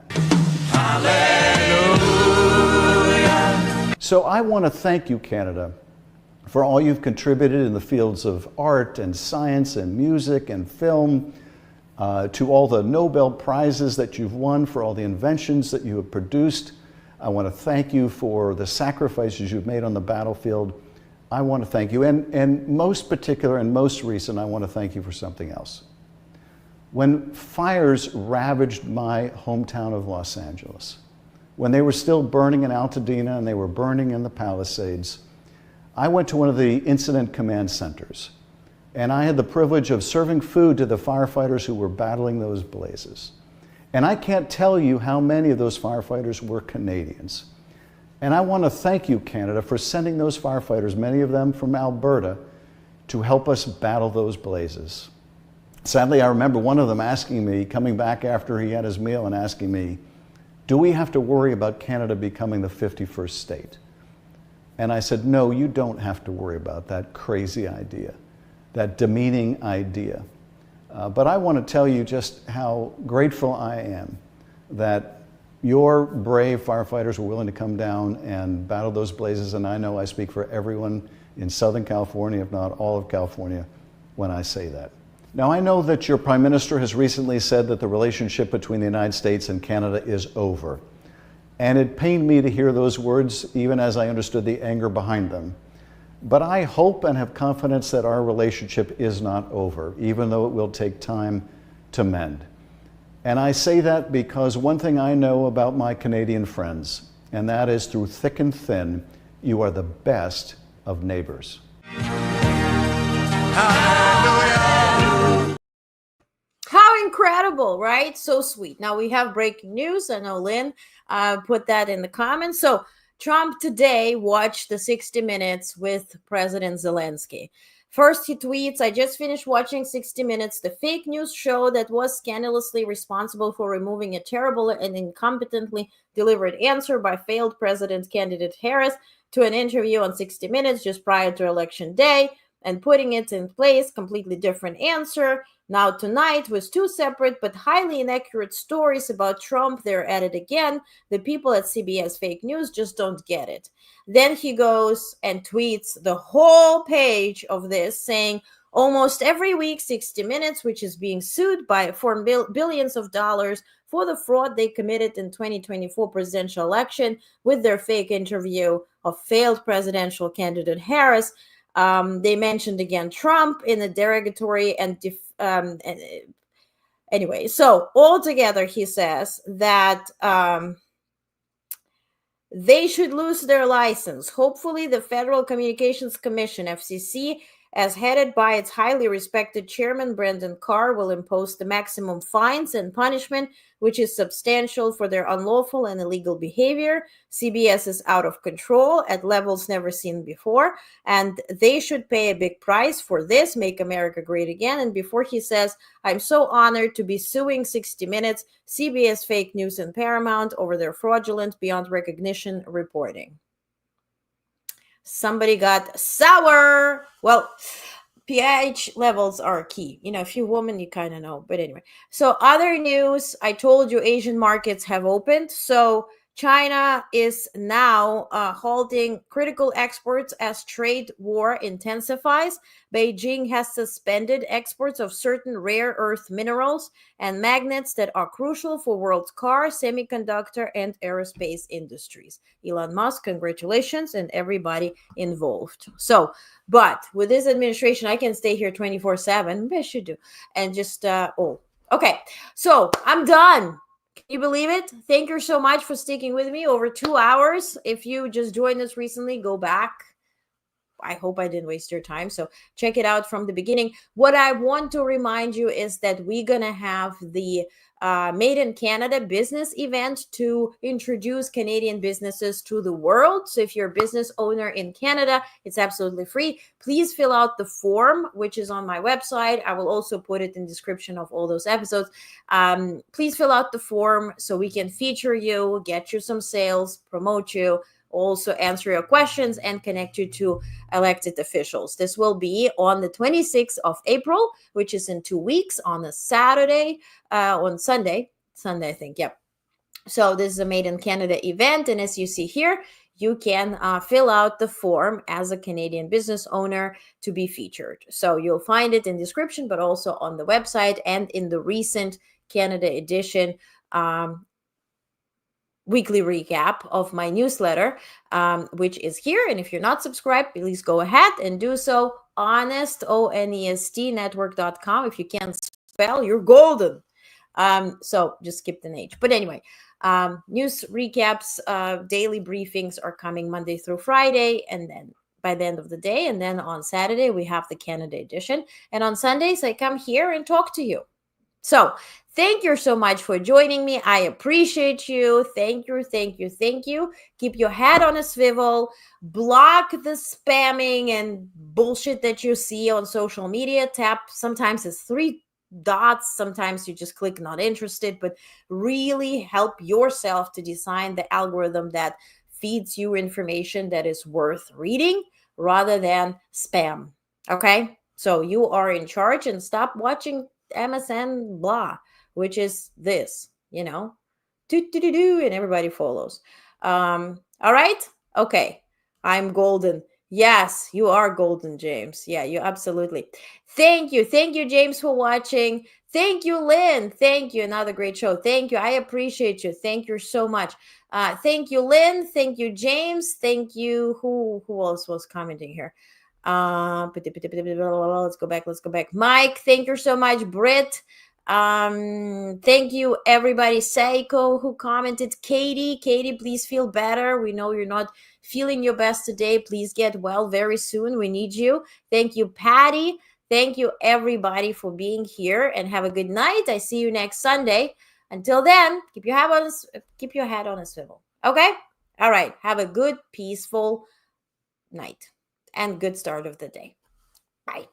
S13: Hallelujah. So I want to thank you, Canada, for all you've contributed in the fields of art and science and music and film, to all the Nobel Prizes that you've won, for all the inventions that you have produced. I want to thank you for the sacrifices you've made on the battlefield. I want to thank you. And most particular and most recent, I want to thank you for something else. When fires ravaged my hometown of Los Angeles, when they were still burning in Altadena and they were burning in the Palisades, I went to one of the incident command centers, and I had the privilege of serving food to the firefighters who were battling those blazes. And I can't tell you how many of those firefighters were Canadians. And I want to thank you, Canada, for sending those firefighters, many of them from Alberta, to help us battle those blazes. Sadly, I remember one of them asking me, coming back after he had his meal and asking me, do we have to worry about Canada becoming the 51st state? And I said, no, you don't have to worry about that crazy idea, that demeaning idea. But I want to tell you just how grateful I am that your brave firefighters were willing to come down and battle those blazes. And I know I speak for everyone in Southern California, if not all of California, when I say that. Now, I know that your Prime Minister has recently said that the relationship between the United States and Canada is over. And it pained me to hear those words, even as I understood the anger behind them. But I hope and have confidence that our relationship is not over, even though it will take time to mend. And I say that because one thing I know about my Canadian friends, and that is through thick and thin, you are the best of neighbors.
S1: How incredible, right? So sweet. Now we have breaking news. I know Lynn put that in the comments. So Trump today watched the 60 Minutes with President Zelensky. First, he tweets, I just finished watching 60 Minutes, the fake news show that was scandalously responsible for removing a terrible and incompetently delivered answer by failed president candidate Harris to an interview on 60 Minutes just prior to Election Day and putting it in place, completely different answer. Now tonight, with two separate but highly inaccurate stories about Trump, they're at it again. The people at CBS Fake News just don't get it. Then he goes and tweets the whole page of this saying, almost every week, 60 Minutes, which is being sued for billions of dollars for the fraud they committed in 2024 presidential election with their fake interview of failed presidential candidate Harris. They mentioned again Trump in a derogatory and anyway. So altogether, he says that they should lose their license. Hopefully, the Federal Communications Commission (FCC), as headed by its highly respected chairman Brendan Carr, will impose the maximum fines and punishment, which is substantial for their unlawful and illegal behavior. CBS is out of control at levels never seen before, and they should pay a big price for this, Make America Great Again. And before he says, I'm so honored to be suing 60 Minutes, CBS Fake News, and Paramount over their fraudulent, beyond recognition reporting. Somebody got sour. Well, pH levels are key. You know, if you're a woman, you kind of know. But anyway, so other news, I told you Asian markets have opened. So China is now halting critical exports as trade war intensifies. Beijing has suspended exports of certain rare earth minerals and magnets that are crucial for world's car, semiconductor, and aerospace industries. Elon Musk, congratulations, and everybody involved. So, but with this administration, I can stay here 24/7. I should do. And just, okay. So I'm done. Can you believe it? Thank you so much for sticking with me over 2 hours. If you just joined us recently, go back. I hope I didn't waste your time. So check it out from the beginning. What I want to remind you is that we're going to have the Made in Canada business event to introduce Canadian businesses to the world. So if you're a business owner in Canada, it's absolutely free. Please fill out the form, which is on my website. I will also put it in the description of all those episodes. Please fill out the form so we can feature you, get you some sales, promote you, also answer your questions and connect you to elected officials. This will be on the 26th of April, which is in 2 weeks, on a Saturday, on Sunday, I think. Yep. So this is a Made in Canada event. And as you see here, you can fill out the form as a Canadian business owner to be featured. So you'll find it in the description, but also on the website and in the recent Canada edition weekly recap of my newsletter, which is here. And if you're not subscribed, please go ahead and do so. Honest, ONEST network.com. If you can't spell, you're golden. So just skip the H. But anyway, news recaps, daily briefings are coming Monday through Friday, and then by the end of the day. And then on Saturday, we have the Canada edition. And on Sundays, I come here and talk to you. So thank you so much for joining me. I appreciate you. Thank you, thank you, thank you. Keep your head on a swivel. Block the spamming and bullshit that you see on social media. Tap, sometimes it's 3 dots. Sometimes you just click not interested, but really help yourself to design the algorithm that feeds you information that is worth reading rather than spam. Okay? So you are in charge, and stop watching MSN blah, which is this, and everybody follows. All right. Okay. I'm golden. Yes, you are golden, James. Yeah, you absolutely. Thank you. Thank you, James, for watching. Thank you, Lynn. Thank you. Another great show. Thank you. I appreciate you. Thank you so much. Thank you, Lynn. Thank you, James. Thank you. Who else was commenting here? Let's go back. Mike, thank you so much. Britt, thank you, everybody. Seiko, who commented. Katie, please feel better. We know you're not feeling your best today. Please get well very soon. We need you. Thank you, Patty. Thank you, everybody, for being here, and have a good night. I see you next Sunday. Until then, keep your head on a swivel. Okay? All right. Have a good, peaceful night and good start of the day. Bye.